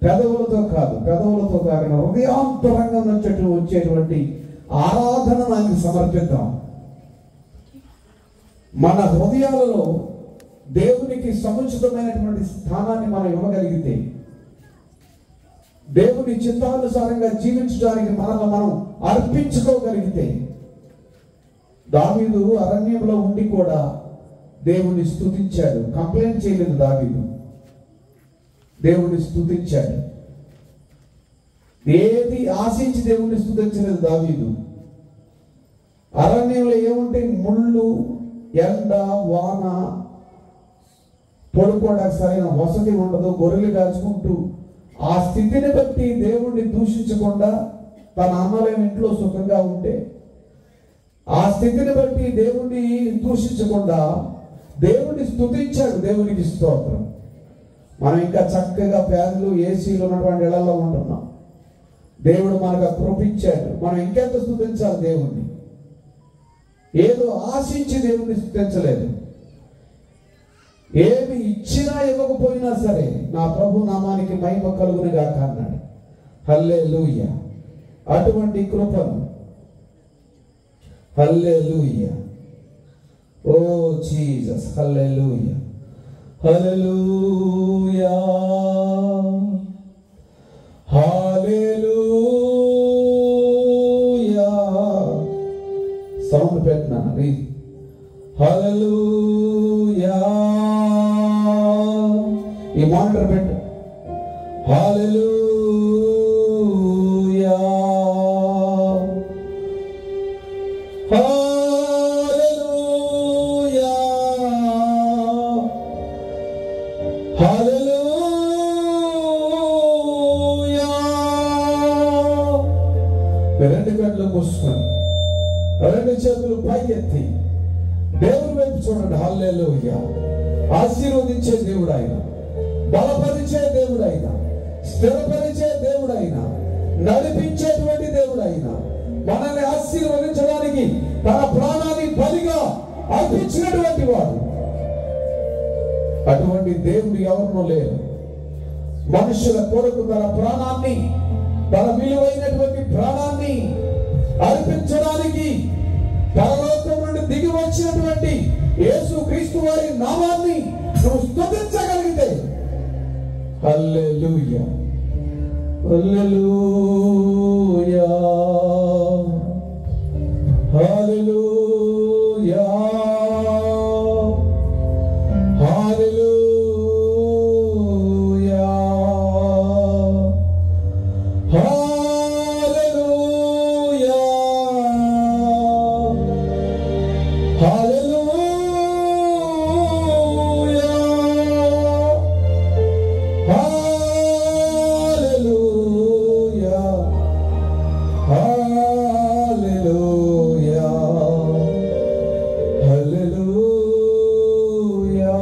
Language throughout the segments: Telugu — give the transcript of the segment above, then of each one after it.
పెదవులతో కాకుండా హృదయాంతరంగం నుంచి వచ్చేటువంటి ఆరాధన ఆయనకు సమర్పిద్దాం. మన హృదయాలలో దేవునికి సముచితమైనటువంటి స్థానాన్ని మనం ఇవ్వగలిగితే, దేవుని చిత్తానుసారంగా జీవించడానికి మనల్ని మనం అర్పించుకోగలిగితే, దావీదు అరణ్యంలో ఉండి కూడా దేవుని స్తుతించాడు. కంప్లైంట్ చేయలేదు దావీదు, దేవుని స్తుతించాడు. ఏది ఆశించి దేవుని స్తుతించలేదు దావీదు. అరణ్యంలో ఏముంటే ముళ్ళు, ఎండ, వాన, పడుకోవడానికి సరైన వసతి ఉండదు, గొర్రెలు కాచుకుంటూ ఆ స్థితిని బట్టి దేవుణ్ణి దూషించకుండా తన అన్నలైన ఇంట్లో సుఖంగా ఉంటే, ఆ స్థితిని బట్టి దేవుణ్ణి దూషించకుండా దేవుణ్ణి స్తుతించాడు. దేవునికి స్తోత్రం. మనం ఇంకా చక్కగా ఫ్యాన్లు, ఏసీలు ఉన్నటువంటి ఇళ్లలో ఉంటున్నాం. దేవుడు మనకు కృపించాడు. మనం ఇంకెంత స్తుతించాలి దేవుణ్ణి. ఏదో ఆశించి దేవుణ్ణి స్తుతించలేదు. ఏమి ఇచ్చినా ఇవ్వకపోయినా సరే నా ప్రభు నామానికి మహిమ కలుగును గాక అన్నాడు. హల్లెలూయా. అటువంటి కృపను, హల్లెలూయా, ఓ జీసస్, హల్లెలూయా, హల్లెలూయా, హల్లెలూయా. సౌండ్ పెట్టినాను. హల్లెలూయా. ఈ మానిటర్ పెట్టు. హల్లెలూయా, హల్లెలూయా, హల్లెలూయా. రెండు కళ్ళు మూసుకొని రెండు చేతులు పైకెత్తి దేవుని వైపు చూడండి. హల్లెలూయా. ఆశీర్వదించే దేవుడు ఆయన, బలపరిచే దేవుడు ఆయన, స్థిరపరిచే దేవుడు ఆయన, నడిపించేటువంటి దేవుడు ఆయన, మనల్ని ఆశీర్వదించడానికి తన ప్రాణాన్ని బలిగా అర్పించినటువంటి వాడు. అటువంటి దేవుడు ఎవరినో లేరు. మనుషుల కొరకు తన ప్రాణాన్ని, తన విలువైనటువంటి ప్రాణాన్ని అర్పించడానికి పరలోకం నుండి దిగి వచ్చినటువంటి యేసు క్రీస్తు వారి నామాన్ని నువ్వు స్తుతించగలిగితే, హల్లెలూయా, హల్లెలూయా, హల్లెలూయా, హల్లెలూయా, హల్లెలూయా, హల్లెలూయా, హల్లెలూయా, హల్లెలూయా, హల్లెలూయా.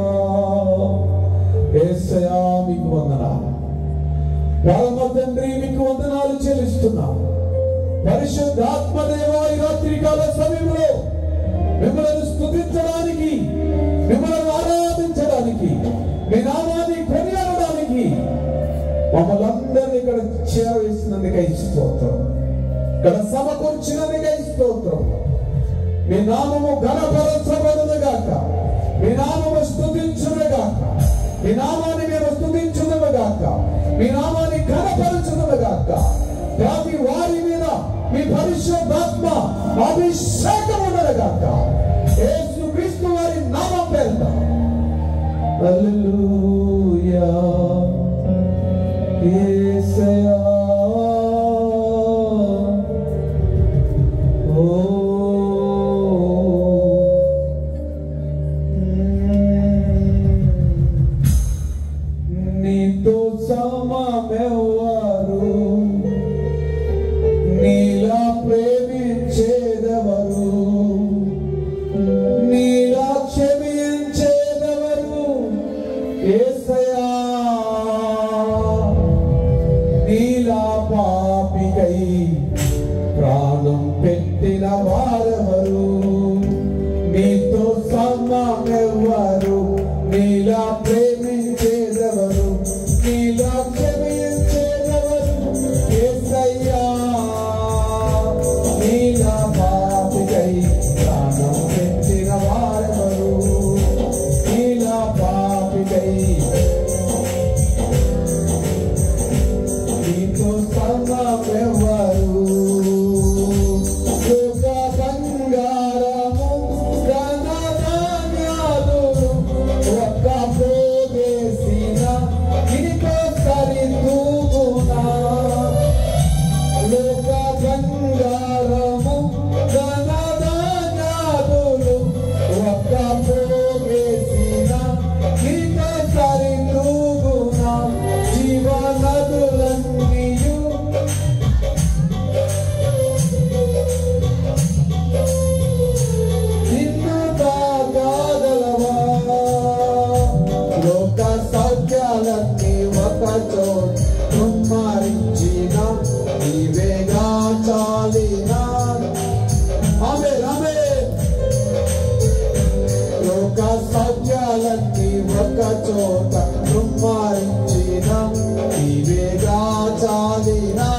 యేసయ్యా మీకు వందనాలు. పరమ తండ్రి మీకు వందనాలు చెల్లిస్తున్నాం. పరిశుద్ధాత్మదేవ, ఈ రాత్రికాల సమయంలో మిమ్మల్ని స్తుతించడానికి, మిమ్మల్ని ఆరాధించడానికి, మీ నామాన్ని కొనియాడడానికి మమ్మల్ని అందరినీ ఇక్కడ చేరవేసినందుకై స్తోత్రం, ఇక్కడ సమకూర్చినందుకై స్తోత్రం. మీ నామము ఘనపరచబడునుగాక, మీ నామము స్తుతించునుగాక, మీ నామాన్ని మేము స్తుతించునుగాక, మీ నామాన్ని ఘనపరచునుగాక. ప్రతి వారి మీద మీ పరిశుద్ధాత్మ అభిషేకం ఉండనుగాక. యేసు క్రీస్తు వారి నామం పేరున. హల్లెలూయా. యేసయ్యా, ఓ నీతో సమమెవ్వరు, నీలా ప్రేమించేదెవరు, నీలా క్షమించేదెవరు. యేసయ్యా, నీలా పాపికై ప్రాణం పెట్టిన వారెవరు, నీతో సమమెవ్వరు, నీలా ప్రేమించేదెవరు, నీ చోట కుమ్మరించిన నీవేగా చాలినా. ఆమె ఆమె లోక సౌఖ్యాలన్నీ ఒక చోట కుమ్మరించిన నీవేగా చాలినా.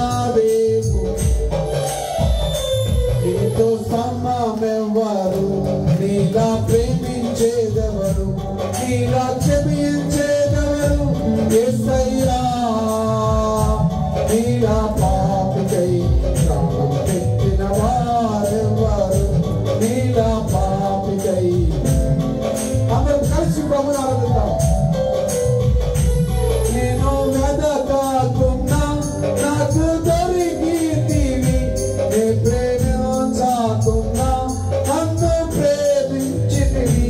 నీతో సమమెవ్వరు, నీలా ప్రేమించేదెవరు, నీలా క్షమించేదెవరు యేసయ్యా. నీలా పాపికై ప్రాణం పెట్టిన వారెవ్వరు, నీలా పాపికై. అందరం కలిసి ప్రభువుని ఆరాధిద్దాం. నేను వెదకకున్నా నాకు దొరికితివి, నే ప్రేమించకున్నా నన్ను ప్రేమించితివి.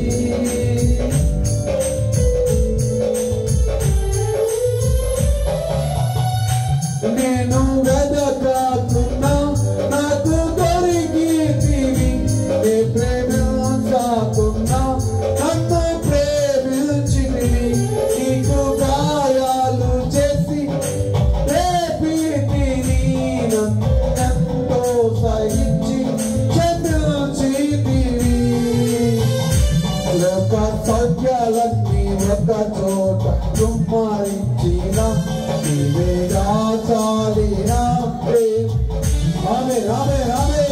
నేను వెదకకున్నా నాకు దొరికితివి, నే ప్రేమించకున్నా నన్ను ప్రేమించితివి. నీకు గాయాలు చేసి రేపితిని, నన్నెంతో సహించి క్షమించితివి. లోక సౌఖ్యాలన్నీ ఒక చోట కుమ్మరించిన నీవేగా చాలినా. ఆమె ఆమె ఆమె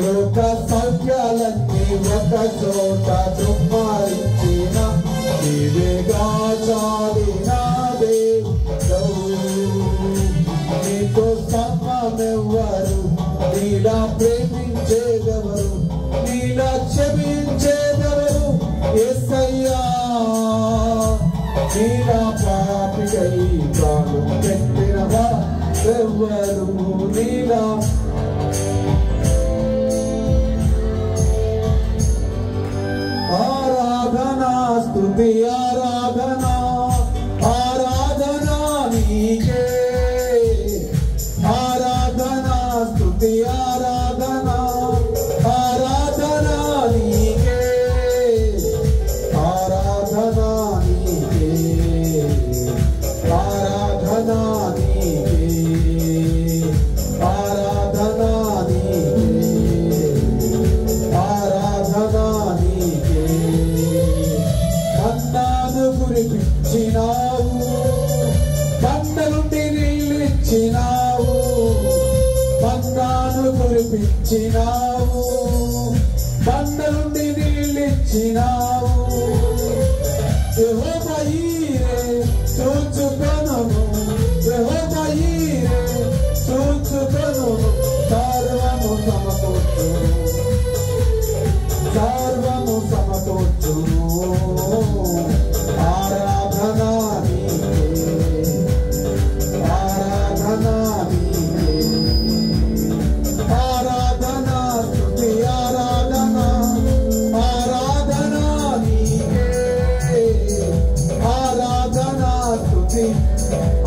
లోక సౌఖ్యాలన్నీ ఒక చోట కుమ్మరించిన నీవేగా చాలినా. నీతో సమమెవ్వరు, నీలా ప్రేమించేదెవరు, నీలా క్షమించేదెవరు యేసయ్యా. నీలా పాపికై ప్రాణం పెట్టిన వారెవ్వరు, నీలా. ఆరాధనా స్తుతి ఆరాధనా ఆరాధనా నీకే, ఆరాధనా స్తుతి ఆరాధనా ఆరాధనా నీకే, ఆరాధనా నీకే, ఆరాధనా నీకే, ఆరాధనా నీకే, ఆరాధనా నీకే. కన్నాను కురిపించినావు, కన్న నుండి నీళ్ళిచ్చినావు, కన్నాను కురిపించినావు, కన్న నుండి నీళ్ళిచ్చినావు. యెహోవా ఈరే చూచుకొనుము, యెహోవా ఈరే చూచుకొనుము. సర్వము సమకూర్చును, సర్వము సమకూర్చును. ఆరాధనా నీకే, ఆరాధనా నీకే, ఆరాధనా స్తుతి ఆరాధనా ఆరాధనా నీకే, ఆరాధనా స్తుతి.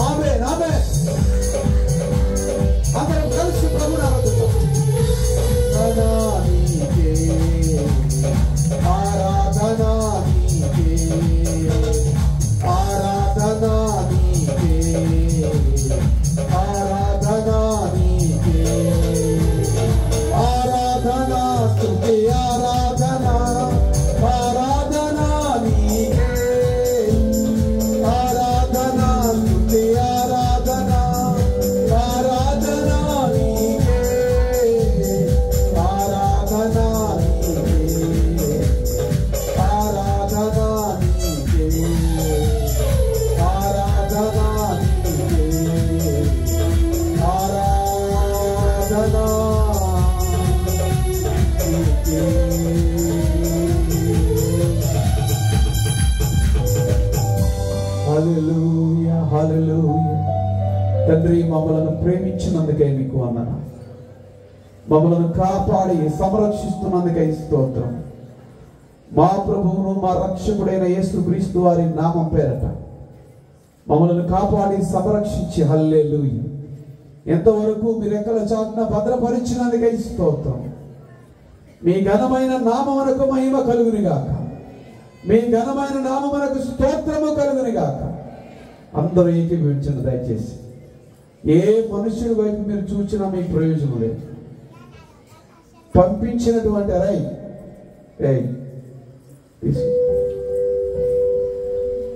ఆమేన్ ఆమేన్. అందరం కలిసి ప్రభువుని ఆరాధిద్దాం. ఆరాధనా నీకే, ఆరాధనా నీకే, ఆరాధనా నీకే, ఆరాధనా స్తుతి ఆరాధనా ఆరాధనా నీకే, ఆరాధనా స్తుతి ఆరాధనా ఆరాధనా నీకే, ఆరాధనా నీకే, ఆరాధనా నీకే, ఆరాధనా నీకే, ఆరాధనా నీకే. హల్లెలూయా హల్లెలూయా. తండ్రి, మమ్మలను ప్రేమించినందుకై మీకు వందనాలు. మమ్మలను కాపాడి సంరక్షిస్తున్నందుకై స్తోత్రం. మా ప్రభువును మా రక్షకుడైన యేసుక్రీస్తు వారి నామం పేరట మమ్మలను కాపాడి సంరక్షించి హల్లెలూయా. ఎంతవరకు మీ రెక్కల చాటున భద్రపరిచినందుకై స్తోత్రం. మీ ఘనమైన నామమునకు మహిమ కలుగును గాక, మీ ఘనమైన నామమునకు స్తోత్రము కలుగును గాక. అందరూ ఏకీభవించండి దయచేసి. ఏ మనుషుడి వైపు మీరు చూసినా మీకు ప్రయోజనం లేదు. పంపించినటువంటి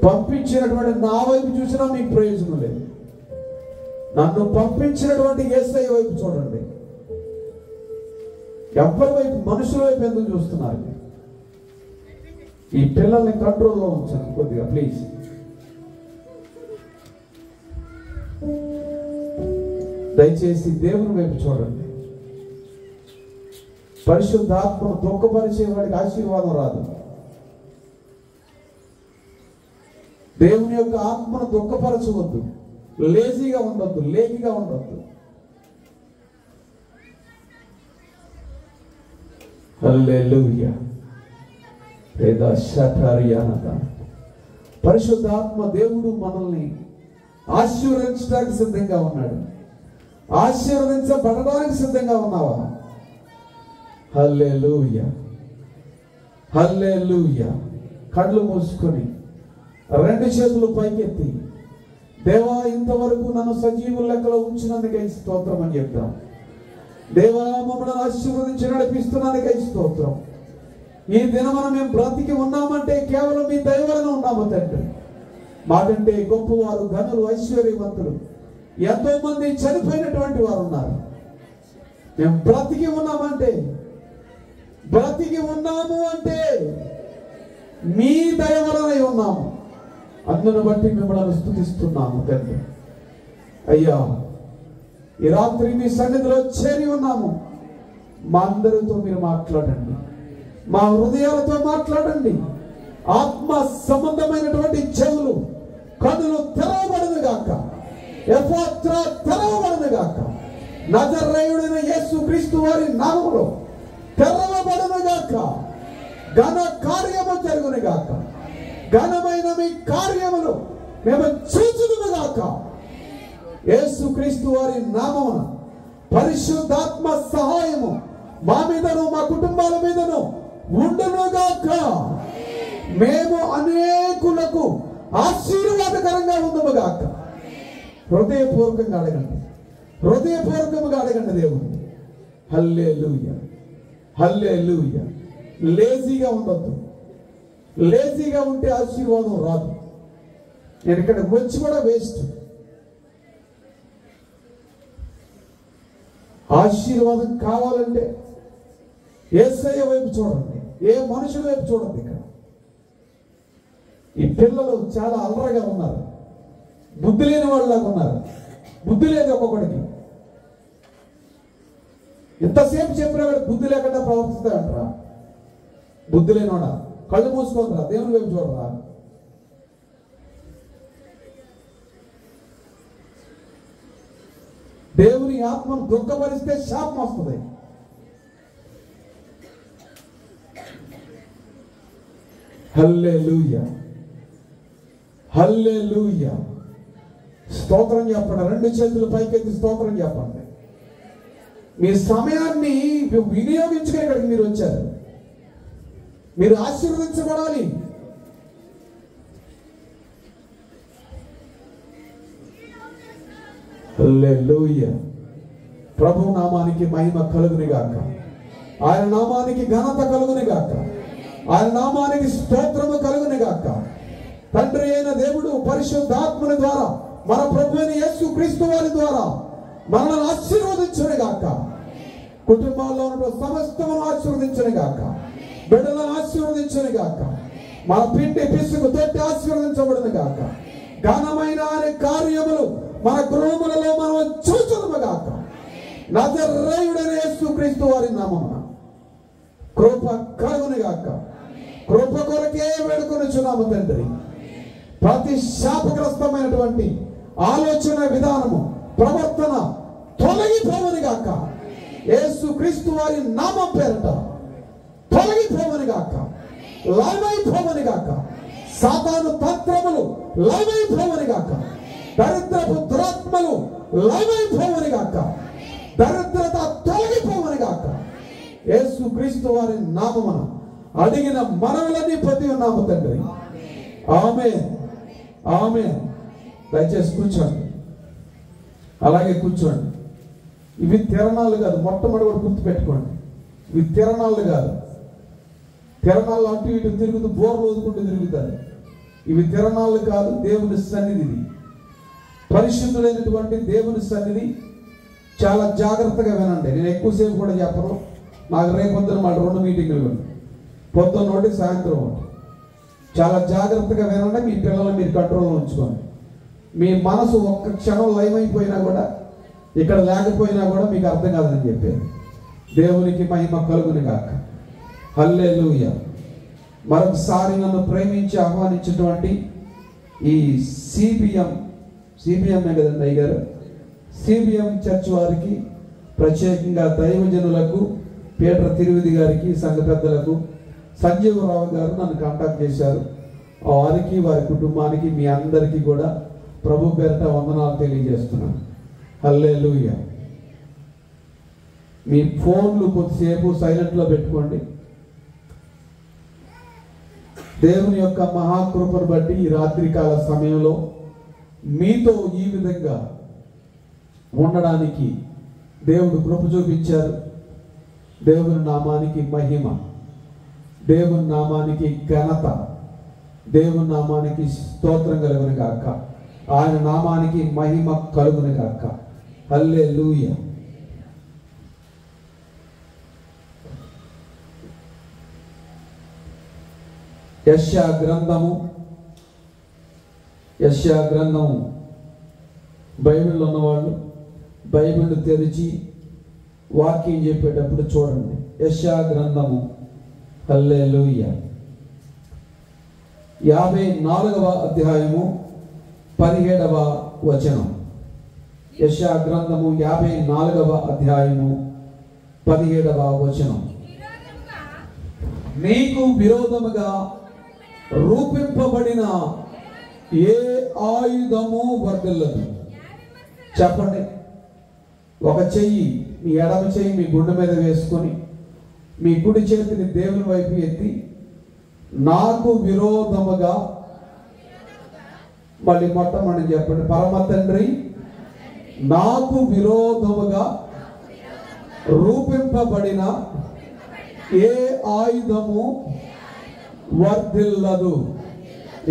పంపించినటువంటి నా వైపు చూసినా మీకు ప్రయోజనం లేదు. నన్ను పంపించినటువంటి యేసయ్య వైపు చూడండి. ఎవరి వైపు, మనుషుల వైపు ఎందుకు చూస్తున్నారు? ఈ పిల్లల్ని కంట్రోల్లో ఉంచండి కొద్దిగా ప్లీజ్. దయచేసి దేవుని వైపు చూడండి. పరిశుద్ధాత్మను దుఃఖపరిచే వాడికి ఆశీర్వాదం రాదు. దేవుని యొక్క ఆత్మను దుఃఖపరచవద్దు. లేజీగా ఉండొద్దు, లేకిగా ఉండొద్దు. హల్లెలూయా. పరిశుద్ధాత్మ దేవుడు మనల్ని ఆశీర్వదించడానికి సిద్ధంగా ఉన్నాడు. ఆశీర్వదించబడడానికి సిద్ధంగా ఉన్నావా? హల్లెలూయా, హల్లెలూయా. కళ్ళు మూసుకొని రెండు చేతులు పైకెత్తి, దేవా ఇంతవరకు నన్ను సజీవుల లెక్కలో ఉంచినందుకై స్తోత్రం అని చెప్తాం. దేవా మమ్మల్ని ఆశీర్వదించి నడిపిస్తున్నందుకై స్తోత్రం. ఈ దినమున మేము బ్రతికి ఉన్నామంటే కేవలం మీ దయ వలన ఉన్నాము తండ్రి. మాకంటే గొప్పవారు, ఘనులు, ఐశ్వర్యవంతులు ఎంతో మంది చనిపోయినటువంటి వారు ఉన్నారు. మేము బ్రతికి ఉన్నాము అంటే మీ దయ వలన ఉన్నాము. అందును బట్టి మిమ్మల్ని స్తుతిస్తున్నాము తండ్రి. అయ్యా, ఈ రాత్రి మీ సన్నిధిలో చేరి ఉన్నాము. మా అందరితో మీరు మాట్లాడండి, మా హృదయాలతో మాట్లాడండి. ఆత్మ సంబంధమైనటువంటి చెవులు, కన్నులు తెరవబడును గాక. ఎఫ్రాతా తెరవబడును గాక. నజరేయుడైన యేసు క్రీస్తు వారి నామములో తెరవబడును గాక. ఘన కార్యము జరుగును గాక. ఘనమైన మీ కార్యములు మేము చూచుదుము గాక. యేసు క్రీస్తు వారి నామమున పరిశుద్ధాత్మ సహాయము మా మీదను, మా కుటుంబాల మీదను ఉండును గాక. మేము అనేకులకు ఆశీర్వాదకరంగా ఉందుము గాక. హృదయపూర్వకంగా అడగండి, హృదయపూర్వకంగా అడగండి దేవుని. హల్లెలూయా, హల్లెలూయా. లేజీగా ఉండొద్దు. లేజీగా ఉంటే ఆశీర్వాదం రాదు. నేను ఇక్కడికి వచ్చి కూడా వేస్ట్. ఆశీర్వాదం కావాలంటే యేసయ్య వైపు చూడండి, ఏ మనుషుల వైపు చూడండి. ఇక్కడ ఈ పిల్లలు చాలా అల్లరగా ఉన్నారు, బుద్ధి లేని వాళ్ళలాగా ఉన్నారు. బుద్ధి లేదు ఒక్కొక్కడికి. ఎంతసేపు చెప్పినా వాడు బుద్ధి లేకుండా ప్రవర్తిస్తాడంటారా? బుద్ధి లేనివాడా? కళ్ళు మూసుకోదరా, దేవుని వైపు చూడరా. దేవుని ఆత్మను దుఃఖపరిస్తే శాపం వస్తుంది. హల్లెలూయా, హల్లెలూయా. స్తోత్రం చెప్పండి. రెండు చేతులు పైకెత్తి స్తోత్రం చెప్పండి. మీ సమయాన్ని వినియోగించుకుని ఇక్కడికి మీరు వచ్చారు. మీరు ఆశీర్వదించబడాలి. హల్లెలూయా. ప్రభు నామానికి మహిమ కలుగుని గాక. ఆయన నామానికి ఘనత కలుగుని గాక. ఆయన నామానికి స్తోత్రము కలుగుని గాక. తండ్రి అయిన దేవుడు పరిశుద్ధాత్మని ద్వారా, మన ప్రభు అయిన యేసు క్రీస్తు వారి ద్వారా మనల్ని ఆశీర్వదించును గాక. కుటుంబాల్లో ఉన్న సమస్తమును ఆశీర్వదించును గాక. బిడ్డలను ఆశీర్వదించును గాక. మన పిండి పిసుకు తొట్టి ఆశీర్వదించబడును గాక. ఘనమైన ఆయన కార్యములు మన గృహములలో మనం చూచుదుము గాక. నజరేయుడైన యేసు క్రీస్తు వారి నామమున కృప కలుగును గాక. కృప కొరకే వేడుకొనుచున్నాము తండ్రి. ప్రతి శాపగ్రస్తమైనటువంటి ఆలోచన విధానము, ప్రవర్తన తొలగిపోవని గాక. యేసు క్రీస్తు వారి నామం పేరట తొలగిపోవని గాక, లయమైపోవని గాక. సాతాను తంత్రములు లయమైపోవని గాక. దరిద్రపు దురాత్మలు లయమైపోవని గాక. దరిద్రత తొలగిపోవని గాక. యేసు క్రీస్తు వారి నామమున అడిగిన మనవులన్నీ పొంది ఉన్నాము తండ్రి. ఆమేన్, ఆమేన్. దయచేసి కూర్చోండి, అలాగే కూర్చోండి. ఇవి తిరణాలు కాదు, మొట్టమొదటి కూడా గుర్తుపెట్టుకోండి. ఇవి తిరణాలు కాదు. తిరణాలు అటు ఇటు తిరుగుతూ బోర్లు వదుకుంటూ తిరుగుతారు. ఇవి తిరణాలు కాదు, దేవుని సన్నిధి. పరిశుద్ధులైనటువంటి దేవుని సన్నిధి. చాలా జాగ్రత్తగా వినండి. నేను ఎక్కువసేపు కూడా చెప్పను. నాకు రేపొద్దున మళ్ళీ 2 మీటింగులు ఉన్నాయి, పొద్దున్న ఒకటి, సాయంత్రం ఒకటి. చాలా జాగ్రత్తగా వినండి. మీ పిల్లలు మీరు కంట్రోల్లో ఉంచుకోండి. మీ మనసు ఒక్క క్షణం లయమైపోయినా కూడా, ఇక్కడ లేకపోయినా కూడా మీకు అర్థం కాదని చెప్పారు. దేవునికి మహిమ కలుగును గాక. హల్లెలూయా. మరొకసారి నన్ను ప్రేమించి ఆహ్వానించినటువంటి ఈ సిబిఎంఏ కదండి అయ్యారు, సిబిఎం చర్చ్ వారికి, ప్రత్యేకంగా దైవజనులకు, పీటర్ తిరువిధి గారికి, సంఘ పెద్దలకు, సంజీవరావు గారు నన్ను కాంటాక్ట్ చేశారు. వారికి, వారి కుటుంబానికి, మీ అందరికీ కూడా ప్రభు పేరిట వందనాలు తెలియజేస్తున్నాను. హల్లెలూయా. మీ ఫోన్లు కొద్దిసేపు సైలెంట్లో పెట్టుకోండి. దేవుని యొక్క మహాకృపను బట్టి ఈ రాత్రికాల సమయంలో మీతో ఈ విధంగా ఉండడానికి దేవుడు కృప చూపించారు. దేవుని నామానికి మహిమ, దేవుని నామానికి ఘనత, దేవుని నామానికి స్తోత్రం కలుగును గాక. ఆయన నామానికి మహిమ కలుగును గాక. హల్లెలూయా. యెషయా గ్రంథము బైబిల్లో ఉన్నవాళ్ళు బైబిల్ తెరిచి వాక్యం చెప్పేటప్పుడు చూడండి. యెషయా గ్రంథము, హల్లెలూయా, 54వ అధ్యాయము 17వ వచనం. యెషయా గ్రంథము 54వ అధ్యాయము 17వ వచనం. నీకు విరోధముగా రూపింపబడిన ఏ ఆయుధము వర్ధిల్లదు. చెప్పండి. ఒక చెయ్యి, మీ ఎడమ చెయ్యి మీ గుండె మీద వేసుకొని, మీ కుడి చేతిని దేవుని వైపు ఎత్తి, నాకు విరోధముగా, మళ్ళీ మొట్టమొదటి చెప్పండి, పరమ తండ్రి నాకు విరోధముగా రూపింపబడిన ఏ ఆయుధము వర్ధిల్లదు.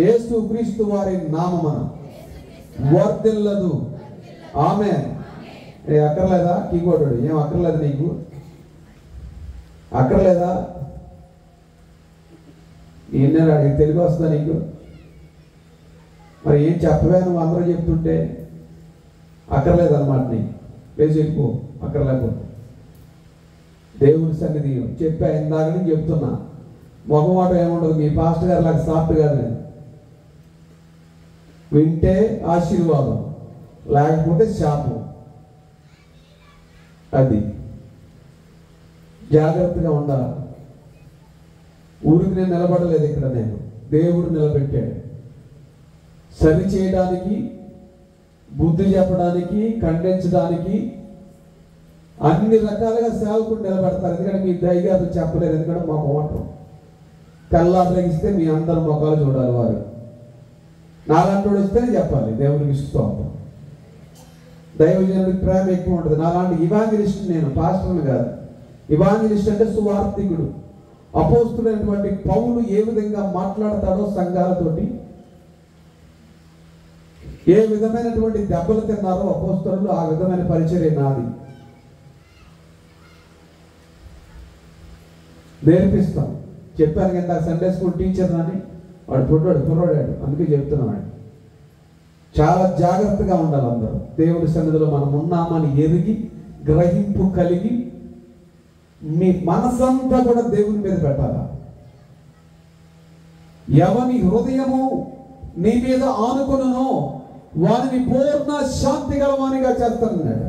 యేసు క్రీస్తు వారి నామమున వర్ధిల్లదు. ఆమేన్. అక్కర్లేదా? కీబోర్డు ఏం అక్కర్లేదు నీకు? అక్కర్లేదా? ఎన్నరా తెలుగు వస్తుందా నీకు? మరి ఏం చెప్పవే నువ్వు అందరూ చెప్తుంటే? అక్కర్లేదన్నమాట. నీకు లేచి వెళ్ళిపో అక్కర్లేకపోతే. దేవుని సన్నిధి చెప్పా, ఇందాక నుంచి చెప్తున్నా. మొహమాట ఏముండదు. మీ పాస్టర్ గారు లాగా సాఫ్ట్ కాదు నేను. వింటే ఆశీర్వాదం, లేకపోతే శాపం. అది జాగ్రత్తగా ఉండాలి. ఊరికి నేను నిలబడలేదు ఇక్కడ, నేను దేవుడు నిలబెట్టాడు. సరి చేయడానికి, బుద్ధి చెప్పడానికి, ఖండించడానికి, అన్ని రకాలుగా సేవకుడు నిలబెడతారు. ఎందుకంటే మీ దైగారు చెప్పలేరు. ఎందుకంటే మా మొహం తెల్లారగిస్తే మీ అందరి మొఖాలు చూడాలి. వారు నాలాంటి వస్తేనే చెప్పాలి. దేవునికి స్తోత్రం. దైవజనుడికి ప్రేమ ఎక్కువ ఉంటుంది. నాలాంటి ఇవాంజలిస్ట్, నేను పాస్టర్ని కాదు. ఇవాంజలిస్ట్ అంటే సువార్థికుడు. అపోస్తులైనటువంటి పౌలు ఏ విధంగా మాట్లాడతాడో సంఘాలతోటి, ఏ విధమైనటువంటి దెబ్బలు తిన్నారో అపోస్తలులు, ఆ విధమైన పరిచర్య నాది. నేర్పిస్తాం. చెప్పాను కదా, సండే స్కూల్ టీచర్ అని. వాడు కుర్రాడాడు, అందుకే చెప్తున్నాడు. చాలా జాగ్రత్తగా ఉండాలి అందరూ. దేవుని సన్నిధిలో మనం ఉన్నామని ఎరిగి, గ్రహింపు కలిగి, మీ మనసంతా కూడా దేవుని మీద పెట్టాలి. ఎవని హృదయము నీ మీద ఆనుకొనునో వారిని పూర్ణ శాంతి గలవానిగా చేస్తానన్నాడు.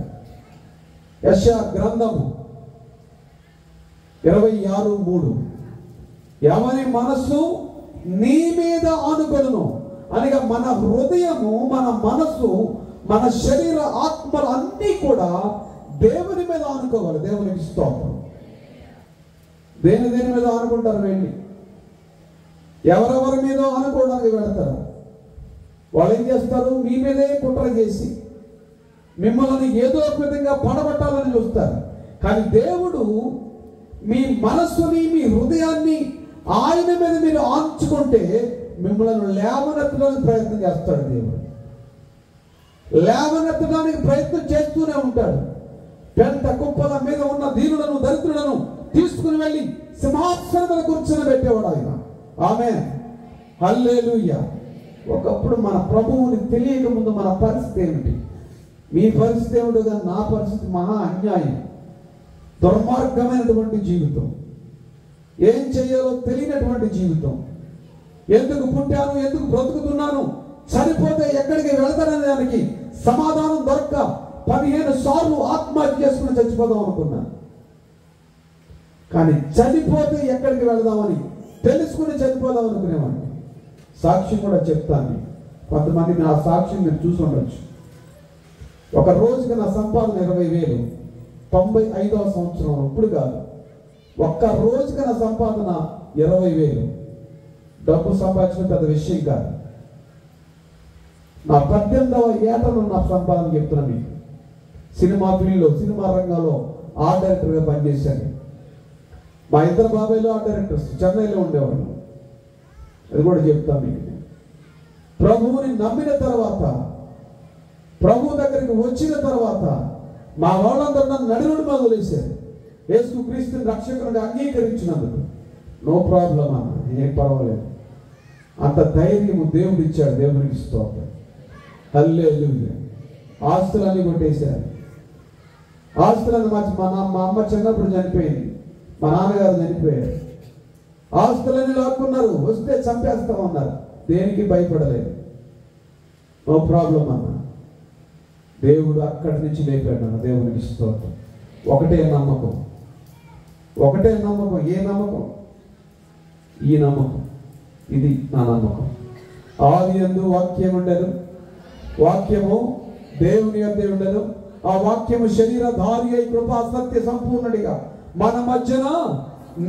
యెషయా గ్రంథము 26:3. ఎవరి మనస్సు నీ మీద ఆనుకొనును అనగా మన హృదయము, మన మనస్సు, మన శరీర ఆత్మలు అన్నీ కూడా దేవుని మీద ఆనుకోవాలి. దేవునికి స్తోత్రం. దేని మీద ఆనుకుంటారు? వెళ్ళి ఎవరెవరి మీద ఆనుకోవడానికి వెళతారు? వాళ్ళు ఏం చేస్తారు? మీ మీదే కుట్ర చేసి మిమ్మల్ని ఏదో ఒక విధంగా పడగొట్టాలని చూస్తారు. కానీ దేవుడు మీ మనస్సుని, మీ హృదయాన్ని ఆయన మీద మీరు ఆంచుకుంటే మిమ్మల్ని లేవనెత్తడానికి ప్రయత్నం చేస్తాడు. దేవుడు లేవనెత్తడానికి ప్రయత్నం చేస్తూనే ఉంటాడు. పెంట కుప్పల మీద ఉన్న దీనులను, దరిద్రులను తీసుకుని వెళ్ళి సింహాసనం మీద కూర్చొని పెట్టేవాడు ఆయన. ఆమేన్, హల్లెలూయా. ఒకప్పుడు మన ప్రభువుని తెలియక ముందు మన పరిస్థితి ఏమిటి? మీ పరిస్థితి ఏమిటో, నా పరిస్థితి మహా అన్యాయం, దుర్మార్గమైనటువంటి జీవితం, ఏం చేయాలో తెలియనటువంటి జీవితం. ఎందుకు పుట్టాను, ఎందుకు బ్రతుకుతున్నాను, చనిపోతే ఎక్కడికి వెళతాననే దానికి సమాధానం దొరక్క 15 సార్లు ఆత్మహత్య చేసుకుని చచ్చిపోదాం అనుకున్నాను. కానీ చనిపోతే ఎక్కడికి వెళదామని తెలుసుకుని చనిపోదాం అనుకునేవాడిని. సాక్ష్యం కూడా చెప్తాను. కొంతమంది నా సాక్ష్యం మీరు చూసి ఉండొచ్చు. ఒక రోజుకి నా సంపాదన 20,000. 95వ సంవత్సరం, ఇప్పుడు కాదు, ఒక్క రోజుకి నా సంపాదన 20,000. డబ్బు సంపాదించిన పెద్ద విషయం కాదు. నా 18వ ఏటలో నా సంపాదన చెప్తున్నా మీకు. సినిమా ఫీల్డ్లో, సినిమా రంగంలో ఆర్ట్ డైరెక్టర్గా పనిచేశాను. మా ఇద్దరు బాబాయ్లు ఆర్ట్ డైరెక్టర్స్, చెన్నైలో ఉండేవాళ్ళు. అది కూడా చెప్తాను మీకు. ప్రభువుని నమ్మిన తర్వాత, ప్రభు దగ్గరికి వచ్చిన తర్వాత మా వాళ్ళందరూ నన్ను నడిరోడ్డు మీద వదిలేశారు. యేసుక్రీస్తుని రక్షకునిగా అంగీకరించినందుకు. నో ప్రాబ్లం అన్న, ఏం పర్వాలేదు. అంత ధైర్యము దేవుడు ఇచ్చాడు. దేవునికి స్తోత్రం, హల్లెలూయా. ఆస్తులన్నీ కొట్టేశారు. ఆస్తులను మా అమ్మ చిన్నప్పుడు చనిపోయింది, మా నాన్నగారు చనిపోయారు. ఆస్తులన్నీ లాక్కున్నారు, వస్తే చంపేస్తామన్నారు. దేనికి భయపడలేదు. నో ప్రాబ్లం అన్న. దేవుడు అక్కడి నుంచి లేపాడు అన్న. దేవునికి స్తోత్రం. ఒకటే నమ్మకం, ఒకటే నమ్మకం. ఏ నమ్మకం? ఈ నమ్మకం. ఇది నా నమ్మకం. ఆది యందు వాక్యం ఉండెను, వాక్యము దేవుని యొద్ద ఉండెను, ఆ వాక్యము శరీరధారి అయి కృపా సత్య సంపూర్ణుడిగా మన మధ్యన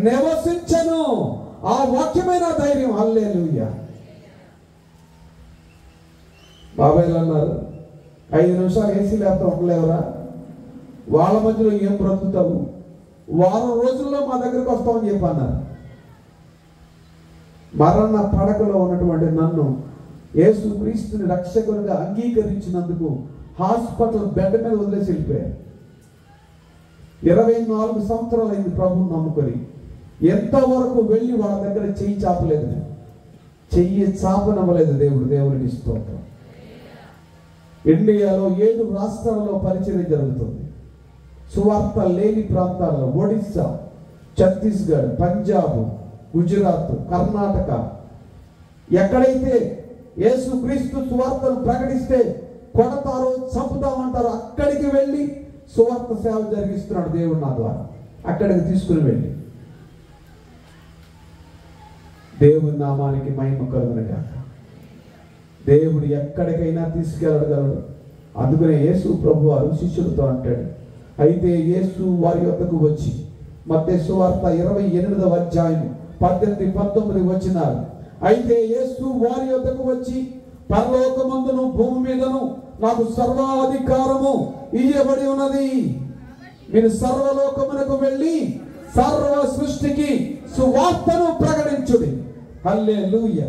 నివసించెను. ఆ వాక్యమైన ధైర్యం. హల్లెలూయా. బాబాయ్లు అన్నారు, 5 నిమిషాలు ఏసీ లేకపోతే ఉండలేవరా? వాళ్ళ మధ్యలో ఏం బ్రతుకుతావు? వారం రోజుల్లో మా దగ్గరకు వస్తామని చెప్పి అన్నారు. మరణ పడకలో ఉన్నటువంటి నన్ను యేసుక్రీస్తుని రక్షకునిగా అంగీకరించినందుకు హాస్పిటల్ బెడ్ మీద వదిలేసి వెళ్ళిపోయారు. 24 సంవత్సరాలు అయింది ప్రభువుని నమ్ముకొని. ఎంతవరకు వెళ్ళి వాళ్ళ దగ్గర చెయ్యి చాపలేదు, చెయ్యి చాపనవ్వలేదు. దేవునికి స్తోత్రం. ఇండియాలో 7 రాష్ట్రాలలో పరిచయం జరుగుతుంది. సువార్త లేని ప్రాంతాల్లో ఒడిస్సా, ఛత్తీస్గఢ్, పంజాబ్, గుజరాత్, కర్ణాటక, ఎక్కడైతే యేసుక్రీస్తు సువార్తను ప్రకటిస్తే కొడతారో చంపుతామంటారో అక్కడికి వెళ్ళి సువార్త సేవ జరిగిస్తున్నాడు దేవుడు నా ద్వారా. అక్కడికి తీసుకుని వెళ్ళి దేవుని నామానికి మహిమ కలుగునుగాక. దేవుడు ఎక్కడికైనా తీసుకెళ్ళగలడు. అందుకనే యేసు ప్రభు వారు శిష్యులతో అంటాడు, అయితే యేసు వారి యొద్దకు వచ్చి, మత్తయి సువార్త 28వ అధ్యాయం 18, 19 వచనాలు. అయితే యేసు వారి యొద్దకు వచ్చి, పరలోకమందును భూమి మీదను నాకు సర్వాధికారము ఇయ్యబడి ఉన్నది. మీరు సర్వలోకమునకు వెళ్ళి సర్వ సృష్టికి సువార్తను ప్రకటించుడి. హల్లెలూయా,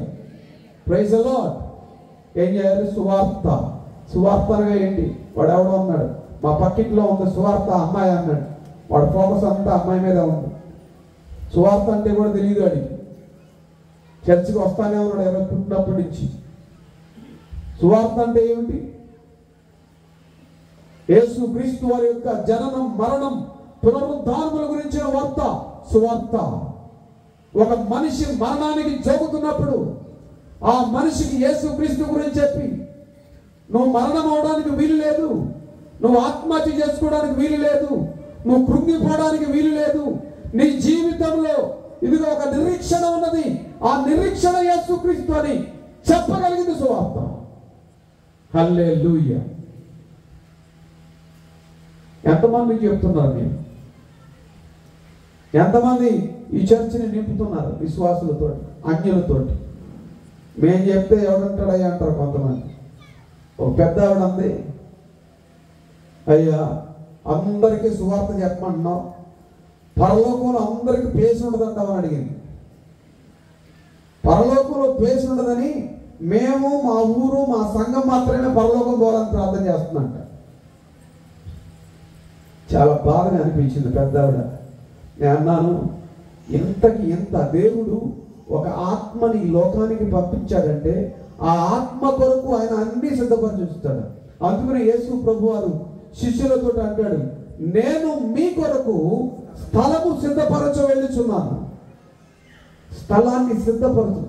ప్రైజ్ ది లార్డ్. ఏం చేయాలి? సువార్త. సువార్త అనగా ఏంటి? వాడు ఎవడో అన్నాడు, మా పక్కింట్లో ఉంది సువార్త అమ్మాయి అన్నాడు. వాడు ఫోకస్ అంతా అమ్మాయి మీద ఉంది. సువార్త అంటే కూడా తెలియదు వాడికి. చర్చికి వస్తానే ఉన్నాడు 20 పుట్టినప్పటి నుంచి. సువార్త అంటే ఏమిటి? యేసుక్రీస్తు వారి యొక్క జననం, మరణం, పునరుద్ధానముల గురించిన వార్త సువార్త. ఒక మనిషి మరణానికి జోగుతున్నప్పుడు ఆ మనిషికి యేసుక్రీస్తు గురించి చెప్పి, నువ్వు మరణం అవడానికి వీలు లేదు, నువ్వు ఆత్మహత్య చేసుకోవడానికి వీలు లేదు, నువ్వు కృంగిపోవడానికి వీలు లేదు, నీ జీవితంలో ఇదిగో ఒక నిరీక్షణ ఉన్నది, ఆ నిరీక్షణ యేసుక్రీస్తు అని చెప్పగలిగింది సువార్త. హల్లెలూయా. ఎంతమందికి చెప్తున్నారు మీరు? ఎంతమంది ఈ చర్చిని నింపుతున్నారు? విశ్వాసులతో, అన్యులతోటి. మేము చెప్తే ఎవడంటాడయ్యా అంటారు కొంతమంది. ఒక పెద్ద ఆవిడ అంది, అయ్యా అందరికీ సువార్త చెప్పమంటున్నావు, పరలోకంలో అందరికీ ప్లేస్ ఉండదంటామని అడిగింది. పరలోకంలో ప్లేస్ ఉండదని మేము మా ఊరు మా సంఘం మాత్రమే పరలోకం పోవాలని ప్రార్థన చేస్తున్నట్ట. చాలా బాధగా అనిపించింది పెద్ద ఆవిడ. నేను అన్నాను, ఇంత దేవుడు ఒక ఆత్మని లోకానికి పంపించాడంటే ఆ ఆత్మ కొరకు ఆయన అన్ని సిద్ధపరచుస్తాడు. అందుకని యేసు ప్రభు వారు శిష్యులతో అంటాడు, నేను మీ కొరకు స్థలము సిద్ధపరచ వెళ్ళుచున్నాను. స్థలాన్ని సిద్ధపరచు.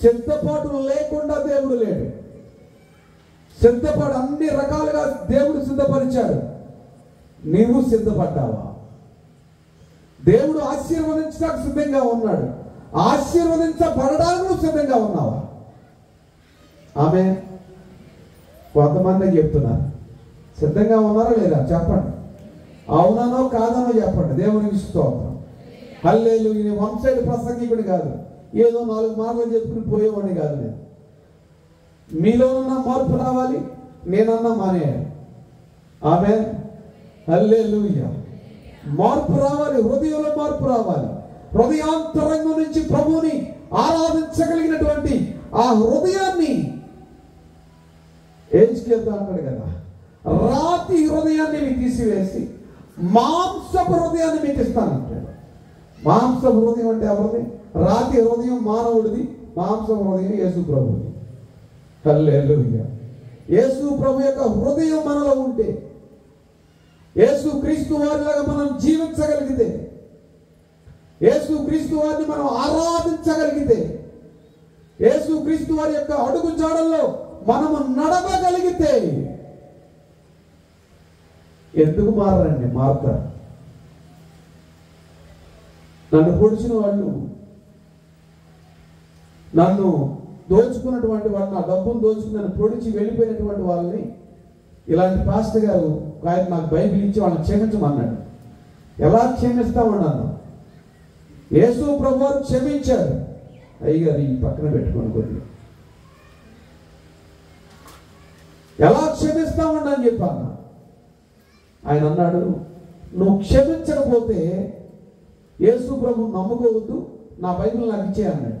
సిద్ధపాటు లేకుండా దేవుడు లేడు. సిద్ధపాటు అన్ని రకాలుగా దేవుడు సిద్ధపరిచాడు. నీవు సిద్ధపడ్డావా? దేవుడు ఆశీర్వదించడానికి సిద్ధంగా ఉన్నాడు. ఆశీర్వదించబడడానికి సిద్ధంగా ఉన్నావా? ఆమె కొంతమంది చెప్తున్నారు, సిద్ధంగా ఉన్నారా లేదా చెప్పండి. అవుననో కాదనో చెప్పండి. దేవునికి స్తోత్రం. హల్లెలూయా. వన్ సైడ్ ప్రసంగికుడు కాదు, ఏదో 4 మాటలు చెప్పుకుని పోయేవాడిని కాదు. నేను మీలోనన్నా మార్పు రావాలి, నేనన్నా మానేయాలి. ఆమె హల్లెలూయా. మార్పు రావాలి, హృదయంలో మార్పు రావాలి. హృదయాంతరంగం నుంచి ప్రభువుని ఆరాధించగలిగినటువంటి ఆ హృదయాన్ని ఏజ్కేల్తా అంటాడు కదా, రాతి హృదయాన్ని మీకు తీసివేసి మాంసపు హృదయాన్ని మీకు ఇస్తానంటాడు. మాంసపు హృదయం అంటే ఎవరిది? రాతి హృదయం మానవుడిది, మాంసపు హృదయం యేసు ప్రభువుది. హల్లెలూయా. యేసు ప్రభు యొక్క హృదయం మనలో ఉంటే, యేసు క్రీస్తు వారిలాగా మనం జీవించగలిగితే, యేసు క్రీస్తు వారిని మనం ఆరాధించగలిగితే, యేసు క్రీస్తు వారి యొక్క అడుగు జాడల్లో మనము నడవగలిగితే ఎందుకు మారండి? మారుతారు. నన్ను పొడిచిన వాళ్ళు, నన్ను దోచుకున్నటువంటి వాళ్ళు, నా డబ్బును దోచుకుని నన్ను పొడిచి వెళ్ళిపోయినటువంటి వాళ్ళని ఇలాంటి పాస్టర్ గారు ఆయన నాకు బైబిల్ ఇచ్చి వాళ్ళని క్షమించమన్నాడు. ఎలా క్షమిస్తామన్నాను? యేసు ప్రభువారు క్షమించాడు. అయ్యగారు ఈ పక్కన పెట్టుకొని కొద్దిగా ఎలా క్షమిస్తామన్నా అని చెప్పాను. ఆయన అన్నాడు, నువ్వు క్షమించకపోతే యేసు ప్రభు నమ్ముకోవద్దు, నా బైబిల్ నాకు ఇచ్చే అన్నాడు.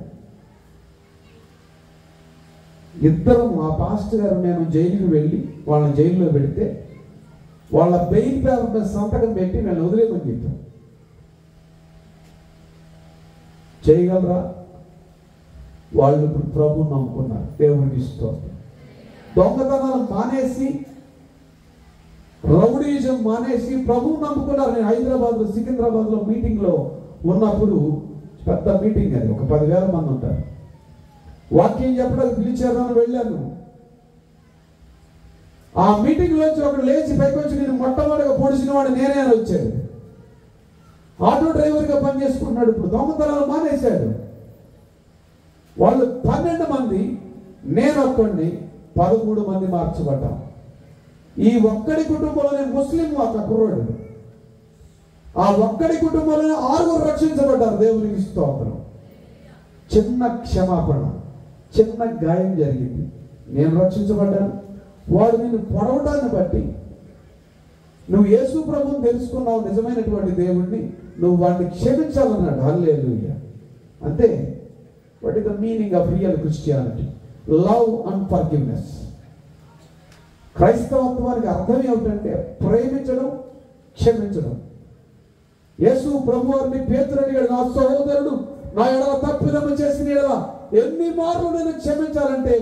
ఇద్దరం, ఆ పాస్టర్ గారు నేను జైలుకి వెళ్ళి వాళ్ళని జైల్లో పెడితే వాళ్ళ బెయిల్ పేపర్ మీద సంతకం పెట్టి నేను వదిలేమని చెప్పాను. చేయగలరా? వాళ్ళు ఇప్పుడు ప్రభువుని నమ్ముకున్నారు. దేవునికి స్తోత్రం. దొంగతనాలు మానేసి, రౌడీజం మానేసి ప్రభువుని నమ్ముకున్నారు. నేను హైదరాబాద్లో సికింద్రాబాద్లో మీటింగ్లో ఉన్నప్పుడు, పెద్ద మీటింగ్ అది, ఒక 10,000 మంది ఉంటారు. వాక్యం చెప్పడానికి పిలిచారు అని వెళ్ళాను. ఆ మీటింగ్లోంచి ఒకడు లేచి పైకి వచ్చి, నేను మొట్టమొదటిగా పొడిచిన వాడు నేనే అని వచ్చాడు. ఆటో డ్రైవర్గా పనిచేసుకుంటున్నాడు. ఇప్పుడు దొంగతనాలు మానేశాడు. వాళ్ళు 12 మంది, నేను ఒక్కడిని, 13 మంది మార్చబడ్డాం. ఈ ఒక్కడి కుటుంబంలోనే ముస్లిం ఒక కుర్రోడు, ఆ ఒక్కడి కుటుంబంలోనే 6 రక్షించబడ్డారు. దేవునికి స్తోత్రం. చిన్న క్షమాపణ, చిన్న గాయం జరిగింది, నేను రక్షించబడ్డాను. వాడు నిన్ను పొడవడాన్ని బట్టి నువ్వు యేసు ప్రభువుని తెలుసుకున్నావు, నిజమైనటువంటి దేవుణ్ణి, నువ్వు వాడిని క్షమించాలన్నాడు. హల్లెలూయా. అంతే. What is the meaning of real Christianity? Love and forgiveness. క్రైస్తవత్వానికి అర్థం ఏమిటంటే ప్రేమించడం, క్షమించడం. యేసు ప్రభువారిని పేతురు అడిగాడు, నా సహోదరుడు నా ఎడల తప్పిదము చేసిన ఎడల ఎన్ని మార్లు నేను క్షమించాలంటే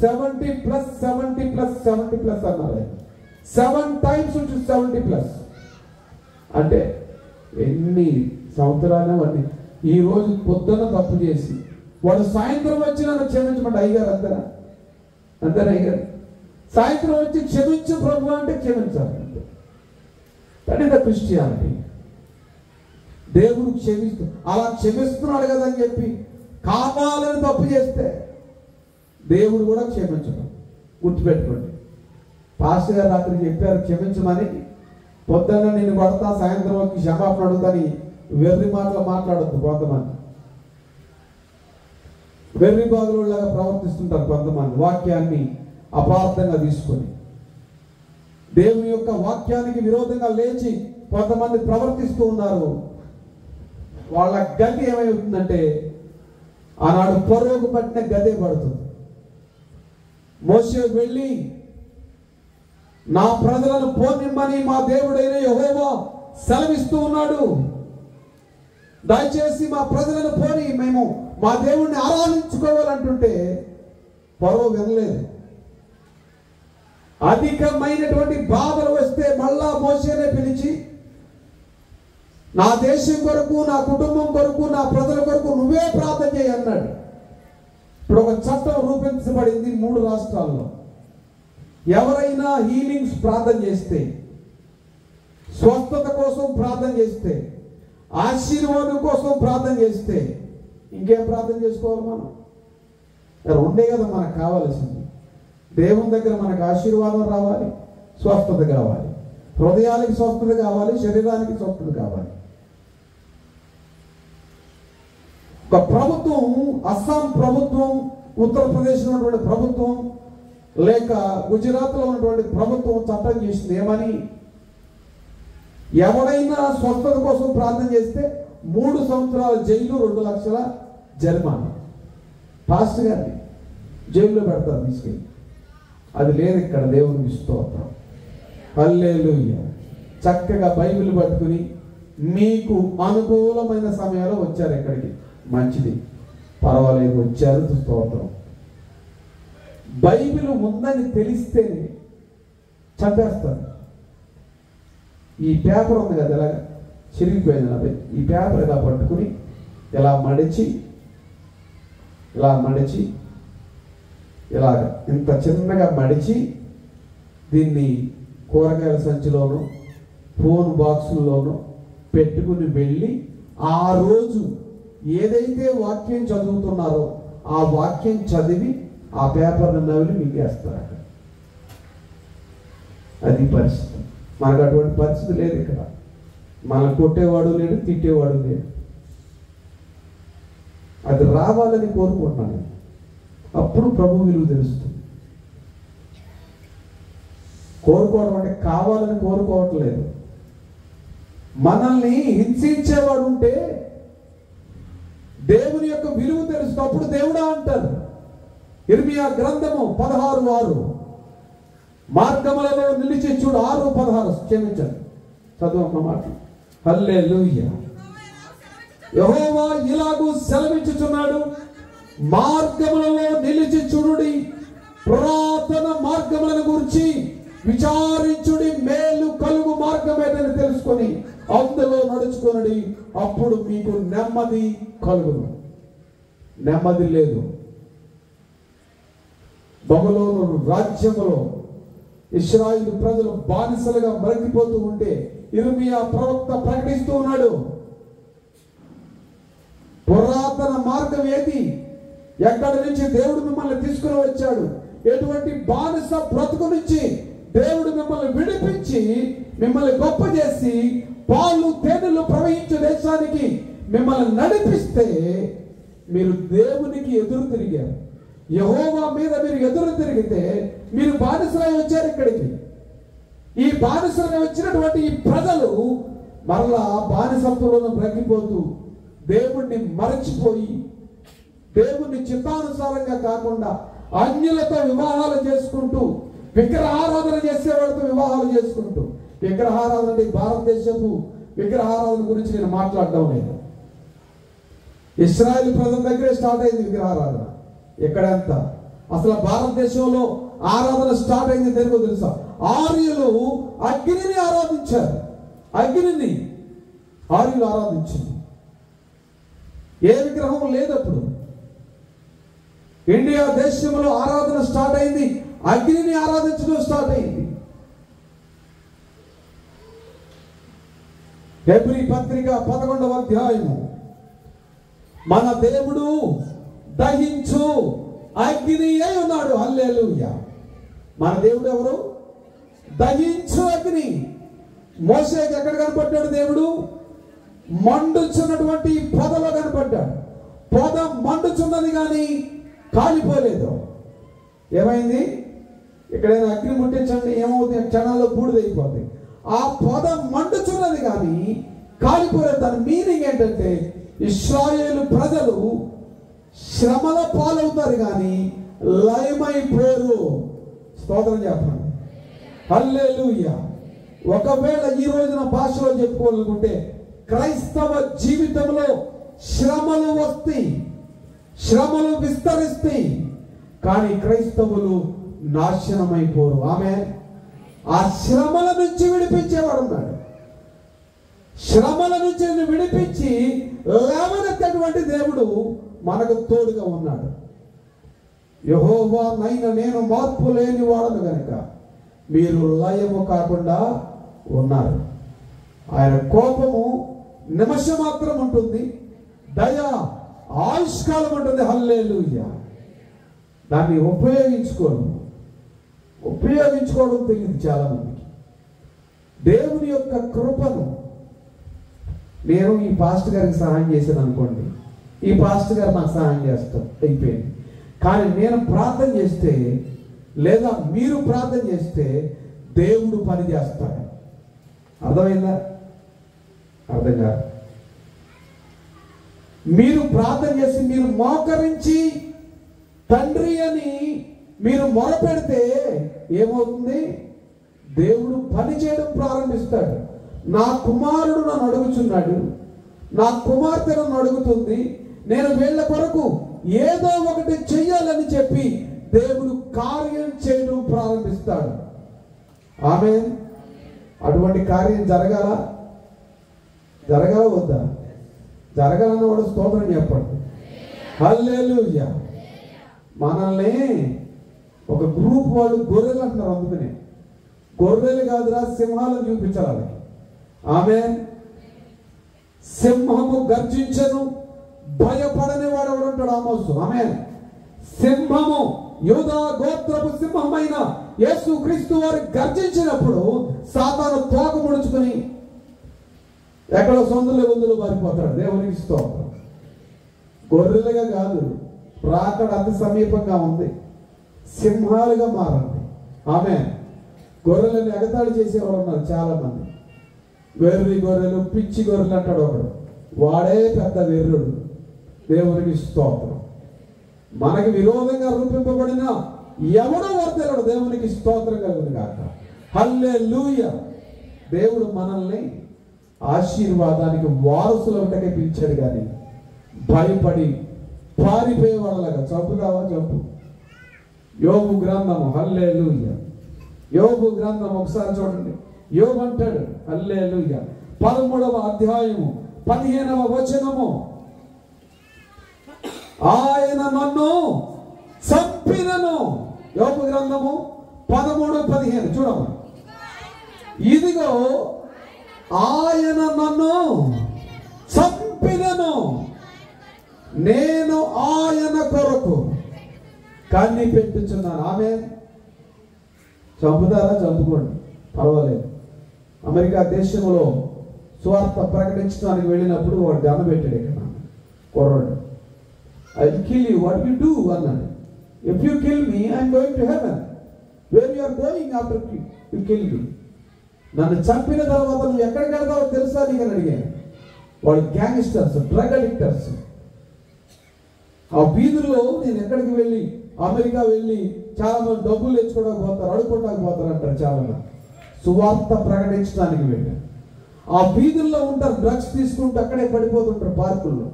70+70+70+ అన్నారు. 7 times 70+. అంటే ఎన్ని సంవత్సరాలు వాడిని. ఈ రోజు పొద్దున్న తప్పు చేసి వాడు సాయంత్రం వచ్చి నన్ను క్షమించమంటే అయ్యారు అంతేనా? అంతేనా అయ్యారు? సాయంత్రం వచ్చి క్షమించు ప్రభు అంటే క్షమించాలి. That is the Christianity. దేవుడు క్షమిస్తూ, అలా క్షమిస్తున్నాడు కదా అని చెప్పి కావాలని తప్పు చేస్తే దేవుడు కూడా క్షమించడం. గుర్తుపెట్టుకోండి. పాస్టర్ గారు రాత్రి చెప్పారు క్షమించమని. పొద్దున్న నేను కొడతా, సాయంత్రం వచ్చి క్షమాపణ అడుగుతాని వెర్రి మాటలు మాట్లాడద్దు కొంతమంది. వెర్రి బాగులాగా ప్రవర్తిస్తుంటారు కొంతమంది, వాక్యాన్ని అపార్థంగా తీసుకొని. దేవుని యొక్క వాక్యానికి విరోధంగా లేచి కొంతమంది ప్రవర్తిస్తూ ఉన్నారు. వాళ్ళ గతి ఏమవుతుందంటే ఆనాడు ఫరోకు పట్టిన గదే పడుతుంది. మోషే వెళ్ళి నా ప్రజలను పోనిమ్మని మా దేవుడైన యెహోవా సెలవిస్తూ ఉన్నాడు, దయచేసి మా ప్రజలను పోని, మేము మా దేవుణ్ణి ఆరాధించుకోవాలంటుంటే ఫరో వినలేదు. అధికమైనటువంటి బాధలు వస్తే మళ్ళా మోషేనే పిలిచి నా దేశం కొరకు, నా కుటుంబం కొరకు, నా ప్రజల కొరకు నువ్వే ప్రార్థన చేయి అన్నాడు. ఇప్పుడు ఒక చట్టం రూపొందించబడింది 3 రాష్ట్రాల్లో. ఎవరైనా హీలింగ్స్ ప్రార్థన చేస్తే, స్వస్థత కోసం ప్రార్థన చేస్తే, ఆశీర్వాదం కోసం ప్రార్థన చేస్తే ఇంకేం ప్రార్థన చేసుకోవాలి మనం? రెండే కదా మనకు కావాల్సింది. దేవుని దగ్గర మనకు ఆశీర్వాదం రావాలి, స్వస్థత కావాలి, హృదయానికి స్వస్థత కావాలి, శరీరానికి స్వస్థత కావాలి. ఒక ప్రభుత్వం, అస్సాం ప్రభుత్వం, ఉత్తరప్రదేశ్లో ఉన్నటువంటి ప్రభుత్వం, లేక గుజరాత్లో ఉన్నటువంటి ప్రభుత్వం చట్టం చేసింది ఏమని, ఎవరైనా స్వస్థత కోసం ప్రార్థన చేస్తే 3 సంవత్సరాల జైలు, 2 లక్షల జరిమానా. పాస్టర్ గారిని జైల్లో పెడతారు తీసుకెళ్ళి. అది లేదు ఇక్కడ. దేవునికి స్తోత్రం, హల్లెలూయా. చక్కగా బైబిల్ పట్టుకుని మీకు అనుకూలమైన సమయంలో వచ్చారు ఇక్కడికి, మంచిది, పర్వాలేదు, వచ్చారు, స్తోత్రం. బైబిల్ ఉందని తెలిస్తేనే చంపేస్తారు. ఈ పేపర్ ఉంది కదా, ఇలాగ చిరిగిపోయింది అబ్బాయి, ఈ పేపర్ ఇలా పట్టుకుని ఇలా మడిచి ఇలాగ ఇంత చిన్నగా మడిచి దీన్ని కూరగాయల సంచిలోనూ ఫోన్ బాక్సుల్లోనూ పెట్టుకుని వెళ్ళి ఆ రోజు ఏదైతే వాక్యం చదువుతున్నారో ఆ వాక్యం చదివి ఆ పేపర్ని నవ్వి మీకేస్తారు. అది పరిస్థితి. మనకు అటువంటి పరిస్థితి లేదు ఇక్కడ. మనం కొట్టేవాడు లేడు, తిట్టేవాడు లేడు. అది రావాలని కోరుకుంటున్నాను. అప్పుడు ప్రభు విలువ తెలుస్తుంది. కోరుకోవడం అంటే కావాలని కోరుకోవట్లేదు. మనల్ని హింసించేవాడు ఉంటే దేవుని యొక్క విలువ తెలుస్తుంది. అప్పుడు దేవుడా అంటారు. ఇర్మియా గ్రంథము 16:6, మార్గములలో నిలిచి చూడు. 6:16 క్షమించండి, చదువు మాట. హల్లెలూయా. యెహోవా ఇలాగూ సెలవిచ్చుచున్నాడు, మార్గములలో నిలిచి చూడుడి, పురాతన మార్గములను గురించి విచారించుడి, మేలు కలుగు మార్గమేదని తెలుసుకొని అందులో నడుచుకొనుడి, అప్పుడు మీకు నెమ్మది కలుగును. నెమ్మది లేదు. బబులోను రాజ్యములో ఇశ్రాయేలు ప్రజలు బానిసలుగా మరగిపోతూ ఉంటే ఇర్మియా ప్రవక్త ప్రకటిస్తూ ఉన్నాడు, పురాతన మార్గం ఏది? ఎక్కడి నుంచి దేవుడు మిమ్మల్ని తీసుకుని వచ్చాడు? ఎటువంటి బానిస బ్రతుకు నుంచి దేవుడు మిమ్మల్ని విడిపించి మిమ్మల్ని గొప్ప చేసి పాలు తేనెలు ప్రవహించే దేశానికి మిమ్మల్ని నడిపిస్తే మీరు దేవునికి ఎదురు తిరిగారు. యెహోవా మీద మీరు ఎదురు తిరిగితే మీరు బానిసలై వచ్చారు ఇక్కడికి. ఈ బానిసలై వచ్చినటువంటి ఈ ప్రజలు మరలా బానిసత్వంలో బ్రతికిపోతూ దేవుణ్ణి మరచిపోయి దేవుణ్ణి చిత్తానుసారంగా కాకుండా అన్యులతో వివాహాలు చేసుకుంటూ, విగ్రహారాధన చేసేవాళ్ళతో వివాహాలు చేసుకుంటూ, విగ్రహారాధన అంటే భారతదేశపు విగ్రహారాధన గురించి నేను మాట్లాడడం లేదు. ఇశ్రాయేలు ప్రజల దగ్గరే స్టార్ట్ అయింది విగ్రహారాధన. ఎక్కడంతా అసలు భారతదేశంలో ఆరాధన స్టార్ట్ అయింది తెలుగు తెలుసా? ఆర్యులు అగ్నిని ఆరాధించారు. అగ్నిని ఆర్యులు ఆరాధించింది. ఏ విగ్రహం లేదు అప్పుడు. ఇండియా దేశంలో ఆరాధన స్టార్ట్ అయింది, అగ్నిని ఆరాధించడం స్టార్ట్ అయింది. హెబ్రీ పత్రిక 11వ అధ్యాయము, మన దేవుడు దహించు అగ్ని అయి ఉన్నాడు. హల్లెలూయా. మన దేవుడు ఎవరు? దహించు అగ్ని. మోషేకి ఎక్కడ కనపడ్డాడు దేవుడు? మండుచున్నటువంటి పొదలో కనపడ్డాడు. పొద మండుచున్నది కానీ కాలిపోలేదు. ఏమైంది? ఎక్కడైనా అగ్ని ముట్టించండి, ఏమవుతుంది? క్షణాల్లో బూడిదైపోతుంది. ఆ పొద మండుచున్నది కానీ కాలిపోలేదు. దాని మీనింగ్ ఏంటంటే ఇశ్రాయేలు ప్రజలు శ్రమల పాలవుతారు కానీ లయమైపోరు. స్తోత్రం చెప్పండి, హల్లెలూయా. ఒకవేళ ఈ రోజున భాషలో చెప్పుకోవాలనుకుంటే క్రైస్తవ జీవితంలో శ్రమలు వస్తాయి, శ్రమలు విస్తరిస్తాయి, కానీ క్రైస్తవులు నాశనమైపోరు. ఆమె ఆ శ్రమల నుంచి విడిపించేవాడు ఉన్నాడు. శ్రమల నుంచి విడిపించి లేవనెత్తటువంటి దేవుడు మనకు తోడుగా ఉన్నాడు. యెహోవా నేను మార్పు లేని వాడను కనుక మీరు లయము కాకుండా ఉన్నారు. ఆయన కోపము నిమిషం మాత్రం ఉంటుంది, దయ ఆయుష్కాలం ఉంటుంది. హల్లెలూయా. దాన్ని ఉపయోగించుకోవడం తెలియదు చాలా మందికి. దేవుని యొక్క కృపను నేను ఈ పాస్టర్ గారికి సహాయం చేశాను అనుకోండి, ఈ పాస్టర్ గారు నాకు సహాయం చేస్తారు, అయిపోయింది. కానీ నేను ప్రార్థన చేస్తే లేదా మీరు ప్రార్థన చేస్తే దేవుడు పని చేస్తాడు. అర్థమైందా? అర్థం కాదు. మీరు ప్రార్థన చేసి మీరు మోకరించి తండ్రి అని మీరు మొరపెడితే ఏమవుతుంది? దేవుడు పని చేయడం ప్రారంభిస్తాడు. నా కుమారుడు నన్ను అడుగుచున్నాడు, నా కుమార్తె నన్ను అడుగుతుంది, నేను వీళ్ళ కొరకు ఏదో ఒకటి చెయ్యాలని చెప్పి దేవుడు కార్యం చేయడం ప్రారంభిస్తాడు. ఆమేన్. అటువంటి కార్యం జరగాల వద్దా? జరగాలన్న వాడు స్తోత్రం చెప్పండి, హల్లెలూయా. మనల్ని ఒక గ్రూప్ వాళ్ళు గొర్రెలు అంటున్నారు. అందుకనే గొర్రెలు కాదురా, సింహాలను చూపించాలి. ఆమేన్. సింహము గర్జించను, భయపడని వాడు ఎవడుంటాడు? ఆమోసు. ఆమేన్. సింహము, యూదా గోత్రపు సింహమైన యేసు క్రీస్తు వారు గర్జించినప్పుడు సాతాను తోక ముడుచుకుని ఎక్కడో సందులు పారిపోతాడు. దేవునికి స్తోత్రం. గొర్రెలుగా కాదు, రాకడ అతి సమీపంగా ఉంది. సింహాలుగా మారండి. ఆమేన్. గొర్రెలను ఎగతాళి చేసేవారు ఉన్నారు చాలా మంది. వెర్రి గొర్రెలు, పిచ్చి గొర్రెలు అంటాడు ఒకడు, వాడే పెద్ద వెర్రుడు. దేవునికి స్తోత్రం. మనకి విరోధంగా రూపింపబడిన ఎవడో వర్తెలడు. దేవునికి స్తోత్రం కలుగును గాక, హల్లెలూయా. దేవుడు మనల్ని ఆశీర్వాదానికి వారసులకే పిలిచాడు కానీ భయపడి పారిపోయేవాళ్ళగా చంపుతావా? చంపు. యోబు గ్రంథము, హల్లెలూయా. యోబు గ్రంథం ఒకసారి చూడండి. యోబు అంటాడు, హల్లెలూయా, 13వ అధ్యాయము 15వ వచనము, ఆయన నన్ను చంపినను. యోబు గ్రంథము 13:15 చూడమ్మా. ఇదిగో ఆయన నన్ను చంపినను, నేను ఆయన కొరకు కన్ని పెట్టుచున్నాను. ఆమె చంపుతారా? చంపుకోండి, పర్వాలేదు. అమెరికా దేశంలో స్వార్థ ప్రకటించడానికి వెళ్ళినప్పుడు వాడు గన్న పెట్టాడు. ఇక్కడ కుర్రాడు, I will kill you, what you do అన్నాడు. If you kill me, I am going to heaven. Where you are going after you kill me? నన్ను చంపిన తర్వాత నువ్వు ఎక్కడికి వెళ్తావో తెలుసా నీకు అని అడిగాను. వాడు గ్యాంగ్స్టర్స్, డ్రగ్ అడిక్టర్స్. ఆ వీధుల్లో నేను ఎక్కడికి వెళ్ళి, అమెరికా వెళ్ళి చాలా మంది డబ్బులు తెచ్చుకోవడానికి పోతారు, అడుక్కోవడానికి పోతారు అంటారు చాలా మంది. సువార్త ప్రకటించడానికి వెళ్ళారు. ఆ వీధుల్లో ఉంటారు, డ్రగ్స్ తీసుకుంటూ అక్కడే పడిపోతుంటారు పార్కుల్లో.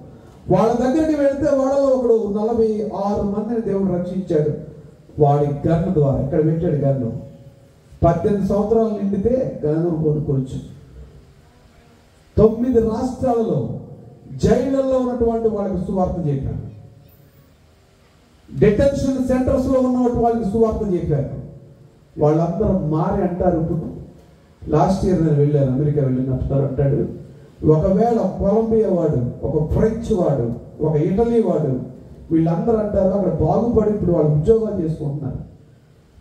వాళ్ళ దగ్గరికి వెళితే వాళ్ళలో ఒకడు 46 మందిని దేవుడు రక్షించాడు. వాడి గన్ను ద్వారా ఇక్కడ పెట్టాడు. గన్ను 18 సంవత్సరాలు నిండితే గన్ను కొనుక్కోవచ్చు. 9 రాష్ట్రాలలో జైళ్ళల్లో ఉన్నటువంటి వాళ్ళకి సువార్త చెప్పాను. డిటెన్షన్ సెంటర్స్ లో ఉన్నటువంటి వాళ్ళకి సువార్త చెప్పాను. వాళ్ళందరూ మారి అంటారు. ఇప్పుడు లాస్ట్ ఇయర్ నేను వెళ్ళాను, అమెరికా వెళ్ళినప్పుడు అంటాడు, ఒకవేళ కొలంబియా వాడు, ఒక ఫ్రెంచ్ వాడు, ఒక ఇటలీ వాడు, వీళ్ళందరూ అంటారు అక్కడ బాగుపడి ఇప్పుడు వాళ్ళు ఉద్యోగాలు చేసుకుంటున్నారు.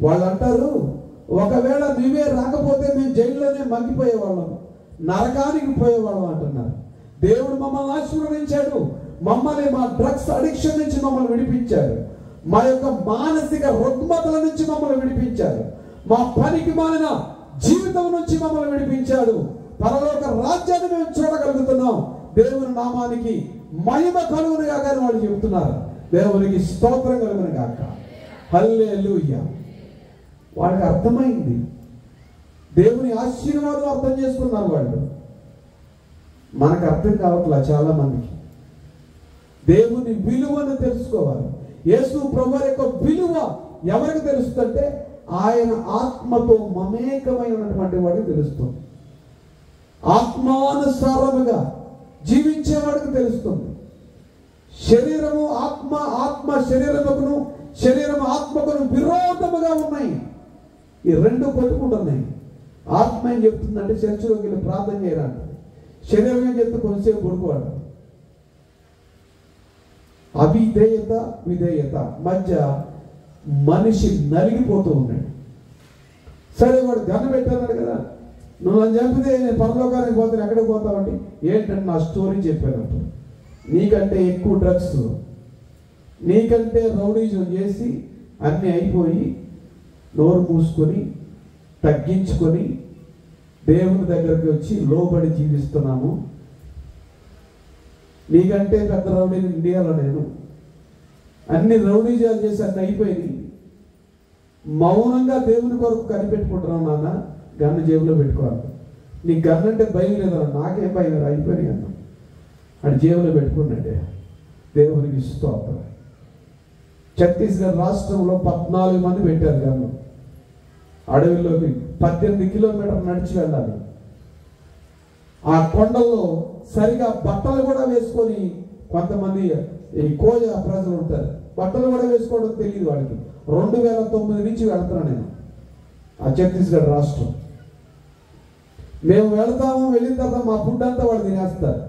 వాళ్ళు అంటారు, ఒకవేళ నువ్వే రాకపోతే మేము జైల్లోనే మగ్గిపోయేవాళ్ళం, నరకానికి పోయేవాళ్ళం అంటున్నారు. దేవుడు మమ్మల్ని ఆశీర్వదించాడు, మమ్మల్ని మా డ్రగ్స్ అడిక్షన్ నుంచి మమ్మల్ని విడిపించారు. మా యొక్క మానసిక రుగ్మతల నుంచి మమ్మల్ని విడిపించారు. మా పనికి మాలిన జీవితం నుంచి మమ్మల్ని విడిపించాడు. పరలోక రాజ్యాన్ని మేము చూడగలుగుతున్నాం. దేవుని నామానికి మహిమ కలుగును గాక అని వాళ్ళు చెబుతున్నారు. దేవునికి స్తోత్రం కలుగును గాక. హల్లెలూయా. వాళ్ళకి అర్థమైంది, దేవుని ఆశీర్వాదం అర్థం చేసుకున్నారు వాళ్ళు. మనకు అర్థం కావట్లా చాలా మందికి. దేవుని విలువను తెలుసుకోవాలి. యేసు ప్రభువు యొక్క విలువ ఎవరికి తెలుస్తుందంటే ఆయన ఆత్మతో మమేకమై ఉన్నటువంటి వాడికి తెలుస్తుంది. ఆత్మానుసారముగా జీవించేవాడికి తెలుస్తుంది. శరీరము ఆత్మ, ఆత్మ శరీరముకును, శరీరం ఆత్మకును విరోధముగా ఉన్నాయి. ఈ రెండు కొట్టుకుంటున్నాయి. ఆత్మ ఏం చెప్తుందంటే చర్చిలోకి వెళ్ళి ప్రార్థన చేయాలంట. శరీరం ఏం చెప్తే కొంచెంసేపు పడుకోవాలి. అవిధేయత విధేయత మధ్య మనిషి నలిగిపోతూ ఉన్నాడు. సరే వాడు గన్న పెట్టాడు కదా, నువ్వు నన్ను చంపితే నేను పరలోకానికి పోతాను, ఎక్కడికి పోతావండి? ఏంటంటే నా స్టోరీ చెప్పానంట. నీకంటే ఎక్కువ డ్రగ్స్, నీకంటే రౌడీజం చేసి అన్నీ అయిపోయి నోరు మూసుకొని తగ్గించుకొని దేవుని దగ్గరికి వచ్చి లోబడి జీవిస్తున్నాము. నీకంటే పెద్ద రౌడీని ఇండియాలో నేను, అన్ని రౌడీజాలు చేసి అన్ని అయిపోయింది. మౌనంగా దేవుని కొరకు కనిపెట్టుకుంటున్నావు నాన్న, గన్ను జేబులో పెట్టుకోవాలి. నీ గన్ను అంటే భయం లేదన్నా, నాకేం భయం లేదు, అయిపోయినాయి అన్న. అది జేబులో పెట్టుకున్నాడే. దేవునికి స్తోత్రం. ఛత్తీస్గఢ్ రాష్ట్రంలో 14 మంది పెట్టారు గన్ను. అడవిలోకి 18 కిలోమీటర్లు నడిచి వెళ్ళాలి. ఆ కొండల్లో సరిగా బట్టలు కూడా వేసుకొని, కొంతమంది ఈ కోయ ప్రజలు ఉంటారు, బట్టలు కూడా వేసుకోవడం తెలియదు వాడికి. 2009 నుంచి వెళ్తున్నాను నేను ఆ ఛత్తీస్గఢ్ రాష్ట్రం. మేము వెళతాము, వెళ్ళిన తర్వాత మా ఫుడ్ అంతా వాళ్ళు తినేస్తారు.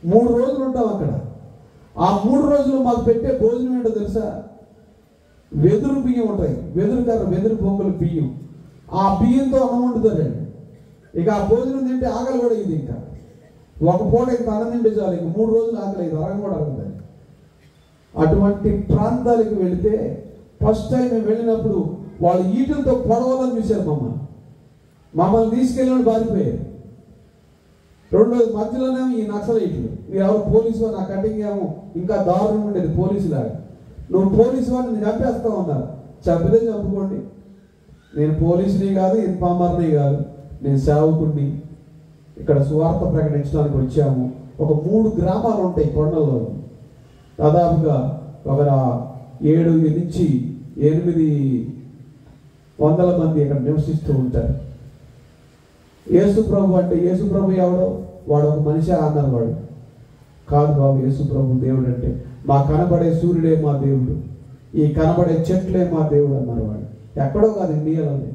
3 రోజులు ఉంటాం అక్కడ. ఆ 3 రోజులు మాకు పెట్టే భోజనం ఏంటో తెలుసా? వెదురు బియ్యం ఉంటాయి, వెదురు పొంగులు బియ్యం. ఆ బియ్యంతో అన్నం వండుతారండి. ఇక ఆ భోజనం తింటే ఆకలి కూడా ఇది. ఇంకా ఒక పూట ఇంత అన్నం తింటే చాలు, ఇంక 3 రోజులు ఆకలి ఇది అరగ కూడా అరుగుతుంది. అటువంటి ప్రాంతాలకు వెళితే ఫస్ట్ టైం మేము వెళ్ళినప్పుడు వాళ్ళు ఈటలతో పొడవాలని చూశారు. మమ్మల్ని తీసుకెళ్ళి బారిపోయారు. రెండోది మధ్యలోనేమో ఈ నక్సలైట్లు, ఎవరు పోలీసు నా కటింగ్ ఏమో ఇంకా దారుణం ఉండేది. పోలీసులాగా నువ్వు పోలీసు వాడిని చంపేస్తావు అన్నారు. చంపితే చంపుకోండి, నేను పోలీసుని కాదు, ఇన్ఫార్మర్ని కాదు, నేను సేవకుడిని, ఇక్కడ సువార్త ప్రకటించడానికి వచ్చాము. ఒక 3 గ్రామాలు ఉంటాయి కొండల్లో. దాదాపుగా ఒక 7 నుంచి 800 మంది ఇక్కడ నివసిస్తూ ఉంటారు. యేసు ప్రభు అంటే, యేసు ప్రభు ఎవడో? వాడు ఒక మనిషి అన్నారు. వాడు కాదు బాబు, యేసు ప్రభు దేవుడు అంటే మా కనబడే సూర్యుడే మా దేవుడు, ఈ కనబడే చెట్లే మా దేవుడు అన్నారు. వాడు ఎక్కడో కాదు, ఇండియాలోనే.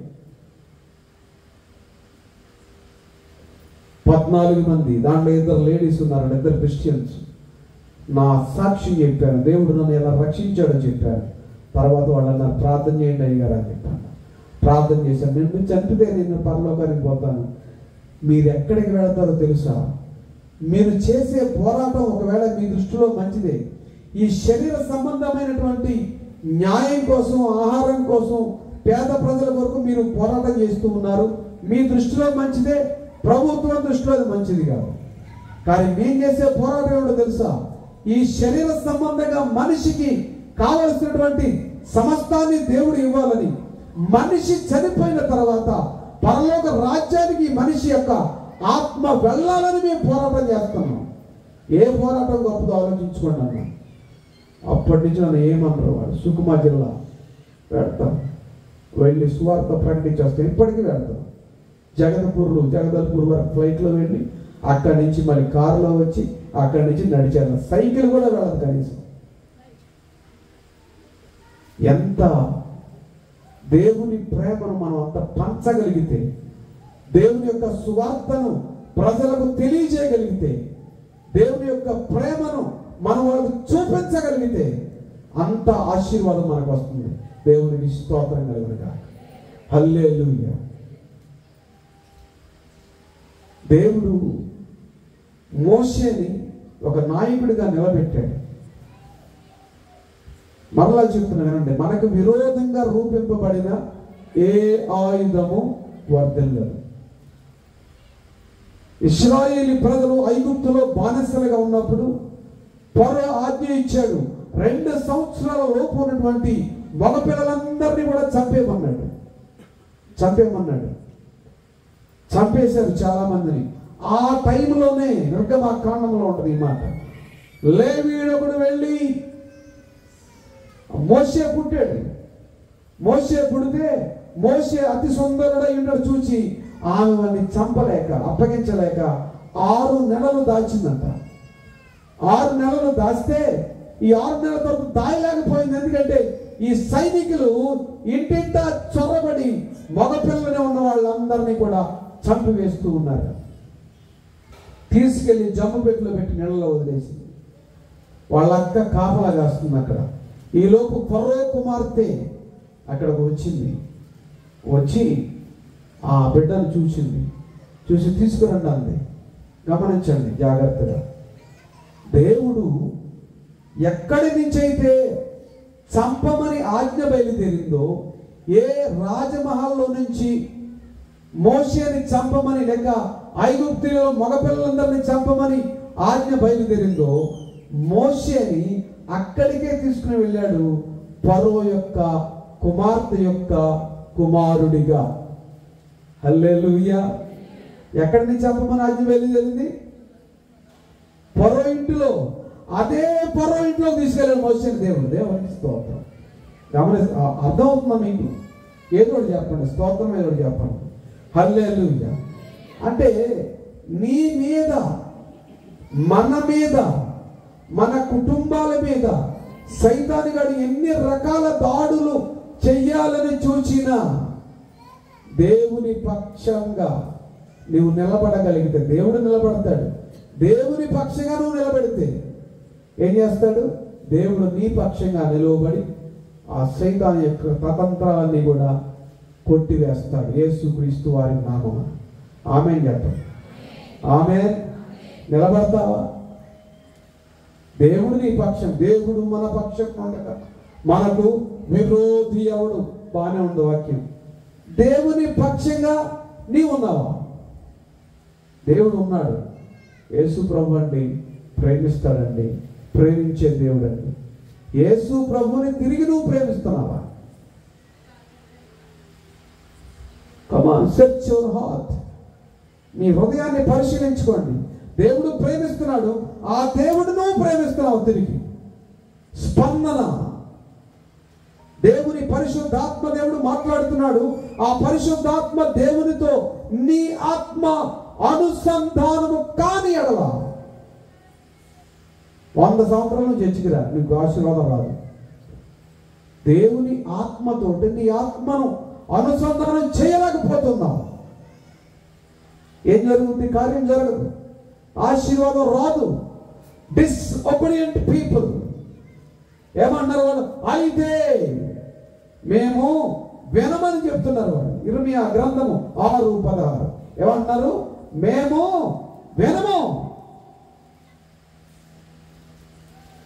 14 మంది, దాంట్లో 2 లేడీస్ ఉన్నారు, 2 క్రిస్టియన్స్. నా సాక్షి చెప్పాను, దేవుడు నన్ను ఎలా రక్షించాడో చెప్పాను. తర్వాత వాళ్ళు అన్నారు, ప్రార్థన చేయండి అయ్యారు అని చెప్పాను. ప్రార్థన చేశాను. నేను చంపితే నేను పరలోకానికి పోతాను. మీరు ఎక్కడికి వెళతారో తెలుసా? మీరు చేసే పోరాటం ఒకవేళ మీ దృష్టిలో మంచిదే, ఈ శరీర సంబంధమైనటువంటి న్యాయం కోసం, ఆహారం కోసం, పేద ప్రజల వరకు మీరు పోరాటం చేస్తూ ఉన్నారు. మీ దృష్టిలో మంచిదే, ప్రభుత్వం దృష్టిలో అది మంచిది కాదు. కానీ మేము చేసే పోరాటం ఏమిటో తెలుసా? ఈ శరీర సంబంధంగా మనిషికి కావలసినటువంటి సమస్తాన్ని దేవుడు ఇవ్వాలని, మనిషి చనిపోయిన తర్వాత పరలోక రాజ్యానికి మనిషి యొక్క ఆత్మ వెళ్ళాలని మేము పోరాటం చేస్తున్నాం. ఏ పోరాటం గొప్పదో ఆలోచించుకోండి అన్న. అప్పటి నుంచి నన్ను ఏమన్నారు వాళ్ళు, సుకుమా జిల్లా వెళ్తాం, వెళ్ళి సువార్త ప్రకటించేస్తాం. ఇప్పటికీ వెళ్తాం. జగదల్పూర్ వరకు ఫ్లైట్లో వెళ్ళి అక్కడి నుంచి మళ్ళీ కారులో వచ్చి అక్కడి నుంచి నడిచాను. సైకిల్ కూడా వెళ్ళదు కనీసం. ఎంత దేవుని ప్రేమను మనం అంత పంచగలిగితే, దేవుని యొక్క సువార్తను ప్రజలకు తెలియజేయగలిగితే, దేవుని యొక్క ప్రేమను మనం వాళ్ళకు చూపించగలిగితే అంత ఆశీర్వాదం మనకు వస్తుంది. దేవునికి స్తోత్రం కలుగునుగాక. హల్లెలూయా. దేవుడు మోషేని ఒక నాయకుడిగా నిలబెట్టాడు. మరలా చెప్తున్నానండి, మనకు విరోధంగా రూపింపబడిన ఏ ఆయుధము వర్ధిల్లదు. ఇశ్రాయేలు ప్రజలు ఐగుప్తులో బానిసలుగా ఉన్నప్పుడు ఫరో ఆజ్ఞ ఇచ్చాడు, 2 సంవత్సరాల లోపు ఉన్నటువంటి మగపిల్లలందరినీ కూడా చంపేమన్నాడు. చంపేశారు చాలా మందిని. ఆ టైంలోనే నిర్గమాకాండంలో ఉంటుంది ఈ మాట. లేవీయుడు వెళ్ళి మోషే పుట్టాడు. మోషే పుడితే మోషే అతి సుందరుడై ఉండడు చూచి ఆమెని చంపలేక అప్పగించలేక 6 నెలలు దాచిందంట. 6 నెలలు దాస్తే ఈ 6 నెలల తర్వాత దాయలేకపోయింది. ఎందుకంటే ఈ సైనికులు ఇంటింటా చొరబడి మగపిల్లనే ఉన్న వాళ్ళందరినీ కూడా చంపివేస్తూ ఉన్నారు. తీసుకెళ్లి జమ్ము పెట్టిలో పెట్టి నీళ్ళలో వదిలేసింది. వాళ్ళ అక్క కాపలా కాస్తుంది అక్కడ. ఈలోపు ఫరో కుమార్తె అక్కడికి వచ్చింది. వచ్చి ఆ బిడ్డను చూసి తీసుకురండి అంది. గమనించండి జాగ్రత్తగా. దేవుడు ఎక్కడి నుంచి అయితే చంపమని ఆజ్ఞ బయలుదేరిందో, ఏ రాజమహల్లో నుంచి మోషేని చంపమని లేక ఐగుప్తులో మగపిల్లలందరినీ చంపమని ఆజ్ఞ బయలుదేరిందో, మోషేని అక్కడికే తీసుకుని వెళ్ళాడు ఫరో యొక్క కుమార్తె యొక్క కుమారుడిగా. హల్లెలూయా. ఎక్కడి నుంచి చంపమని ఆజ్ఞ బయలుదేరింది? ఫరో ఇంటిలో. అదే ఫరో ఇంట్లో తీసుకెళ్ళాడు మోషేని దేవునికి స్తోత్రం. అర్థమవుతుందా మీకు? ఏదో ఒకటి చెప్పండి, స్తోత్రం ఏదో ఒకటి చెప్పండి. హల్లెలూయా. అంటే నీ మీద, మన మీద, మన కుటుంబాల మీద సైతానుగాడు ఎన్ని రకాల దాడులు చెయ్యాలని చూచినా దేవుని పక్షంగా నువ్వు నిలబడగలిగితే దేవుడు నిలబడతాడు. దేవుని పక్షంగా నువ్వు నిలబడితే ఏం చేస్తాడు? దేవుడు నీ పక్షంగా నిలవబడి ఆ సైతాను యొక్క తతంత్రాలన్నీ కూడా కొట్టివేస్తాడు. యేసుక్రీస్తు వారి నామమున ఆమేన్ చెప్పండి. ఆమేన్. నిలబడతావా? దేవుడు నీ పక్షం, దేవుడు మన పక్షం ఉండక మనకు విరోధి ఎవడు? బాగానే ఉంది వాక్యం. దేవుని పక్షంగా నీవు ఉన్నావా? దేవుడు ఉన్నాడు. యేసు ప్రభు అండి ప్రేమిస్తాడండి, ప్రేమించే దేవుడు అండి. యేసు ప్రభుని తిరిగి నువ్వు ప్రేమిస్తున్నావా? Come on, search your heart. నీ హృదయాన్ని పరిశీలించుకోండి. దేవుడు ప్రేమిస్తున్నాడు, ఆ దేవుడు నువ్వు ప్రేమిస్తున్నావు తిరిగి. స్పందన. దేవుని పరిశుద్ధాత్మ దేవుడు మాట్లాడుతున్నాడు. ఆ పరిశుద్ధాత్మ దేవునితో నీ ఆత్మ అనుసంధానము కాని ఎడల 100 సంవత్సరాల నుంచి చర్చికిరా, నీకు ఆశీర్వాదం రాదు. దేవుని ఆత్మతోటి నీ ఆత్మను అనుసంధానం చేయలేకపోతున్నావు. ఏం జరుగుతుంది? కార్యం జరగదు, ఆశీర్వాదం రాదు. డిస్ఒబీడియంట్ పీపుల్ ఏమన్నారు వాళ్ళు? అయితే మేము వినమని చెప్తున్నారు వాళ్ళు. ఇర్మియా గ్రంథము 6:16 ఏమంటున్నారు? మేము వినము.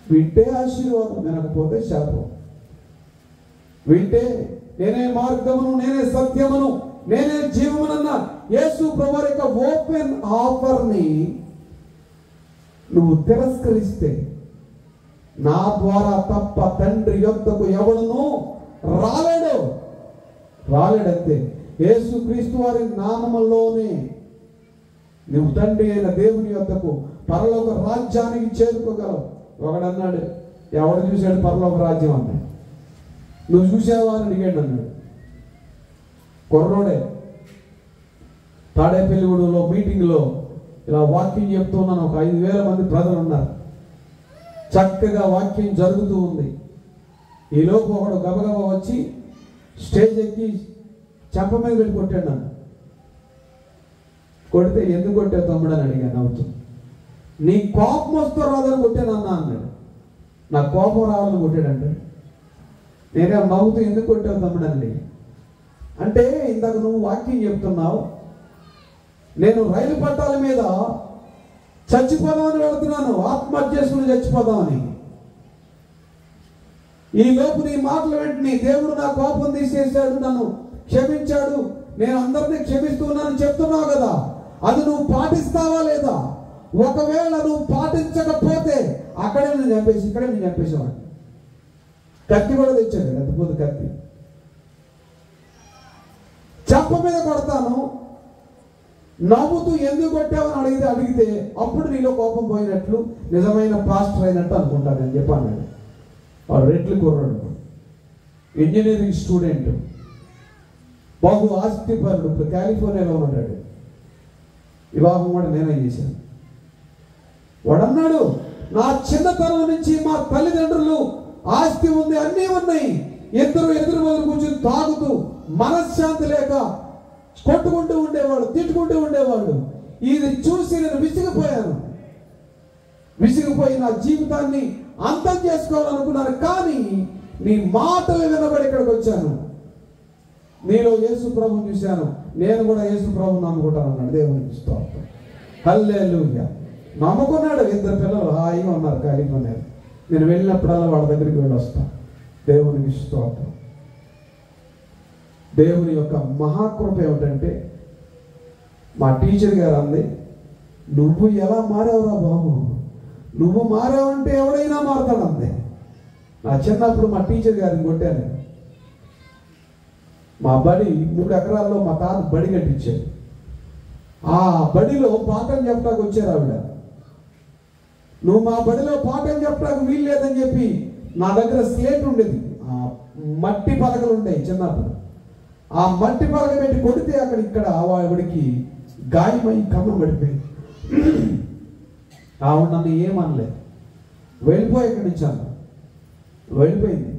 వింటే ఆశీర్వాదం, వినకపోతే శాపం. వింటే నేనే మార్గమును, నేనే సత్యమును, నేనే జీవమునన్న యేసు ప్రభువు యొక్క ఓపెన్ ఆఫర్ని నువ్వు తిరస్కరిస్తే, నా ద్వారా తప్ప తండ్రి యొద్దకు ఎవడును రాలేడంతే. యేసుక్రీస్తు వారి నామములోనే నువ్వు తండ్రి అయిన దేవుని యొద్దకు, పరలోక రాజ్యానికి చేరుకోగలవు. ఒకడన్నాడు, ఎవడు చూశాడు పరలోక రాజ్యం అన్నాడు. నువ్వు చూసావా అని అడిగాడు అన్నాడు. కుర్రోడే తాడేపల్లిగూడలో మీటింగ్లో ఇలా వాక్యం చెప్తూ ఉన్నాను. ఒక 5,000 మంది ప్రజలు ఉన్నారు. చక్కగా వాక్యం జరుగుతూ ఉంది. ఈలోపు ఒకడు గబగబా వచ్చి స్టేజ్ ఎక్కి చెంప మీద పెట్టి కొట్టాడు నన్ను. కొడితే ఎందుకు కొట్టావు తమ్ముడు అని అడిగాను నవ్వుతూ. నీ కోపం వస్తూ రాదని కొట్టానన్నా అన్నాడు. నా కోపం రావాలని కొట్టాడంటే నేనే నవ్వుతూ ఎందుకు కొట్టావు తమ్ముడు అని అడిగాను. అంటే ఇందాక నువ్వు వాక్యం చెప్తున్నావు, నేను రైలు పట్టాల మీద చచ్చిపోదామని వెళుతున్నాను, ఆత్మహత్య చేసుకుని చచ్చిపోదామని. ఈ లోపు నీ మాటలు వెంటనే దేవుడు నా కోపం తీసేశాడు, నన్ను క్షమించాడు, నేను అందరినీ క్షమిస్తున్నానని చెప్తున్నావు కదా, అది నువ్వు పాటిస్తావా లేదా? ఒకవేళ నువ్వు పాటించకపోతే ఇక్కడే నేను చంపేసేవాడిని. కత్తి కూడా తెచ్చాడు, ఎంతపోతే కత్తి, చంప మీద కొడతాను, నవ్వుతూ ఎందుకు కొట్టావని అడిగితే అప్పుడు నీలో కోపం పోయినట్లు, నిజమైన పాస్టర్ అయినట్టు అనుకుంటాను అని చెప్పాను. వాడు రెట్లు కుర్రాడు, ఇంజనీరింగ్ స్టూడెంట్, బహు ఆస్తిపరుడు, ఇప్పుడు కాలిఫోర్నియాలో ఉన్నాడు. వివాహం కూడా నేనే చేశాను. వాడన్నాడు, నా చిన్నతనం నుంచి మా తల్లిదండ్రులు ఆస్తి ఉంది, అన్నీ ఉన్నాయి, ఇద్దరు ఎదురు బదులు కూర్చొని తాగుతూ మనశ్శాంతి లేక కొట్టుకుంటూ ఉండేవాడు, తిట్టుకుంటూ ఉండేవాడు. ఇది చూసి నేను విసిగిపోయి నా జీవితాన్ని అంతం చేసుకోవాలనుకున్నాను. కానీ నీ మాటలు వినబడి ఇక్కడికి వచ్చాను, నీలో యేసు ప్రభువుని చూశాను, నేను కూడా యేసు ప్రభువుని నమ్ముకుంటాను అన్నాడు. దేవునికి స్తోత్రం, హల్లెలూయా. నమ్ముకున్నాడు. ఇద్దరు పిల్లలు హాయిగా ఉన్నారు, కాలిపోయినారు. నేను వెళ్ళినప్పుడల్లా వాళ్ళ దగ్గరికి వెళ్ళి వస్తాను. దేవునికి స్తోత్రం. దేవుని యొక్క మహాకృప ఏమిటంటే, మా టీచర్ గారు అంది, నువ్వు ఎలా మారావురా బాబు, నువ్వు మారావంటే ఎవడైనా మారుతాడు అంది. నా చిన్నప్పుడు మా టీచర్ గారిని కొట్టాను. మా బడి 3 ఎకరాల్లో మా తాత బడి కట్టించాడు. ఆ బడిలో పాఠం చెప్పడానికి వచ్చారు ఆవిడ. నువ్వు మా బడిలో పాఠం చెప్పడానికి వీలు లేదని చెప్పి నా దగ్గర స్లేట్ ఉండేది, మట్టి పలకలు ఉండేవి చిన్నప్పుడు. ఆ మట్టి పలక పెట్టి కొడితే ఇక్కడ ఆవిడికి గాయమై కమ్మ పడిపోయింది. ఆవిడ నన్ను ఏమనలేదు, వెళ్ళిపోయి ఇక్కడి నుంచి అన్న వెళ్ళిపోయింది.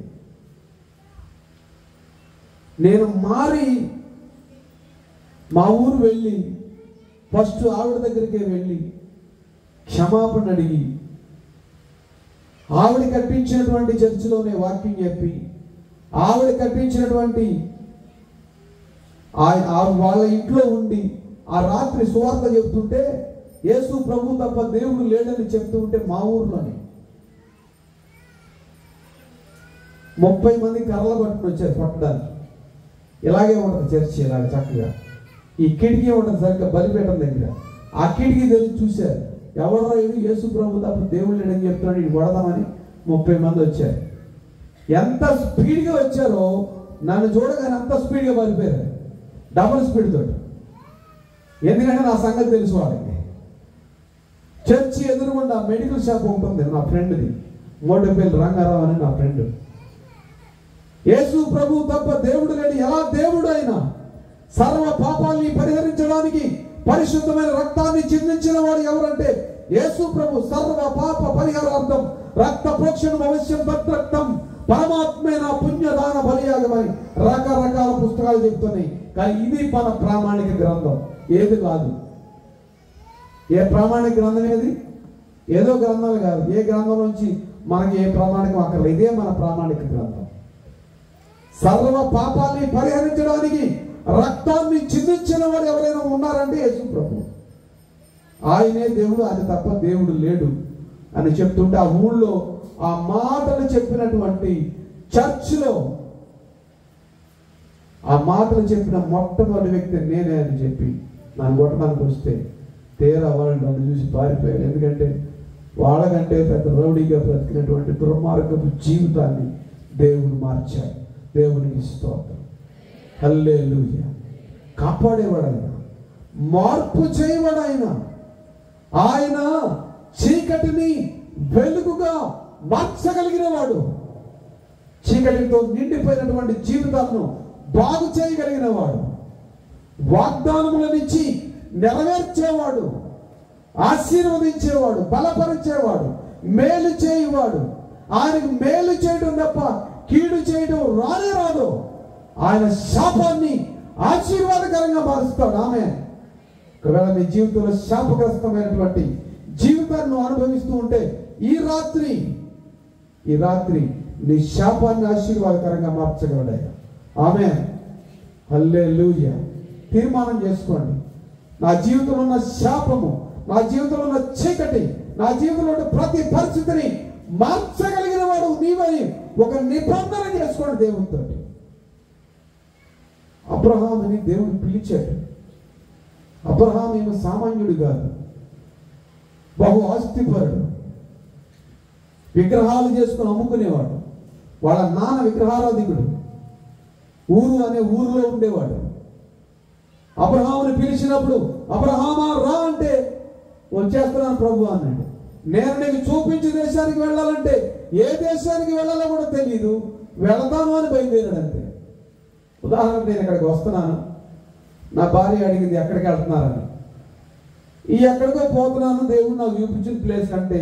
నేను మారి మా ఊరు వెళ్ళి ఫస్ట్ ఆవిడ దగ్గరికే వెళ్ళి క్షమాపణ అడిగి, ఆవిడ కట్టించినటువంటి చర్చిలోనే వాక్యం చెప్పి, ఆవిడ కట్టించినటువంటి వాళ్ళ ఇంట్లో ఉండి ఆ రాత్రి సువార్త చెప్తుంటే, యేసు ప్రభు తప్ప దేవుడు లేడని చెప్తూ ఉంటే మా ఊర్లోనే 30 మంది కర్రలు పట్టుకుని వచ్చారు పట్టడానికి. ఇలాగే ఉంటుంది చర్చి, ఇలాగ చక్కగా ఈ కిటికీ ఉంటుంది సరిగ్గా బలిపీఠం దగ్గర. ఆ కిటికీ తెరిచి చూశారు, ఎవడో ఇది యేసు ప్రభు తప్ప దేవుడు లేడని చెప్తున్నాడు, ఇది కొడదామని 30 మంది వచ్చారు. ఎంత స్పీడ్గా వచ్చారో నన్ను చూడగానే అంత స్పీడ్గా పడిపోయారు, డబుల్ స్పీడ్ తోటి. ఎందుకంటే నా సంగతి తెలుసు వాళ్ళకి. చర్చి ఎదురుగుండా మెడికల్ షాప్ ఉంటుంది నా ఫ్రెండ్ది, మోటపల్లి రంగారావు అని నా ఫ్రెండ్. యేసు ప్రభు తప్ప దేవుడు లేడు. ఎలా దేవుడు అయినా సర్వ పాపాల్ని పరిహరించడానికి పరిశుద్ధమైన రక్తాన్ని చిందించిన వాడు ఎవరంటే యేసు ప్రభు. సర్వ పాప పరిహారార్థం రక్త ప్రోక్షణం అవశ్యం తద్రక్తం పరమాత్మైన పుణ్యదాన బలియాగమని రకరకాల పుస్తకాలు చెప్తున్నాయి. కానీ ఇది మన ప్రామాణిక గ్రంథం ఏది కాదు. ఏ ప్రామాణిక గ్రంథం ఏది? ఏదో గ్రంథాలు కాదు. ఏ గ్రంథం నుంచి మనకి ఏ ప్రామాణికం అక్కర్లేదు. ఇదే మన ప్రామాణిక గ్రంథం. సర్వ పాపాన్ని పరిహరించడానికి రక్తాన్ని చిందించిన వాడు ఎవరైనా ఉన్నారంటే యేసు ప్రభు. ఆయనే దేవుడు, అది తప్ప దేవుడు లేడు అని చెప్తుంటే ఆ ఊళ్ళో ఆ మాటలు చెప్పినటువంటి చర్చిలో ఆ మాటలు చెప్పిన మొట్టమొదటి వ్యక్తి నేనే అని చెప్పి నన్ను కొట్టడానికి వస్తే తీరా వాళ్ళు నన్ను చూసి పారిపోయారు. ఎందుకంటే వాళ్ళకంటే పెద్ద రౌడీగా బ్రతికినటువంటి దుర్మార్గపు జీవితాన్ని దేవుడు మార్చాడు. దేవునికి స్తోత్రం, హల్లెలూయా. కాపాడేవాడైనా, మార్పు చేయవాడైనా, ఆయన చీకటిని వెలుగుగా మార్చగలిగిన వాడు, చీకటితో నిండిపోయినటువంటి జీవితాలను బాగు చేయగలిగిన వాడు, వాగ్దానములనిచ్చి నెరవేర్చేవాడు, ఆశీర్వదించేవాడు, బలపరిచేవాడు, మేలు చేయవాడు. ఆయనకు మేలు చేయడం తప్ప కీడు చేయడం రానే రాదు. ఆయన శాపాన్ని ఆశీర్వాదకరంగా మారుస్తాడు. ఆమె ఒకవేళ నీ జీవితంలో శాపగ్రస్తమైనటువంటి జీవితాన్ని అనుభవిస్తూ ఉంటే ఈ రాత్రి నీ శాపాన్ని ఆశీర్వాదకరంగా మార్చగలడాయి. ఆమె హల్లెలూయా. తీర్మానం చేసుకోండి, నా జీవితంలో ఉన్న శాపము నా జీవితంలో ఉన్న చీకటి, నా జీవితంలో ఉన్న ప్రతి పరిస్థితిని మార్చగలిగిన వాడు నీవని ఒక నిబంధన చేసుకోండి దేవునితో. అబ్రహాముని దేవుడు పిలిచాడు. అబ్రహాం ఏమో సామాన్యుడు కాదు, బహు ఆస్తిపరుడు. విగ్రహాలు చేసుకుని అమ్ముకునేవాడు. వాళ్ళ నాన్న విగ్రహారాధికుడు. ఊరు అనే ఊరిలో ఉండేవాడు. అబ్రహాముని పిలిచినప్పుడు అబ్రహామా రా అంటే వచ్చేస్తున్నాను ప్రభు అన్నాడు. నేను నీకు చూపించే దేశానికి వెళ్ళాలంటే ఏ దేశానికి వెళ్ళాలో కూడా తెలియదు, వెళతాను అని బయలుదేరాడు అంతే. ఉదాహరణకు నేను ఇక్కడికి వస్తున్నాను, నా భార్య అడిగింది ఎక్కడికి వెళ్తున్నారని. ఈ ఎక్కడికో పోతున్నాను, దేవుడు నాకు చూపించిన ప్లేస్ అంటే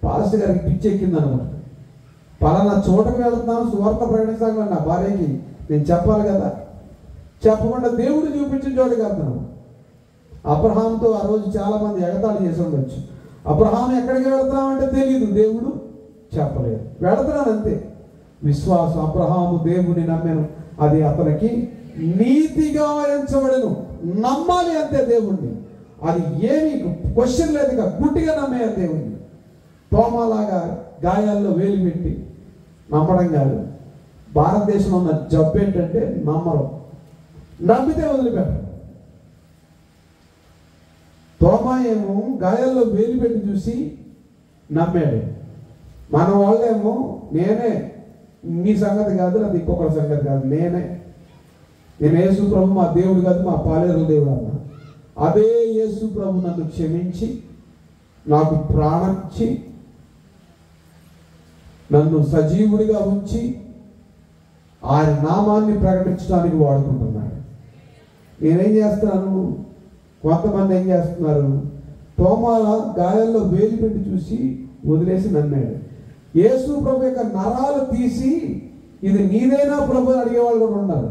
పాస్టర్ గారికి పిచ్చి ఎక్కింది అనమాట. పలానా చోటకు వెళ్తున్నాను సువార్త ప్రకటించాలని నా భార్యకి నేను చెప్పాలి కదా. చెప్పకుండా దేవుడు చూపించిన చోటుకి వెళ్తున్నాను. అబ్రహాంతో ఆ రోజు చాలా మంది ఎగతాళి చేసి ఉండొచ్చు. అబ్రహాం ఎక్కడికి వెళుతున్నామంటే తెలియదు, దేవుడు చెప్పలేదు, వెళుతున్నాను అంతే. విశ్వాసం, అబ్రహాము దేవుని నమ్మాను, అది అతనికి నీతిగా ఎంచబడెను. నమ్మాలి అంతే దేవుణ్ణి, అది ఏమి క్వశ్చన్ లేదు, గుడ్డిగా నమ్మేయాలి దేవుణ్ణి. తోమాలాగా గాయాల్లో వేలు పెట్టి నమ్మడం కాదు. భారతదేశంలో ఉన్న జబ్బు ఏంటంటే నమ్మరు, నమ్మితే వదిలిపెట్టరు. తోమా ఏమో గాయాల్లో వేలు పెట్టి చూసి నమ్మాడు. మన వాళ్ళేమో నేనే, మీ సంగతి కాదు, అది ఇంకొకరి సంగతి కాదు, నేను యేసు ప్రభు మా దేవుడు కాదు, మా పాలేరు దేవుడు అన్న. అదే యేసు ప్రభు నన్ను క్షమించి నాకు ప్రాణం ఇచ్చి నన్ను సజీవుడిగా ఉంచి ఆయన నామాన్ని ప్రకటించడానికి వాడుకుంటున్నాడు. నేనేం చేస్తున్నాను, కొంతమంది ఏం చేస్తున్నారు, తోమాల గాయాల్లో వేలు పెట్టి చూసి వదిలేసి నమ్మాడు. యేసు ప్రభు యొక్క నరాలు తీసి ఇది నీదేనా ప్రభు అని అడిగేవాళ్ళు కూడా ఉన్నారు.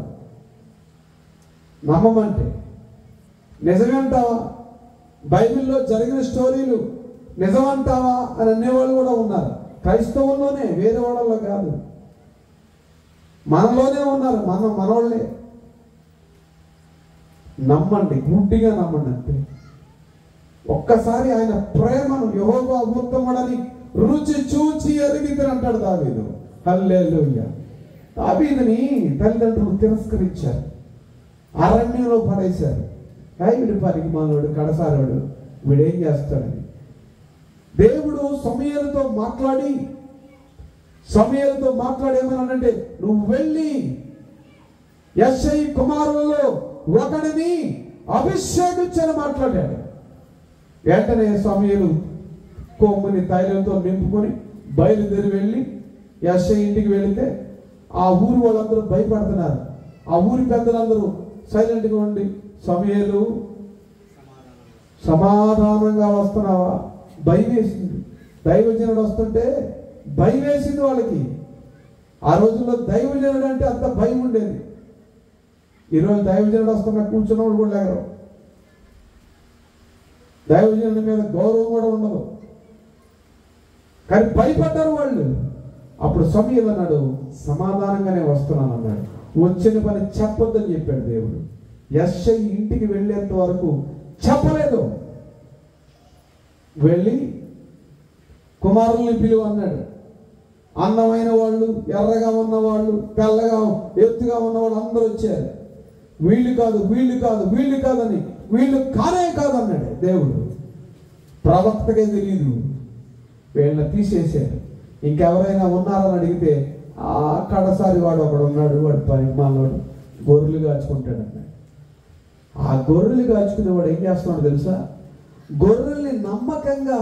నమ్మమంటే నిజమేంటావా, బైబిల్లో జరిగిన స్టోరీలు నిజమంటావా అని అనేవాళ్ళు కూడా ఉన్నారు. క్రైస్తవుల్లోనే, వేరే వాళ్ళలో కాదు, మనలోనే ఉన్నారు, మనోళ్ళే. నమ్మండి, గుడ్డిగా నమ్మండి అంతే. ఒక్కసారి ఆయన ప్రేమను యెహోవా ఉత్తముడని రుచి చూచి ఎరిగితే అంటాడు దావీదు. హల్లెలూయా. దావీదుని తల్లిదండ్రులు తిరస్కరించారు, అరణ్యంలో పడేశారు. వీడు పనికి మానవుడు, కడసారోడు, వీడేం చేస్తాడని దేవుడు సమూయేలుతో మాట్లాడేమనంటే, నువ్వు వెళ్ళి యెష్షయి కుమారులలో ఒకడిని అభిషేకించని మాట్లాడాడు. వెంటనే సమూయేలు కొమ్ముని తైలంతో నింపుకొని బయలుదేరి వెళ్ళి యెష్షయి ఇంటికి వెళితే ఆ ఊరి వాళ్ళందరూ భయపడుతున్నారు. ఆ ఊరి పెద్దలందరూ సైలెంట్గా ఉండి, సమూయేలు సమాధానంగా వస్తున్నావా? భయం వేసింది. దైవజనుడు వస్తుంటే భయం వేసింది వాళ్ళకి. ఆ రోజుల్లో దైవజనుడు అంటే అంత భయం ఉండేది. ఈరోజు దైవజనుడు వస్తున్నా కూర్చున్నవాడు కూడా లేరు. దైవజనుడి మీద గౌరవం కూడా ఉండదు. కానీ భయపడ్డారు వాళ్ళు. అప్పుడు సమూయేలు అన్నాడు, సమాధానంగానే వస్తున్నాను అన్నాడు. వచ్చిన పని చెప్పొద్దని చెప్పాడు దేవుడు. యెష్షయి ఇంటికి వెళ్ళేంత వరకు చెప్పలేదు. వెళ్ళి కుమారుల్ని పిలువ అన్నాడు. అందమైన వాళ్ళు, ఎర్రగా ఉన్నవాళ్ళు, తెల్లగా ఎత్తుగా ఉన్నవాళ్ళు అందరూ వచ్చారు. వీళ్ళు కాదు, వీళ్ళు కాదు, వీళ్ళు కాదని, వీళ్ళు కానే కాదన్నాడు దేవుడు. ప్రవక్తకే తెలియదు. వీళ్ళని తీసేశారు. ఇంకెవరైనా ఉన్నారని అడిగితే ఆ కడసారి వాడు ఒకడు ఉన్నాడు, వాడు పరిమాణోడు, గొర్రెలు కాచుకుంటాడు అన్నాడు. ఆ గొర్రెలు కాచుకునేవాడు ఏం చేస్తున్నాడు తెలుసా? గొర్రెల్ని నమ్మకంగా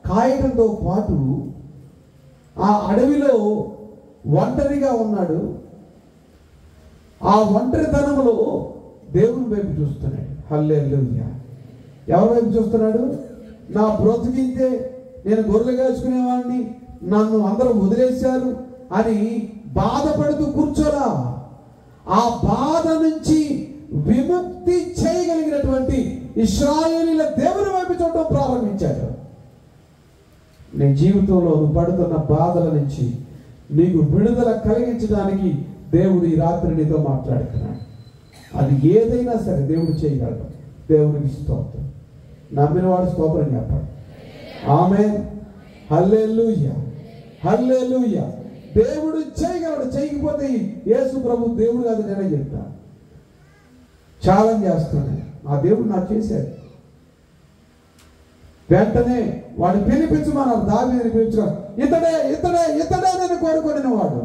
కాయడంతో పాటు ఆ అడవిలో ఒంటరిగా ఉన్నాడు. ఆ ఒంటరితనంలో దేవుని వైపు చూస్తున్నాడు. హల్లెలూయా. ఎవరి వైపు చూస్తున్నాడు? నా బ్రతికింతే, నేను గొర్రెలు కాచుకునేవాడిని, నన్ను అందరూ వదిలేశారు అని బాధపడుతూ కూర్చోరా. ఆ బాధ నుంచి విముక్తి చేయగలిగినటువంటి ఇశ్రాయేలీయుల దేవుని వైపు చూడటం ప్రారంభించాడు. నీ జీవితంలో నువ్వు పడుతున్న బాధల నుంచి నీకు విడుదల కలిగించడానికి దేవుడు ఈ రాత్రి నీతో మాట్లాడుతున్నాడు. అది ఏదైనా సరే దేవుడు చేయగలడు. దేవునికి స్తోత్రం. నమ్మిన వాడు స్తోత్రం చెప్పాలి. ఆమేన్. హల్లెలూయా, హల్లెలూయా. దేవుడు చేయగలడు. చేయకపోతే యేసు ప్రభు దేవుడు కాదు, నేనే చెప్తా. ఛాలెంజ్ చేస్తున్నాను, ఆ దేవుడు నాకు చేశాడు. వెంటనే వాడు పిలిపించమన్నారు, దావీదుని పిలిపించుకోవాలి. ఇతడే ఇతడే ఇతడే నేను కోరుకుని వాడు,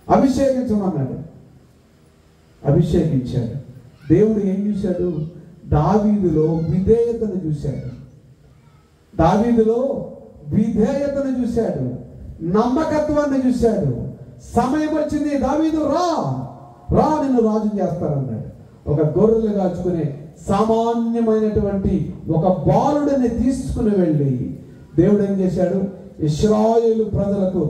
అభిషేకించమన్నాడు. అభిషేకించాడు. దేవుడు ఏం చూశాడు? దావీదులో విధేయతను చూశాడు. దావీదులో విధేయతను చూశాడు, నమ్మకత్వాన్ని చూశాడు. సమయం వచ్చింది, దావీదు రా రా నిన్ను రాజు చేస్తానన్నాడు. ఒక గొర్రెలు కాచుకునే సామాన్యమైనటువంటి ఒక బాలుడిని తీసుకుని వెళ్ళి దేవుడు ఏం చేశాడు? ఇశ్రాయేలు ప్రజలకు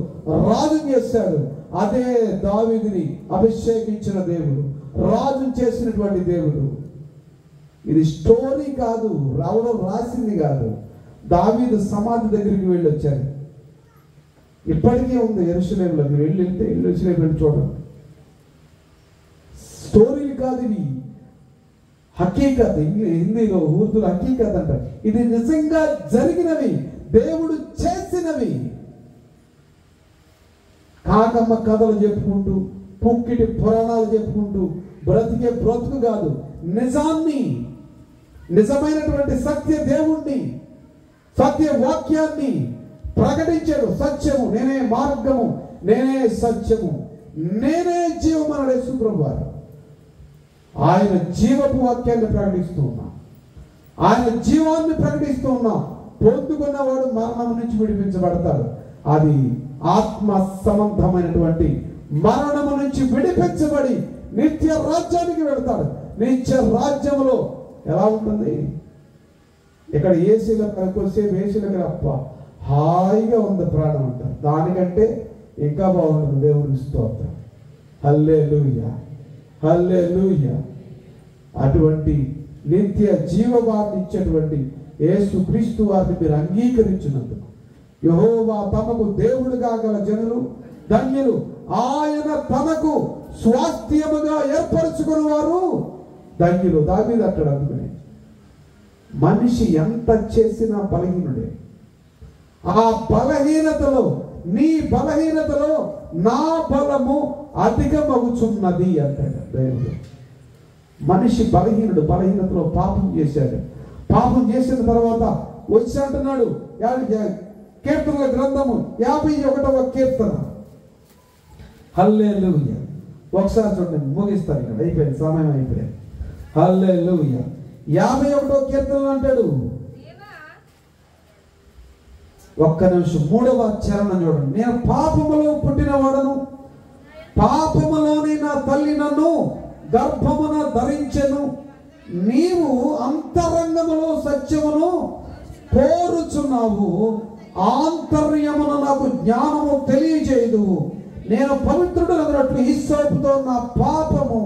రాజు చేశాడు. అదే దావీదుని అభిషేకించిన దేవుడు, రాజు చేసినటువంటి దేవుడు. ఇది స్టోరీ కాదు, రావడం రాసింది కాదు. దావీదు సమాధి దగ్గరికి వెళ్ళి వచ్చారు. ఇప్పటికే ఉంది యెరూషలేములో. మీరు వెళ్తే యెరూషలేము వెళ్ళి చూడండి. స్టోరీలు కాదు ఇవి, హకీకత్. హిందీలో ఉర్దూలో హకీకత్ అంటారు. ఇది నిజంగా జరిగినవి, దేవుడు చేసినవి. కాకమ్మ కథలు చెప్పుకుంటూ, పుక్కిటి పురాణాలు చెప్పుకుంటూ బ్రతికే బ్రతుకు కాదు. నిజాన్ని, నిజమైనటువంటి సత్య దేవుణ్ణి, సత్య వాక్యాన్ని ప్రకటించాడు. సత్యము నేనే, మార్గము నేనే, సత్యము నేనే, జీవము అన్నాడు యేసు ప్రభువారు. ఆయన జీవపు వాక్యాన్ని ప్రకటిస్తూ ఉన్నాం, ఆయన జీవాన్ని ప్రకటిస్తూ ఉన్నాం. పొందుకున్నవాడు మరణం నుంచి విడిపించబడతాడు. అది ఆత్మ సంబంధమైనటువంటి మరణము నుంచి విడిపించబడి నిత్య రాజ్యానికి వెళ్తాడు. నిత్య రాజ్యంలో ఎలా ఉంటుంది? ఇక్కడ ఏసీలో కొద్దిసేపు ఏసీలో అప్ప హాయిగా ఉంది ప్రాణం అంటారు. దానికంటే ఇంకా బాగుంటుంది. దేవుడికి స్తోత్రం. హల్లెలూయా, హల్లెలూయా. అటువంటి నిత్య జీవవాన్ని ఇచ్చేటువంటి యేసు క్రీస్తు వారిని మీరు అంగీకరించినందుకు యెహోవా తమకు దేవుడుగా గల జనులు ధన్యులు. ఆయన తనకు స్వాస్థ్యముగా ఏర్పరచుకున్న వారు ధన్యులు. దావీదు అంటాడు. అందుకని మనిషి ఎంత చేసినా బలహీనుడే. ఆ బలహీనతలో, నీ బలహీనతలో నా బలము అధికమగుచున్నది అంటాడు దేవుడు. మనిషి బలహీనుడు, బలహీనతలో పాపం చేశాడు. పాపం చేసిన తర్వాత వచ్చి అంటున్నాడు, కీర్తనల గ్రంథము 51వ కీర్తన. హల్లెలూయా. ఒకసారి చూడండి, ముగిస్తాను. ఇక్కడ అయిపోయింది, సమయం అయిపోయింది. హల్లెలూయా. 51వ కీర్తనలు అంటాడు. ఒక్క నిమిషం, 3వ చరణం చూడండి. నేను పాపములో పుట్టినవాడను, పాపములోని నా తల్లి నన్ను గర్భమున ధరించెను. నీవు అంతరంగములో సత్యమును కోరుచున్నావు, ఆంతర్యమున నాకు జ్ఞానము తెలియజేయదు. నేను పవిత్రుడు అన్నట్లు హిస్సోపుతో నా పాపము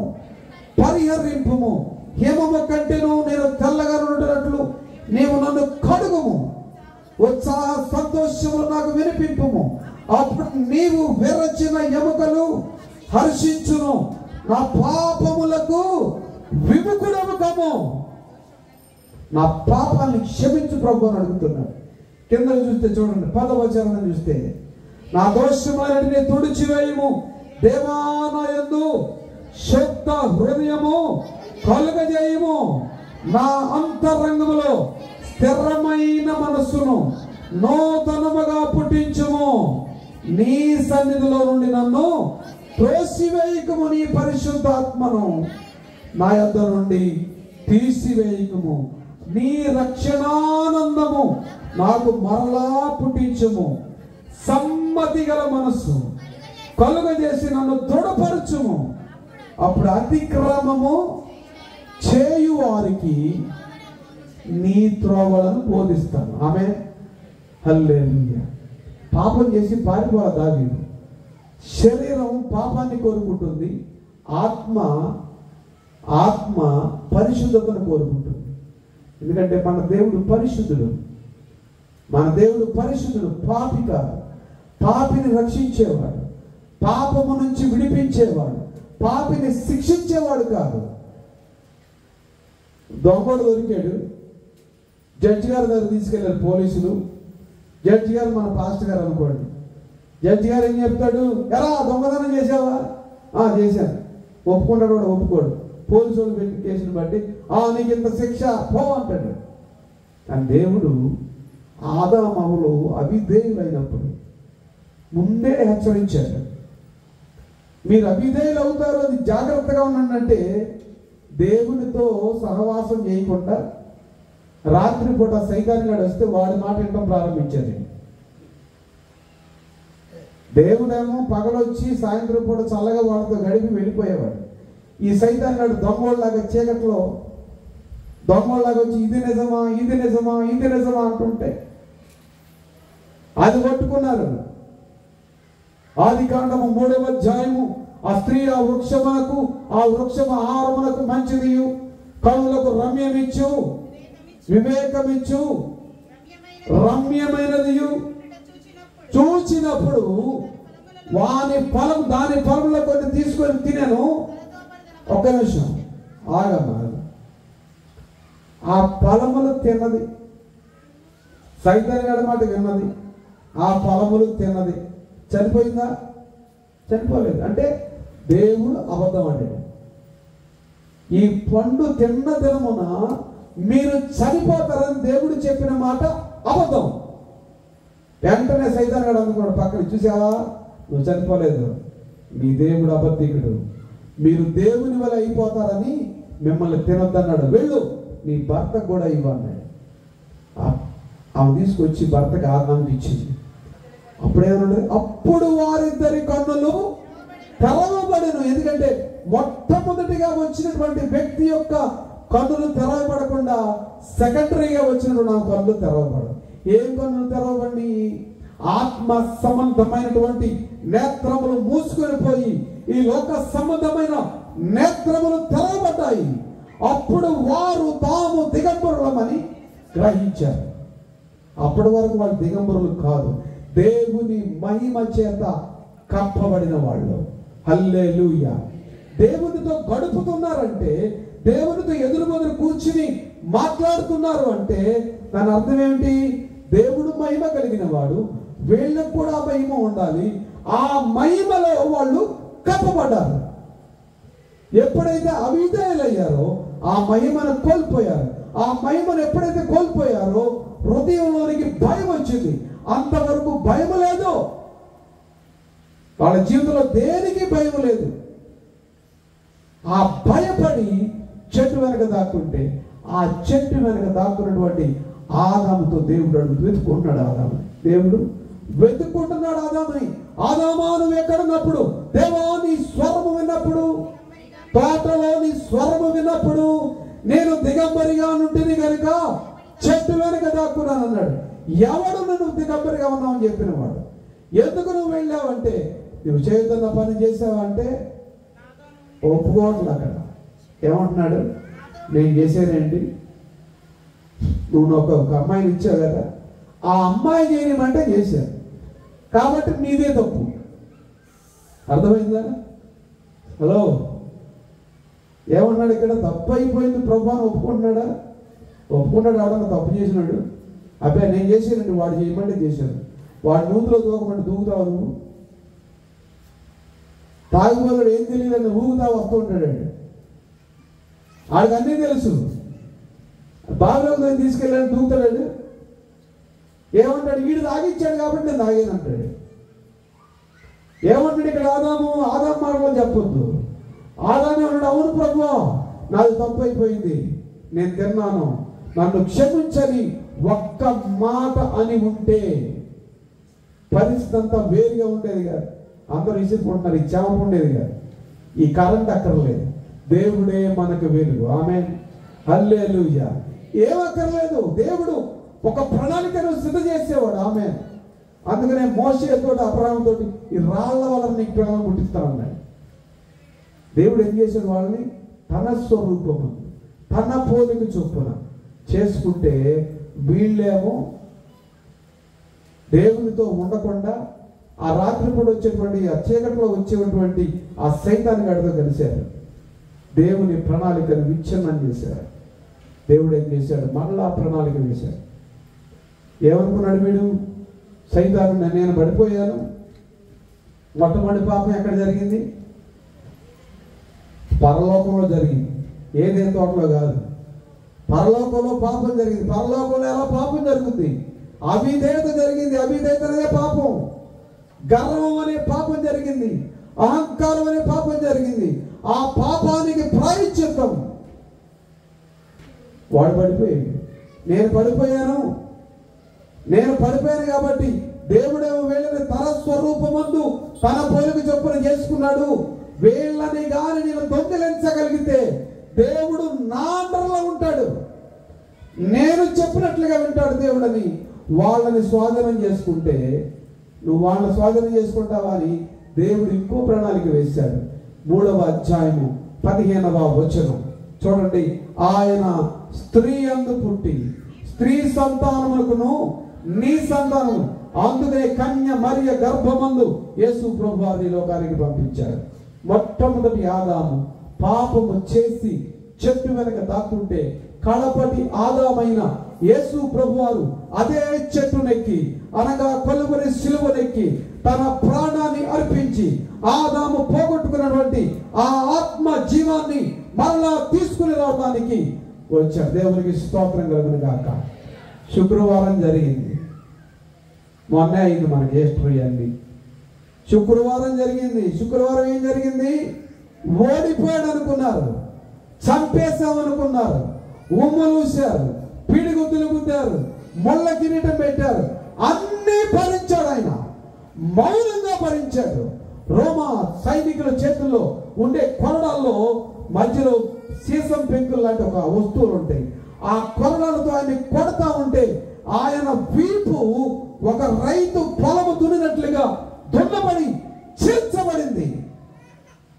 పరిహరింపుము. హిమము కంటేను నేను తెల్లగా నుండినట్లు నీవు నన్ను కడుగుము. ఉత్సాహ సంతోషములు నాకు వినిపింపుము. అప్పుడు నీవు విరచిన ఎముకలు హర్షించును. నా పాపములకు విముఖుడముకము. నా పాపాన్ని క్షమించు ప్రభు అని అడుగుతున్నాడు. కింద చూస్తే చూడండి, 10వ చరణం చూస్తే, నా దోషములన్నిటిని తుడిచివేయము. దేవా నా యందు శుద్ధ హృదయము కలుగజేయము. నా అంతరంగములో స్థిరమైన మనస్సును నూతనముగా పుట్టించుము. నీ సన్నిధిలో నుండి నన్ను త్రోసివేయకము. నీ పరిశుద్ధాత్మను నా యొద్ద నుండి తీసివేయకము. నీ రక్షణానందము నాకు మరలా పుట్టించుము. సమ్మతి గల మనస్సు కలుగజేసి నన్ను దృఢపరచుము. అప్పుడు అతిక్రమము చేయు వారికి నీ త్రోవలను బోధిస్తాను. ఆమేన్. హల్లెలూయా. పాపం చేసి పారిపోవాలి దావీదు. శరీరం పాపాన్ని కోరుకుంటుంది, ఆత్మ పరిశుద్ధతను కోరుకుంటుంది. ఎందుకంటే మన దేవుడు పరిశుద్ధుడు. మన దేవుడు పరిశుద్ధుడు, పాపి కాదు. పాపిని రక్షించేవాడు, పాపము నుంచి విడిపించేవాడు, పాపిని శిక్షించేవాడు కాదు. దొంగడు దొరికాడు, జడ్జి గారి దగ్గర తీసుకెళ్ళారు పోలీసులు. జడ్జి గారు మన పాస్టర్ గారు అనుకోండి. జడ్జి గారు ఏం చెప్తాడు? ఎలా దొంగతనం చేసావా? చేశాను. ఒప్పుకుంటాడు కూడా ఒప్పుకోడు. పోలీసులు పెట్టి కేసును బట్టి నీకు ఇంత శిక్ష పో అంటాడు. కానీ దేవుడు ఆదామవులు అవిధేయులైనప్పుడు ముందే హెచ్చరించాడు, మీరు అవిధేయులు అవుతారు, అది జాగ్రత్తగా ఉండండి అంటే దేవునితో సహవాసం చేయకుండా రాత్రిపూట సైతాన్గాడు వస్తే వాడి మాట వినడం ప్రారంభించారు. దేవుడేమో పగలొచ్చి సాయంత్రం పూట చల్లగా వాళ్ళతో గడిపి వెళ్ళిపోయేవాడు. ఈ సైతాన్గాడు దొంగోళ్ళలాగా చీకట్లో దొంగోళ్ళలాగా వచ్చి ఇది నిజమా ఇది నిజమా ఇది నిజమా అంటుంటే అది పట్టుకున్నారు. ఆదికాండము 3వ అధ్యాయము, ఆ స్త్రీ ఆ వృక్షము ఆహారమునకు మంచిది, కనులకు రమ్యమిచ్చు, వివేకమిచ్చు, రమ్యమైనది చూచినప్పుడు దాని ఫలములో కొన్ని తీసుకొని తినను. ఒక్క నిమిషం ఆగమ్మా. ఆ ఫలములు తిన్నది, సైతాన్గాడి మాట విన్నది, ఆ ఫలములు తిన్నది. చనిపోయిందా? చనిపోలేదు. అంటే దేవుడు అబద్ధం అంటే ఈ పండు తిన్న దినమున మీరు చనిపోతారని దేవుడు చెప్పిన మాట అబద్ధం. వెంటనే సైతాన్గాడు అందుకోడు పక్కన, చూసావా నువ్వు చనిపోలేదు, నీ దేవుడు అబద్ధికుడు, మీరు దేవుని వల్ల అయిపోతారని మిమ్మల్ని తినొద్దన్నాడు, వెళ్ళు నీ భర్తకు కూడా ఇవ్వన్నాడు. ఆమె తీసుకొచ్చి భర్తకి ఆనందం ఇచ్చింది. అప్పుడేమన్నాడు? అప్పుడు వారిద్దరి కన్నులు తెరవబడెను. ఎందుకంటే మొట్టమొదటిగా వచ్చినటువంటి వ్యక్తి యొక్క కన్నులు తెరవబడకుండా సెకండరీగా వచ్చినటువంటి నా కన్నులు తెరవబడవు. ఏం కన్నులు తెరవబడి? ఆత్మ సంబంధమైనటువంటి నేత్రములు మూసుకొని పోయి ఈ లోక సంబంధమైన నేత్రములు తెరవబడ్డాయి. అప్పుడు వారు తాము దిగంబరులమని గ్రహించారు. అప్పటి వరకు వాళ్ళు దిగంబరులు కాదు, దేవుని మహిమ చేత కప్పబడిన వాళ్ళు. హల్లెలూయా. దేవునితో గడుపుతున్నారంటే, దేవునితో ఎదురు కూర్చుని మాట్లాడుతున్నారు అంటే దాని అర్థం ఏమిటి? దేవుడు మహిమ కలిగిన వాడు, వీళ్ళకు కూడా మహిమ ఉండాలి. ఆ మహిమలో వాళ్ళు కప్పబడ్డారు. ఎప్పుడైతే అవిధేయులయ్యారో ఆ మహిమను కోల్పోయారు. ఆ మహిమను ఎప్పుడైతే కోల్పోయారో హృదయంలోనికి భయం వచ్చింది. అంతవరకు భయం లేదు వాళ్ళ జీవితంలో, దేనికి భయం లేదు. ఆ భయపడి చెట్టు వెనక దాక్కుంటే ఆ చెట్టు వెనక దాక్కున్నటువంటి ఆదాముతో దేవుడు వెతుకుంటున్నాడు. దేవుడు వెతుక్కుంటున్నాడు ఆదాముని. ఆదామా నువ్వు ఎక్కడున్నప్పుడు, దేవా నీ స్వరము విన్నప్పుడు, తోటలో నీ స్వరము విన్నప్పుడు నేను దిగంబరిగా నుంటిని కనుక చెట్టు వెనక దాక్కున్నాను అన్నాడు. ఎవడు నువ్వు దిగంబరిగా ఉన్నావని చెప్పిన వాడు. ఎందుకు నువ్వు వెళ్ళావంటే, నువ్వు చేస్తున్న పని చేసావంటే ఒప్పుకోవట్లే. అక్కడ ఏమంటున్నాడు? నేను చేసేదేంటి, నువ్వు ఒక అమ్మాయిని ఇచ్చావు కదా, ఆ అమ్మాయి చేయమంటే చేశాను కాబట్టి నీదే తప్పు. అర్థమైందా? హలో, ఏమన్నాడు ఇక్కడ? తప్పు అయిపోయింది ప్రభు అని ఒప్పుకుంటున్నాడా? ఒప్పుకుంటాడు. ఆడన్నా తప్పు చేసినాడు, అబ్బాయి నేను చేశానండి, వాడు చేయమంటే చేశాను. వాడు నూతులో దూకమంటే దూకుతావు నువ్వు? తాగుబోతుడు ఏం తెలియదండి, ఊగుతా వస్తూ ఉంటాడండి. వాడికి అన్నీ తెలుసు. బావిలోకి తీసుకెళ్ళాడు, దూకుతాడు. ఏమంటాడు? వీడు తాగిచ్చాడు కాబట్టి నేను తాగాను అంటాడు. ఏమంటాడు ఇక్కడ? ఆదాము మాటలో చెప్పొద్దు. ఆదాము అన్నాడు, అవును ప్రభు నాది తప్పు అయిపోయింది, నేను తిన్నాను, నన్ను క్షమించని ఒక్క మాట అని ఉంటే పరిస్థితి అంతా వేరుగా ఉండేది కాదు. అందరూ ఇసుకుంటున్నారు, ఈ చెమట ఉండేది కాదు, ఈ కరెంట్ అక్కర్లేదు. దేవుడే మనకు వెలుగు. ఆమేన్, హల్లెలూయా. ఏమక్కర్లేదు, దేవుడు ఒక ప్రణాళికను సిద్ధ చేసేవాడు. ఆమేన్. అందుకనే మోషేతో అబ్రహాముతో ఈ రాళ్ల వల్ల నీకు పిల్లలను పుట్టిస్తానన్నాడు. దేవుడు ఏం చేశాడు? వాళ్ళని తన స్వరూపము తన పోలిక చొప్పున చేసుకుంటే వీళ్ళేమో దేవునితో ఉండకుండా ఆ రాత్రిపూట వచ్చేటువంటి ఆ చీకట్లో వచ్చేటువంటి ఆ సైతాన్ని గడితో కలిశారు. దేవుని ప్రణాళికను విచ్ఛిన్నం చేశారు. దేవుడు ఏం చేశాడు? మరలా ప్రణాళిక వేశాడు. ఏమనుకున్నాడు వీడు? సైతాను, నేను పడిపోయాను. మొట్టమొదటి పాపం ఎక్కడ జరిగింది? పరలోకంలో జరిగింది. ఏదేం తోటలో కాదు, పరలోకంలో పాపం జరిగింది. పరలోకంలో ఎలా పాపం జరుగుతుంది? అవిధేయత జరిగింది. అవిధేయత అనే పాపం. గర్వం అనే పాపం జరిగింది. అహంకారం అనే పాపం జరిగింది. ఆ పాపానికి ప్రాయశ్చిత్తం వాడు పడిపోయాడు. నేను పడిపోయాను కాబట్టి దేవుడేమో వీళ్ళని తన స్వరూపమందు తన పోలిక చొప్పున చేసుకున్నాడు. వీళ్ళని గాని నేను దొంగిలించగలిగితే దేవుడు నా అండర్లో ఉంటాడు, నేను చెప్పినట్లుగా వింటాడు దేవుడని వాళ్ళని స్వాధీనం చేసుకుంటే నువ్వు వాళ్ళని స్వాధీనం చేసుకుంటావా అని దేవుడు ఇంకో ప్రణాళిక వేశాడు. 3వ అధ్యాయము 15వ వచనం చూడండి. ఆయన స్త్రీ యందు పుట్టి స్త్రీ సంతానమునకును నీ సంతానము, అందుకనే కన్య మరియ గర్భమందు యేసు ప్రభువారిని లోకానికి పంపించాడు. మొట్టమొదటి ఆదాము పాపము చేసి చెట్టు వెనక దాక్కుంటే కడపటి ఆదామైన యేసు ప్రభువారు అదే చెట్టునెక్కి, అనగా కొలువరి సిలువనెక్కి తన ప్రాణాన్ని అర్పించి ఆదాము పోగొట్టుకున్నటువంటి ఆ ఆత్మ జీవాన్ని మరలా తీసుకుని రావడానికి వచ్చాడు. దేవునికి స్తోత్రం కలుగును గాక. శుక్రవారం జరిగింది. మొన్న అయింది మనకి హిస్టరీ అండి. శుక్రవారం జరిగింది. శుక్రవారం ఏం జరిగింది? ఓడిపోయాడు అనుకున్నారు, చంపేశామనుకున్నారు, ఉమ్మలూశారు, పిడిగుద్దులు గుద్దారు, ముళ్ళ కిరీటం పెట్టారు. అన్నీ భరించాడు ఆయన, మౌనంగా భరించాడు. రోమా సైనికుల చేతుల్లో ఉండే కొరడాల్లో మధ్యలో సీసం పెంకులు లాంటి ఒక వస్తువులు ఉంటాయి. ఆ కొరడాలతో ఆయన కొడతా ఉంటే ఆయన వీపు ఒక రైతు పొలము దున్నినట్లుగా దున్నబడి చీల్చబడింది.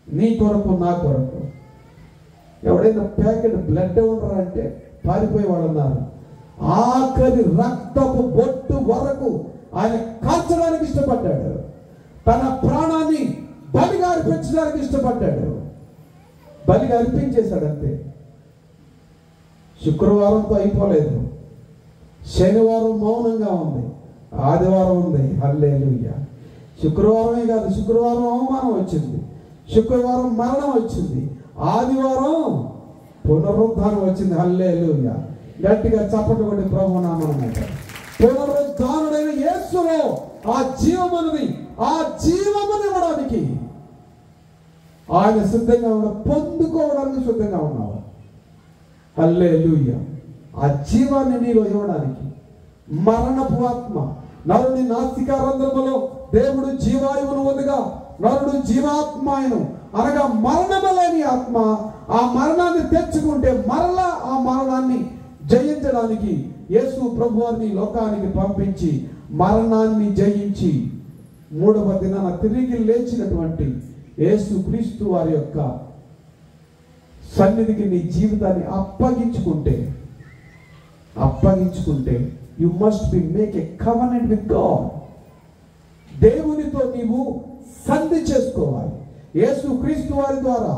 నీ కొరకు నా కొరకు. ఎవడైనా ప్యాకెట్ బ్లడ్ ఉండరా అంటే పారిపోయి వాళ్ళు ఉన్నారు. ఆఖరి రక్తపు బొట్టు వరకు ఆయన కాల్చడానికి ఇష్టపడ్డాడు. తన ప్రాణాన్ని బలిగా అర్పించడానికి ఇష్టపడ్డాడు. బలిగా అర్పించేశాడు అంతే. శుక్రవారంతో అయిపోలేదు. శనివారం మౌనంగా ఉంది, ఆదివారం ఉంది. హల్లెలూయా. శుక్రవారమే కాదు, శుక్రవారం అవమానం వచ్చింది, శుక్రవారం మరణం వచ్చింది, ఆదివారం పునరుద్ధానం వచ్చింది. హల్లెలూయా. గట్టిగా చప్పట్లు కొట్టి ప్రభువు నామమున పునరుద్ధానుడైన యేసులో ఆ జీవమన్నది, ఆ జీవమును ఇవ్వడానికి ఆయన సిద్ధంగా ఉన్నాడు. పొందుకోవడానికి సిద్ధంగా ఉన్నావు. హల్లెలూయా. ఆ జీవాన్ని నీలో ఇవ్వడానికి మరణపు ఆత్మ నరుని నాసికారంధ్రములో దేవుడు జీవాయువును వదిగా నరుడు జీవాత్మాయను, అనగా మరణము లేని ఆత్మ. ఆ మరణాన్ని తెచ్చుకుంటే మరలా ఆ మరణాన్ని జయించడానికి యేసు ప్రభువారిని లోకానికి పంపించి మరణాన్ని జయించి 3వ దినాన తిరిగి లేచినటువంటి యేసు క్రీస్తు వారి యొక్క సన్నిధికి నీ జీవితాన్ని అప్పగించుకుంటే you must be make a covenant with God. దేవునితో నీవు సంధి చేసుకోవాలి. యేసు క్రీస్తు వారి ద్వారా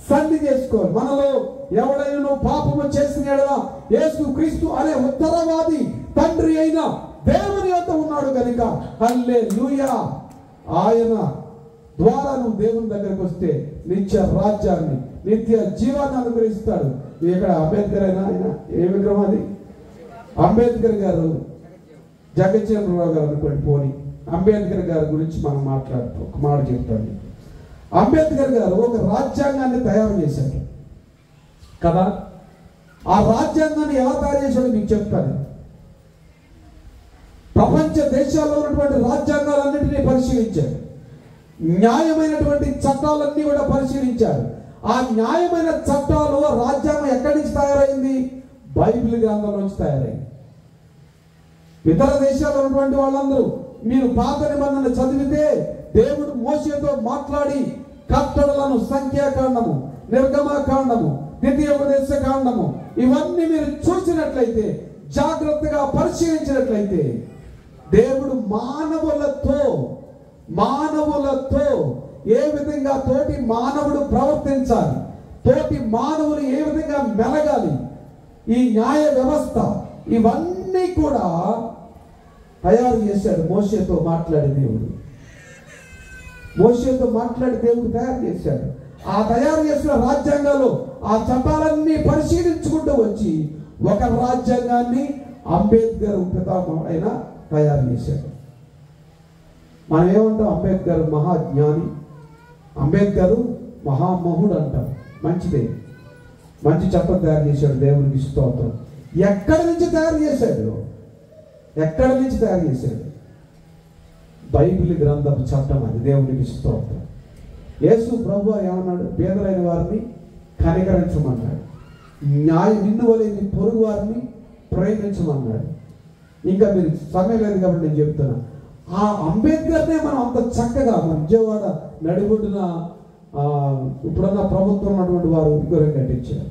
సంధి చేసుకోవాలి. మనలో ఎవడైనా పాపము చేసిన యెడల యేసు క్రీస్తు అనే ఉత్తరవాది తండ్రి అయిన దేవుని యొద్ద ఉన్నాడు కనుక హల్లెలూయా. ఆయన ద్వారా నువ్వు దేవుని దగ్గరికి వస్తే నిత్య రాజ్యాన్ని, నిత్య జీవాన్ని అనుగ్రహిస్తాడు. ఇక్కడ అంబేద్కర్ అయినా ఆయన ఏ విగ్రహం అది? అంబేద్కర్ గారు, జగజ్జీవనరావు గారు అనుకోండి. పోని అంబేద్కర్ గారి గురించి మనం మాట్లాడుతూ ఒక మాట చెప్తాను. అంబేద్కర్ గారు ఒక రాజ్యాంగాన్ని తయారు చేశారు కదా. ఆ రాజ్యాంగాన్ని ఎలా తయారు చేశాడో మీకు చెప్తాను. ప్రపంచ దేశాల్లో ఉన్నటువంటి రాజ్యాంగాలన్నింటినీ పరిశీలించారు. న్యాయమైనటువంటి చట్టాలన్నీ కూడా పరిశీలించారు. ఆ న్యాయమైన చట్టాలు, రాజ్యాంగం ఎక్కడి నుంచి తయారైంది? బైబిల్ గ్రంథం నుంచి తయారైంది. ఇతర దేశాల్లో ఉన్నటువంటి వాళ్ళందరూ మీరు పాత నిబంధన చదివితే దేవుడు మోషేతో మాట్లాడి కట్టడలను, సంఖ్యాకాండము, నిర్గమకాండము, ద్వితీయోపదేశ కాండము ఇవన్నీ మీరు చూసినట్లయితే, జాగ్రత్తగా పరిశీలించినట్లయితే దేవుడు మానవులతో ఏ విధంగా తోటి మానవుడు ప్రవర్తించాలి, తోటి మానవులు ఏ విధంగా మెలగాలి, ఈ న్యాయ వ్యవస్థ ఇవన్నీ కూడా తయారు చేశాడు మోషేతో మాట్లాడే దేవుడు. మోషేతో మాట్లాడే దేవుడు తయారు చేశాడు. ఆ తయారు చేసిన రాజ్యాంగాలు ఆ చట్టాలన్నీ పరిశీలించుకుంటూ వచ్చి ఒక రాజ్యాంగాన్ని అంబేద్కర్ పితామహుడు అయిన తయారు చేశాడు. మనం ఏమంటాం? అంబేద్కర్ మహాజ్ఞాని, అంబేద్కర్ మహామహుడు అంటాం. మంచిదే, మంచి చట్టం తయారు చేశాడు. దేవునికి స్తోత్రం. ఎక్కడి నుంచి తయారు చేశాడు? ఎక్కడి నుంచి తయారు చేశాడు? బైబిల్ గ్రంథపు చట్టం అది. దేవునికి స్తోత్రం. యేసు ప్రభువు ఏమన్నాడు? పేదలైన వారిని కనికరించమన్నాడు. నిన్ను వలె నీ పొరుగు వారిని ప్రేమించమన్నాడు. ఇంకా మీరు సమయం లేదు కాబట్టి నేను చెప్తున్నా. ఆ అంబేద్కర్నే మనం అంత చక్కగా మన విజయవాడ నడిబొడ్డున ఇప్పుడున్న ప్రభుత్వం ఉన్నటువంటి వారు విగ్రహం కట్టించారు.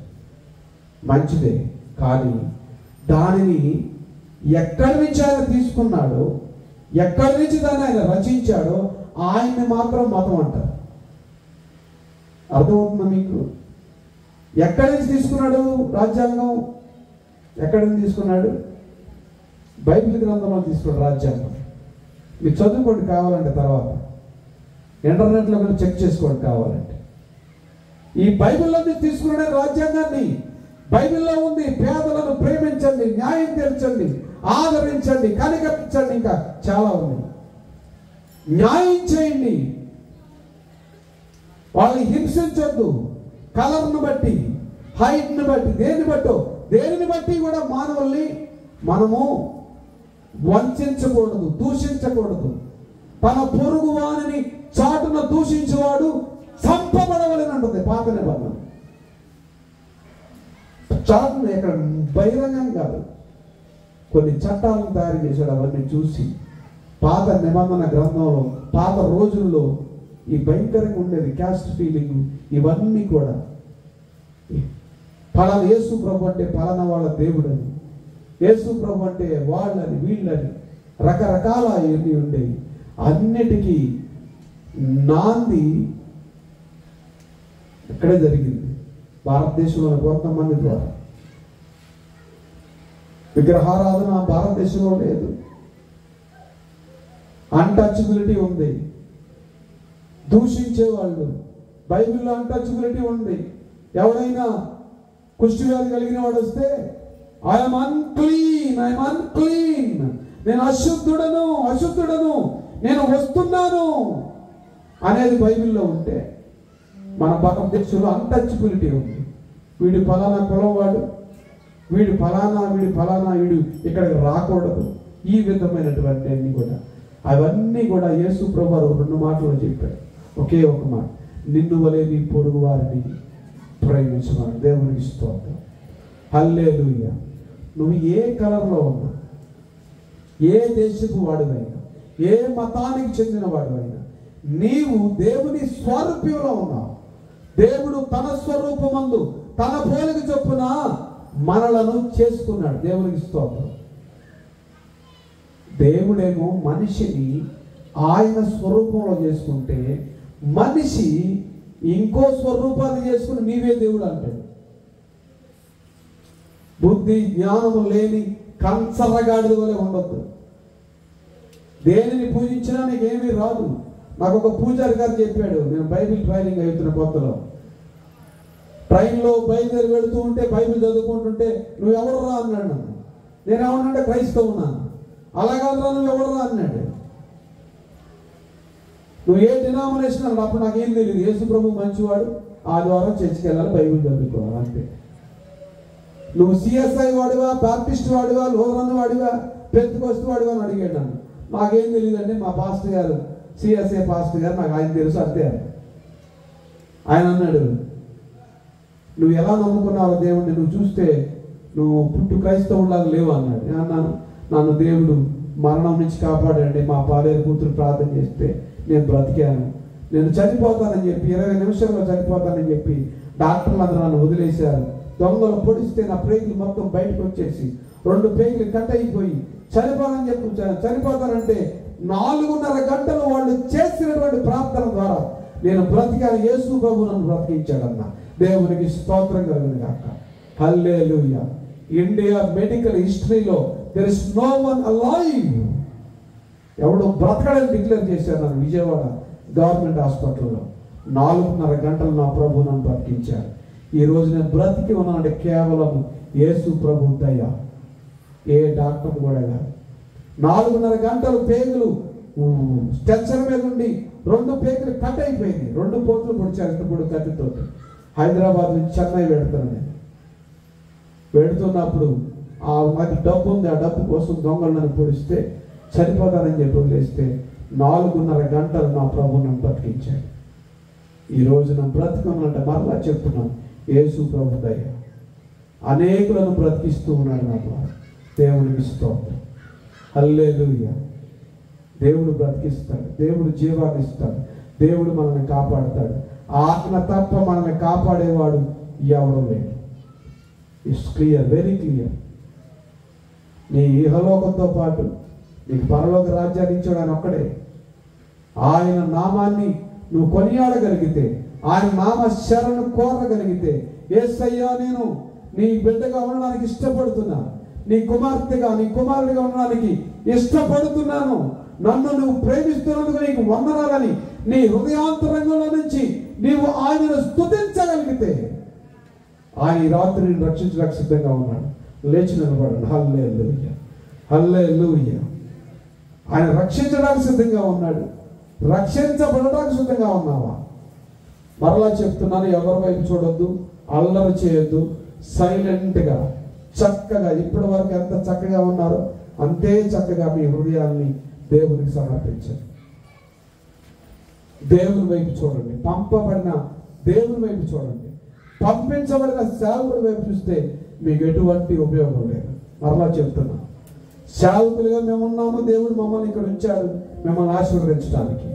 మంచిదే, కానీ దానిని ఎక్కడి నుంచి ఆయన తీసుకున్నాడో, ఎక్కడి నుంచి దాన్ని ఆయన రచించాడో ఆయన్ని మాత్రం మతం అంటారు. అర్థమవుతుందా మీకు? ఎక్కడి నుంచి తీసుకున్నాడు రాజ్యాంగం? ఎక్కడి నుంచి తీసుకున్నాడు? బైబిల్ గ్రంథంలో తీసుకున్నాడు రాజ్యాంగం. మీరు చదువుకోండి కావాలంటే, తర్వాత ఇంటర్నెట్లో కూడా చెక్ చేసుకోండి కావాలంటే. ఈ బైబిల్లో తీసుకున్నాడే రాజ్యాంగాన్ని. బైబిల్లో ఉంది, పేదలను ప్రేమించండి, న్యాయం తీర్చండి, ఆదరించండి, కనికరించండి, ఇంకా చాలా ఉంది. న్యాయం చేయండి, వాళ్ళని హింసించొద్దు. కలర్ను బట్టి, హైట్ను బట్టి, దేనిని బట్టి కూడా మానవుల్ని మనము వంచకూడదు, దూషించకూడదు. తన పొరుగు వానిని చాటున దూషించేవాడు చంపబడవలని ఉంటుంది పాత నిబంధన. చాటున ఇక్కడ బహిరంగం కాదు, కొన్ని చట్టాలను తయారు చేశాడు. అవన్నీ చూసి పాత నిబంధన గ్రంథంలో, పాత రోజుల్లో ఈ భయంకరంగా ఉండేది క్యాస్ట్ ఫీలింగ్. ఇవన్నీ కూడా ఫలానా యేసు ప్రభు అంటే ఫలానా వాళ్ళ దేవుడని, యేసు ప్రభు అంటే వాళ్ళని వీళ్ళని రకరకాల ఇవన్నీ ఉండేవి. అన్నిటికీ నాంది ఇక్కడే జరిగింది, భారతదేశంలో కొంతమంది ద్వారా. విగ్రహారాధన భారతదేశంలో లేదు. అన్టచబిలిటీ ఉంది, దూషించేవాళ్ళు. బైబిల్లో అన్టచబిలిటీ ఉంది. ఎవడైనా కుష్టి వ్యాధి కలిగిన వాడు వస్తే ఐఎమ్ అన్క్లీన్, నేను అశుద్ధుడను, నేను వస్తున్నాను అనేది బైబిల్లో ఉంటే, మన భారతదేశంలో అన్టచబిలిటీ ఉంది. వీడు ఫలానా కులం వాడు, వీడు ఫలానా, వీడు ఇక్కడికి రాకూడదు. ఈ విధమైనటువంటి అన్ని కూడా, అవన్నీ కూడా యేసు ప్రభువు 2 మాటలు చెప్పాడు. ఒకే ఒక మాట, నిన్ను వలె నీ పొరుగు వారిని ప్రేమించమని. దేవునికి స్తోత్రం. హల్లెలూయా. నువ్వు ఏ కలర్లో ఉన్నా, ఏ దేశపు వాడివైనా, ఏ మతానికి చెందిన వాడివైనా, నీవు దేవుని స్వరూపంలో ఉన్నావు. దేవుడు తన స్వరూపమందు తన పోలిక చొప్పున మనలను చేసుకున్నాడు. దేవునికి స్తోత్రం. దేవుడేమో మనిషిని ఆయన స్వరూపంలో చేసుకుంటే, మనిషి ఇంకో స్వరూపాన్ని చేసుకుని నీవే దేవుడు అంటాడు. బుద్ధి జ్ఞానము లేని కంచరగాడి వలె ఉండొద్దు. దేనిని పూజించినా నీకేమీ రాదు. నాకు ఒక పూజారి గారు చెప్పాడు, నేను బైబిల్ ట్రైనింగ్ అవుతున్న కొత్తలో, ట్రైన్లో బయలుదేరి వెళుతూ ఉంటే బైబిల్ చదువుకుంటుంటే, నువ్వు ఎవరు రా అన్నాడు నన్ను. నేను ఏమన్నాంటే క్రైస్తవున్నాను. అలాగేరా నువ్వు ఎవరు రా అన్నాడు. నువ్వు ఏ డినామినేషన్ అన్నాడు. అప్పుడు నాకేం తెలియదు. యేసు ప్రభు మంచివాడు, ఆదివారం చర్చికి వెళ్ళాలి, బైబిల్ చదువుకోవాలి అంతే. నువ్వు సిఎస్ఐ వాడివా, బాప్టిస్ట్ వాడివా, లోరన్ వాడివా, పెంతెకోస్తు వాడివా అని అడిగాడు నన్ను. నాకేం తెలియదండి, మా పాస్టర్ గారు సిఎస్ఐ పాస్టర్ గారు, నాకు ఆయన తెలుసు అంతే. ఆయన అన్నాడు, నువ్వు ఎలా నమ్ముకున్నావు దేవుడిని, నువ్వు చూస్తే నువ్వు పుట్టు క్రైస్తవులాగా లేవు అన్నాడు. నేను అన్నాను, నన్ను దేవుడు మరణం నుంచి కాపాడండి, మా పాలేరు కూతురు ప్రార్థన చేస్తే నేను బ్రతికాను, నేను చనిపోతానని చెప్పి 20 నిమిషాల్లో చనిపోతానని చెప్పి డాక్టర్లు అందరూ నన్ను వదిలేశారు. దొంగలు పొడిస్తే నా ప్రేగులు మొత్తం బయటకు వచ్చేసి 2 ప్రేగులు కట్ అయిపోయి చనిపోతానంటే 4.5 గంటలు వాళ్ళు చేసినటువంటి ప్రార్థన ద్వారా నేను బ్రతికాను. యేసు ప్రభు నన్ను బ్రతికించాడన్న. దేవునికి స్తోత్రం కలుగును గాక. హల్లెలూయా. ఇండియా మెడికల్ హిస్టరీలో there is no one alive, ఎవడు బ్రతకడని డిక్లేర్ చేశారు నన్ను విజయవాడ గవర్నమెంట్ హాస్పిటల్లో. 4.5 గంటలు నా ప్రభు నన్ను బ్రతికించారు. ఈ రోజు నేను బ్రతికి ఉన్నానంటే కేవలం యేసు ప్రభు దయ, ఏ డాక్టర్ కూడా కాదు. 4.5 గంటలు పేగులు టెన్షన్ మీద ఉండి 2 పేగులు కట్ అయిపోయింది. 2 పోట్లు పొడిచారు ఇప్పుడు కత్తితో. హైదరాబాద్ నుంచి చెన్నై పెడుతున్నాను నేను. పెడుతున్నప్పుడు మాకు డబ్బు ఉంది, ఆ డబ్బు కోసం దొంగలు నన్ను పొడిస్తే చనిపోతానని చెప్పి వదిలేస్తే 4.5 గంటలు నా ప్రభు నన్ను బ్రతికించాడు. ఈ రోజు నన్ను బ్రతుకున్నానంటే మరలా చెప్తున్నాను యేసు ప్రభు దయ. అనేకులను బ్రతికిస్తూ ఉన్నాడు నా ద్వారా. దేవునికి స్తోత్రం, హల్లెలూయా. దేవుడు బ్రతికిస్తాడు, దేవుడు జీవాన్ని ఇస్తాడు, దేవుడు మనల్ని కాపాడుతాడు. ఆత్మ తప్ప మనల్ని కాపాడేవాడు ఎవరు లేడు. It's clear, very clear. నీ ఇహలోకంతో పాటు నీకు పరలోక రాజ్యాన్ని ఇచ్చాడు ఆయన ఒక్కడే. ఆయన నామాన్ని నువ్వు కొనియాడగలిగితే, ఆయన నామ శరణు కోరగలిగితే, యేసయ్యా నేను నీ బిడ్డగా ఉండడానికి ఇష్టపడుతున్నా, నీ కుమార్తెగా నీ కుమారుడిగా ఉండడానికి ఇష్టపడుతున్నాను, నన్ను నువ్వు ప్రేమిస్తున్నందుకు నీకు వందనాలని నీ హృదయాంతరంగంలో నుంచి నీవు ఆయనను స్తుతించగలిగితే ఆయన ఈ రాత్రి నేను రక్షించడానికి సిద్ధంగా ఉన్నాడు. లేచి నిలబడండి. హల్లెలూయా, హల్లెలూయా. ఆయన రక్షించడానికి సిద్ధంగా ఉన్నాడు. రక్షించబడడానికి సిద్ధంగా ఉన్నావా? మరలా చెప్తున్నాను, ఎవరి వైపు చూడొద్దు, అల్లరి చేయొద్దు, సైలెంట్గా చక్కగా ఇప్పటి వరకు ఎంత చక్కగా ఉన్నారో అంతే చక్కగా మీ హృదయాన్ని దేవునికి సమర్పించండి. దేవుని వైపు చూడండి, పంపబడిన దేవుని వైపు చూడండి. పంపించబడిన సేవకుడి వైపు చూస్తే మీకు ఎటువంటి ఉపయోగం లేదు. మరలా చెప్తున్నా, సేవకులుగా మేము ఉన్నాము, దేవుడు మమ్మల్ని ఇక్కడ ఉంచాడు మిమ్మల్ని ఆశీర్వదించడానికి.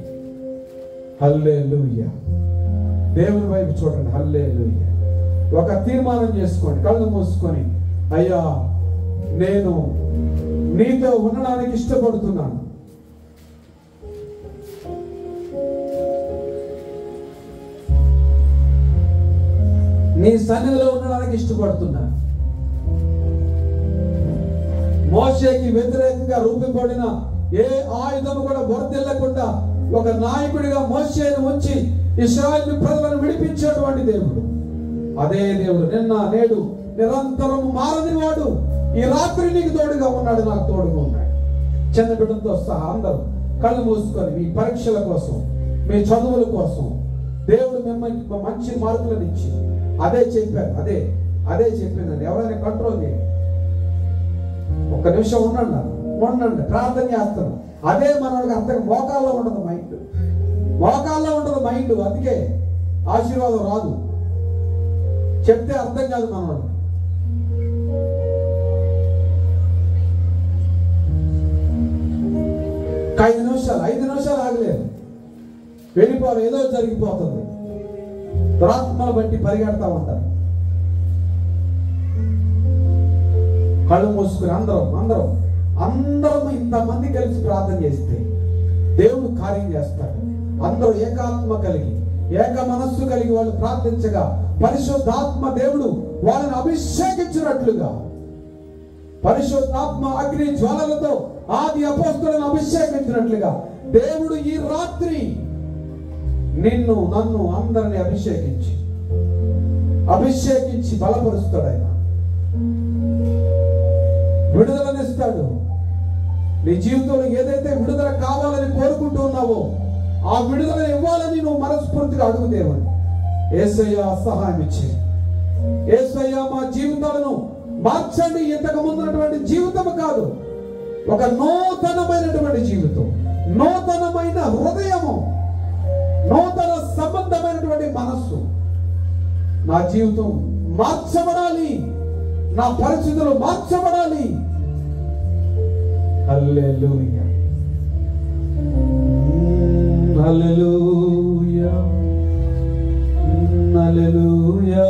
హల్లెలూయా. దేవుని వైపు చూడండి. హల్లెలూయా. ఒక తీర్మానం చేసుకోండి, కళ్ళు మూసుకొని, అయ్యా నేను నీతో ఉండడానికి ఇష్టపడుతున్నాను. నీ సన్నిధిలో ఉండడానికి ఇష్టపడుతున్నాను. మోషేకి వ్యతిరేకంగా రూపింపబడిన ఏ ఆయుధం కూడా వర్ధిల్లకుండా ఒక నాయకుడిగా మోషేను ఉంచి ఇశ్రాయేలు ప్రజలను విడిపించేటువంటి దేవుడు అదే దేవుడు నిన్న నేడు నిరంతరం మారని వాడు ఈ రాత్రి నీకు తోడుగా ఉన్నాడు, నాకు తోడుగా ఉన్నాడు. చిన్న బిడ్డలతో సహా అందరూ కళ్ళు మూసుకొని మీ పరీక్షల కోసం, మీ చదువుల కోసం దేవుడు మిమ్మల్ని మంచి మార్కులను ఇచ్చి అదే చెప్పారు, అదే చెప్పిందండి. ఎవరైనా కంట్రోల్ చేయండి, ఒక్క నిమిషం ఉండండి, ప్రార్థన చేస్తాను. అదే మనకి అర్థం, మోకాల్లో ఉండదు మైండ్, మోకాల్లో ఉండదు మైండ్. అందుకే ఆశీర్వాదం రాదు, చెప్తే అర్థం కాదు మనవాడు. ఐదు నిమిషాలు ఆగలేదు, వెళ్ళిపోవాలి, ఏదో జరిగిపోతుంది. దురాత్మలు బట్టి పరిగెడతా ఉంటారు. కళ్ళు మూసుకుని అందరం ఇంతమంది కలిసి ప్రార్థన చేస్తే దేవుడు కార్యం చేస్తాడు. అందరూ ఏకాత్మ కలిగి, ఏక మనస్సు కలిగి వాళ్ళు ప్రార్థించగా పరిశుద్ధాత్మ దేవుడు వాళ్ళని అభిషేకించినట్లుగా, పరిశుద్ధాత్మ అగ్ని జ్వాలలతో ఆది అపోస్తలులను అభిషేకించినట్లుగా దేవుడు ఈ రాత్రి నిన్ను నన్ను అందరిని అభిషేకించి బలపరుస్తాడు. ఆయన విడుదలనిస్తాడు. నీ జీవితంలో ఏదైతే విడుదల కావాలని కోరుకుంటూ ఉన్నావో ఆ విడుదల ఇవ్వాలని నువ్వు మనస్ఫూర్తిగా అడుగుదేవని. యేసయ్య సహాయం ఇచ్చే, యేసయ్య మా జీవితాలను మార్చండి. ఇంతకు ముందున్నటువంటి జీవితం కాదు, ఒక నూతనమైనటువంటి జీవితం, నూతనమైన హృదయము, నూతన సంబంధమైనటువంటి మనస్సు. నా జీవితం మార్చబడాలి, నా పరిస్థితులు మార్చబడాలి. హల్లెలూయా, హల్లెలూయా, హల్లెలూయా,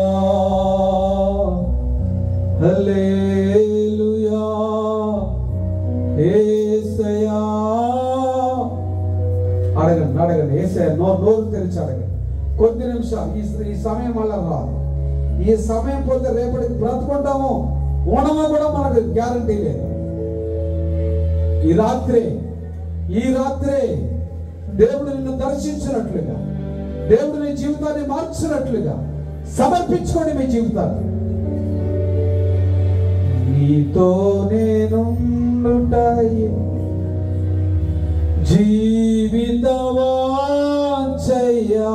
హల్లెలూయా. యేసయ్యా అడగండి. యేసయ్యా నోరు తెరిచి అడగండి. కొద్ది నిమిషాలు, ఈ సమయం వల్ల రాదు. ఈ సమయం పోతే రేపటికి బ్రతుకుంటాము, ఉండమో కూడా మనకు గ్యారంటీ లేదు. ఈ రాత్రే దేవుడు నిన్ను దర్శించినట్లుగా, దేవుడు నీ జీవితాన్ని మార్చినట్లుగా సమర్పించుకోండి మీ జీవితాన్ని. నీతో నేనుండుటయే జీవిత వాంఛయ్యా,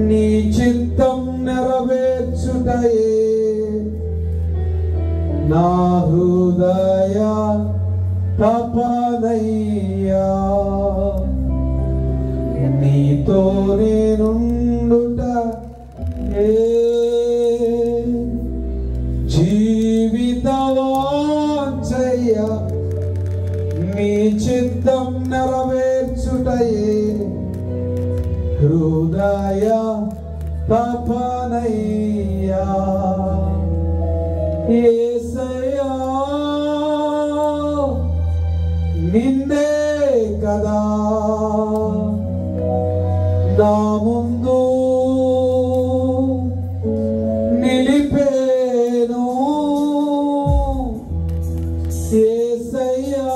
నీ చిత్తం నెరవేర్చుటయే నా హృదయ తపనయ్యా. నీతో నేనుండుటయే జీవిత వాంఛయ్యా, నీ చిత్తం నెరవేర్చుటయే హృదయ తపనయ్యా. యేసయ్యా నిన్నే కదా నా ముందు నిలిపేను. యేసయ్యా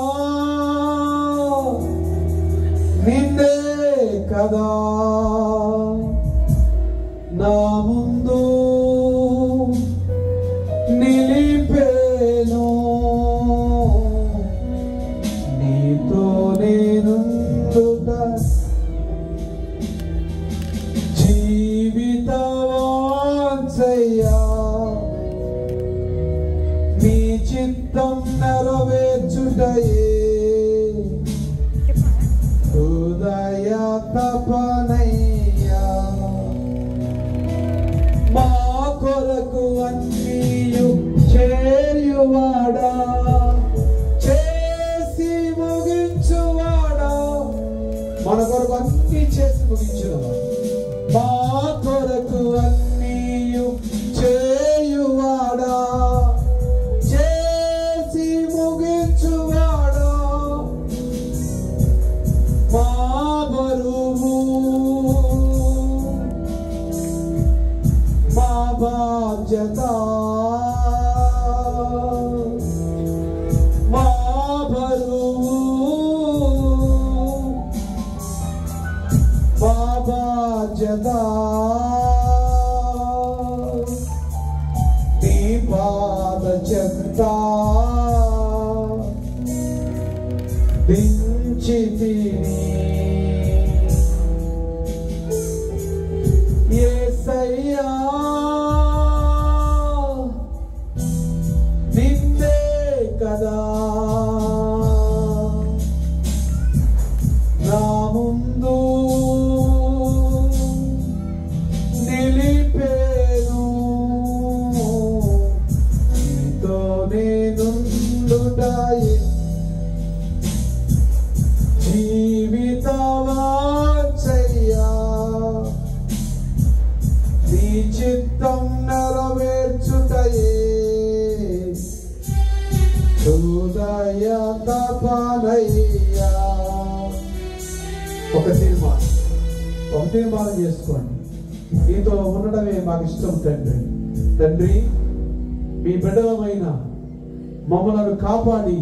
నిన్నే కదా నా ముందు నిలిపేను. నీతో నేనుండుట జీవిత వాంఛయ్యా, నీ చిత్తం నెరవేర్చుటయే హృదయ తపనయ్యా. మా కొరకు అన్నీయు చేయువాడా, చేసి ముగించువాడా, మన కొరకు అన్నీ చేసి ముగించువాడా. మా కొరకు అన్నీయు చేయువాడా, చేసి ముగించువాడా, మా బరువు మా బాధ్యత, మా బరువు మా బాధ్యత, నీ పాద చెంత దించితిని. యేసయ్యా నిన్నే కదా నా ముందు నిలిపేను. నీతో నేనుండుటయే జీవిత వాంఛయ్యా, నీ చిత్తం నెరవేర్చుటయే హృదయ తపనయ్యా. ఒక తీర్మానం చేసుకోండి. నీతో ఉండడమే మాకు ఇష్టం తండ్రి. మీ బిడ్డలమైన మమ్మలను కాపాడి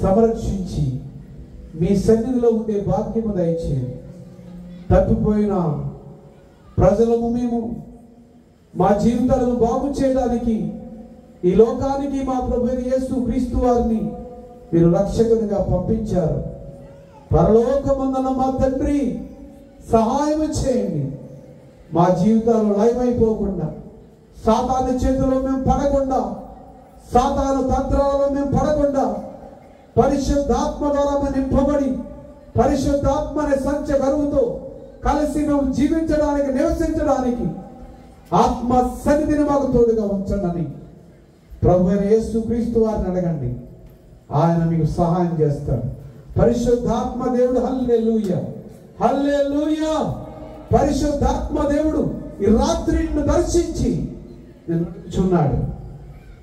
సంరక్షించి మీ సన్నిధిలో ఉండే భాగ్యము దయచేయండి. తప్పిపోయిన ప్రజలము మేము మా జీవితాలను బాగు చేయడానికి ఈ లోకానికి మా ప్రభువైన యేసు క్రీస్తు వారిని మీరు రక్షకునిగా పంపించారు. పరలోకమందున మా తండ్రి సహాయం చేయండి. మా జీవితాలు లయమైపోకుండా, సాతాను చేతిలో మేము పడకుండా, సాతాను తంత్రాలలో మేము పడకుండా, పరిశుద్ధాత్మ ద్వారా మేము నింపబడి పరిశుద్ధాత్మ అనే సంచ గరువుతో కలిసి మేము జీవించడానికి, నివసించడానికి ఆత్మ సన్నిధిని మాకు తోడుగా ఉంచండి. ప్రభువైన యేసు క్రీస్తు వారిని అడగండి, ఆయన మీకు సహాయం చేస్తాడు. పరిశుద్ధాత్మ దేవుడు హల్లెలూయా, హల్లెలూయా. పరిశుద్ధాత్మ దేవుడు ఈ రాత్రి నిన్ను దర్శించి నిన్నుచున్నాడు.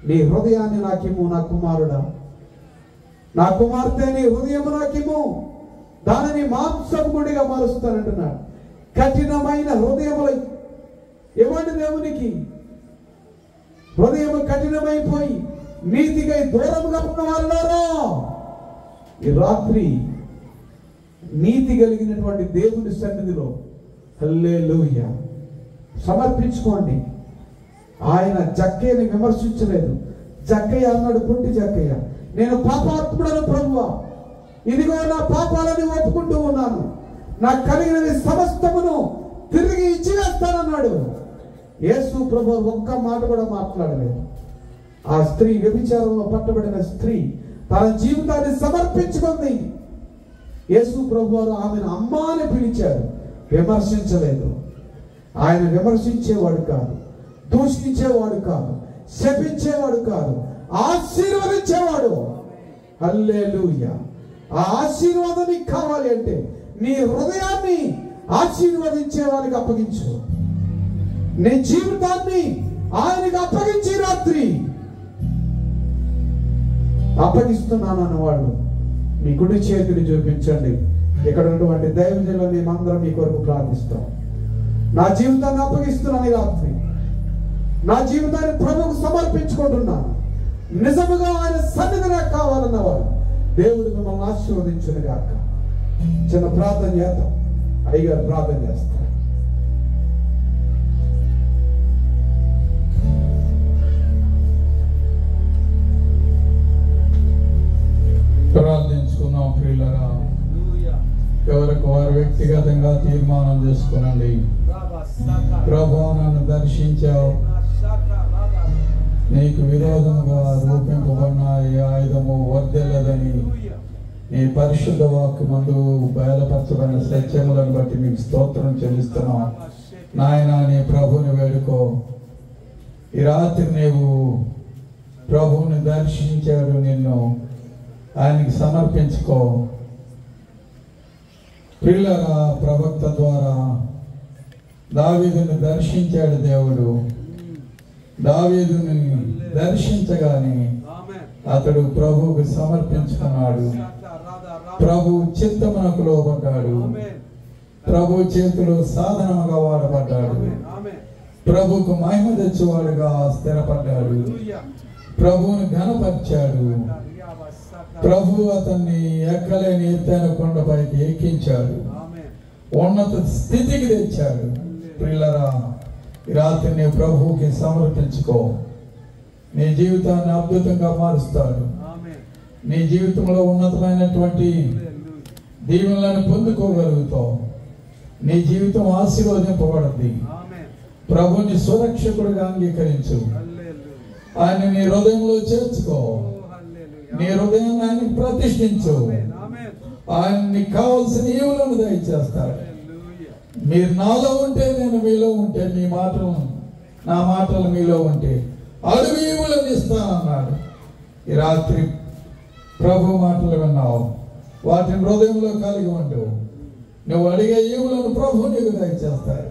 నీ హృదయాన్ని నాకిమ్ము నా కుమారుడా, నా కుమార్తె నీ హృదయము నాకిమ్ము, దానిని మాంసపు గుడిగా మారుస్తానంటున్నాడు. కఠినమైన హృదయములై ఇవ్వండి దేవునికి. హృదయం కఠినమైపోయి నీతికై దూరంగా ఉన్న వారులారా, ఈ రాత్రి నీతి కలిగినటువంటి దేవుని సన్నిధిలో హల్లెలూయా సమర్పించుకోండి. ఆయన జక్కయ్యని విమర్శించలేదు. జక్కయ్య అన్నాడు, పొట్టి జక్కయ్య, నేను పాపాత్ముడను ప్రభువా, ఇదిగో నా పాపాలని ఒప్పుకుంటూ ఉన్నాను, నాకు కలిగినది సమస్తమును తిరిగి ఇచ్చివేస్తానన్నాడు. యేసు ప్రభు ఒక్క మాట కూడా మాట్లాడలేదు. ఆ స్త్రీ, వ్యభిచారంలో పట్టబడిన స్త్రీ, తన జీవితాన్ని సమర్పించుకుంది. యేసు ప్రభు వారు ఆమెను అమ్మా అని పిలిచారు, విమర్శించలేదు. ఆయన విమర్శించేవాడు కాదు, దూషించేవాడు కాదు, శపించేవాడు కాదు, ఆశీర్వదించేవాడు. హల్లెలూయా. ఆ ఆశీర్వాదం నీకు కావాలి అంటే నీ హృదయాన్ని ఆశీర్వదించే వారికి అప్పగించు. నీ జీవితాన్ని ఆయనకి అప్పగించి రాత్రి అప్పగిస్తున్నాను అన్నవాళ్ళు మీ కుడి చేతిని చూపించండి. ఇక్కడ ఉన్నటువంటి దైవజనులు మేమందరం మీ కొరకు ప్రార్థిస్తాం. నా జీవితాన్ని అప్పగిస్తున్నాను, రాత్రి నా జీవితాన్ని ప్రభువుకు సమర్పించుకుంటున్నాను, నిజముగా ఆయన సన్నిధి నాకు కావాలన్నవారు దేవుడు మిమ్మల్ని ఆశీర్వదించును గాక. చిన్న ప్రార్థన చేద్దాం. అయ్యగారు ప్రార్థన చేస్తారు. ప్రార్థించుకున్నాం. ప్రియులరా, ఎవరికి వారు వ్యక్తిగతంగా తీర్మానం చేసుకునండి. ప్రభువా, నన్ను దర్శించావు, నీకు విరోధముగా రూపింపబడిన ఈ ఆయుధము వర్ధిల్లదని నీ పరిశుద్ధ వాక్యమందు బయలుపరచబడిన సత్యములను బట్టి మీకు స్తోత్రం చెల్లిస్తున్నాం. నాయన, నీ ప్రభువుని వేడుకో. ఈ రాత్రి నీవు ప్రభువుని దర్శించాడు, నిన్ను ఆయనకి సమర్పించుకో. ప్రియులరా, ప్రవక్త ద్వారా దావీదుని దర్శించాడు దేవుడు. దావీదుని దర్శించగానే అతడు ప్రభువుకు సమర్పించుకున్నాడు. ప్రభు చిత్తమునకు లోబడ్డాడు. ప్రభు చేతిలో సాధనముగా వాడబడ్డాడు. ప్రభుకు మహిమ తెచ్చువాడుగా స్థిరపడ్డాడు. ప్రభువుని ఘనపరిచాడు. ప్రభు అతన్ని ఎక్కలేని ఎత్తైన కొండపైకి ఎక్కించాడు, ఉన్నత స్థితికి తెచ్చాడు. ప్రియులరా, ఈ రాత్రి నీ ప్రభువుకి సమర్పించుకో. నీ జీవితాన్ని అద్భుతంగా మారుస్తాడు. నీ జీవితంలో ఉన్నతమైనటువంటి దీవెనలను పొందుకోగలుగుతావు. నీ జీవితం ఆశీర్వదింపబడింది. ప్రభుని సురక్షకుడిగా అంగీకరించు. ఆయన నీ హృదయంలో చేర్చుకో. నీ హృదయాన్ని ఆయనకి ప్రతిష్ఠించు. ఆయన నీకు కావాల్సిన ఈవులను దయచేస్తాడు. మీరు నాలో ఉంటే, నేను మీలో ఉంటే, మీ మాటలు నా మాటలు మీలో ఉంటే అడుగు ఈవులను ఇస్తానన్నాడు. ఈ రాత్రి ప్రభు మాటలు విన్నావు, వాటిని హృదయంలో కలిగి ఉండు. నువ్వు అడిగే ఈవులను ప్రభు నీకు దయచేస్తాడు.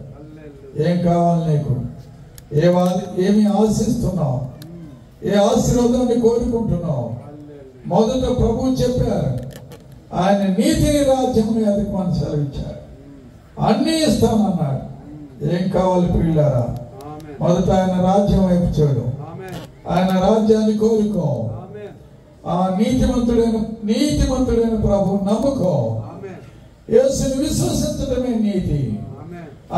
ఏం కావాలి నీకు? ఏమి ఆశిస్తున్నావు? ఏ ఆశీర్వాదాన్ని కోరుకుంటున్నావు? మొదట ప్రభు చెప్పారు, ఆయన నీతిని రాజ్యముని అధికమని సెలవిచ్చారు. అన్నీ ఇస్తానన్నాడు. ఏం కావాలి ప్రియులారా? మొదట ఆయన రాజ్యం వైపు చూడు. ఆయన రాజ్యాన్ని కోరుకో. ఆ నీతిమంతుడైన ప్రభు నమ్ముకో. యేసుని విశ్వసించటమే నీతి.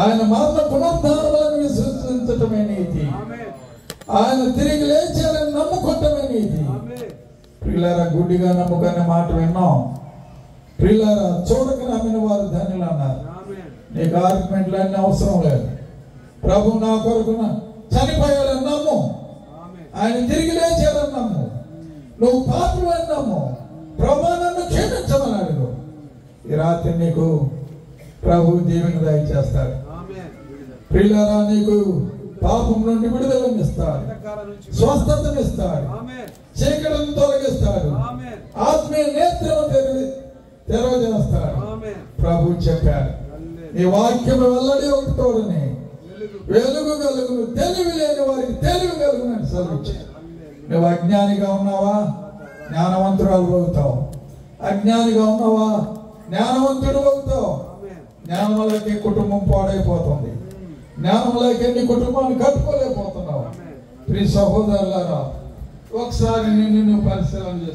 ఆయన మరణ పునరుద్ధానాలను విశ్వసించటమే నీతి. ఆయన తిరిగి లేచారని నమ్ముకోవటమే నీతి. ప్రియులారా, గుడ్డిగా నమ్ముకునే మాట విన్నాం. ప్రియులారా, చూడక నమ్మిన వారు ధన్యులు అన్నారు. నీకు ఆర్గ్యుమెంట్లు అన్నీ అవసరం లేదు. ప్రభు నా కొరకు చనిపోయాడని నమ్ము. ఆయన తిరిగి లేచాడని నమ్ము. నువ్వు పాపమని నమ్ము. ప్రభు నన్ను క్షమించమని అడుగు. ఈ రాత్రి నీకు ప్రభు దీవెన దయచేస్తాడు. ప్రియులారా, నీకు పాపం నుండి విడుదలనిస్తాడు, స్వస్థతనిస్తాడు, చీకటిని తొలగిస్తాడు, ఆత్మీయ నేత్రం తెరవజేస్తాడు. ప్రభు చెప్పాడు, నీ వాక్యం వెల్లడి ఒకటి తోడని వెలుగు కలుగును, తెలివి లేని వారికి తెలివి కలుగునని సెలవిచ్చాడు. నువ్వు అజ్ఞానిగా ఉన్నావా? జ్ఞానవంతురాలు అవుతావు. అజ్ఞానిగా ఉన్నావా? జ్ఞానవంతుడు అవుతావు. జ్ఞానంలోకి కుటుంబం పాడైపోతుంది. జ్ఞానంలోకి నీ కుటుంబాన్ని కట్టుకోలేకపోతున్నావు. ప్రియ సహోదరులారా, ఒకసారి నిన్ను నువ్వు పరిశీలన చేసుకో.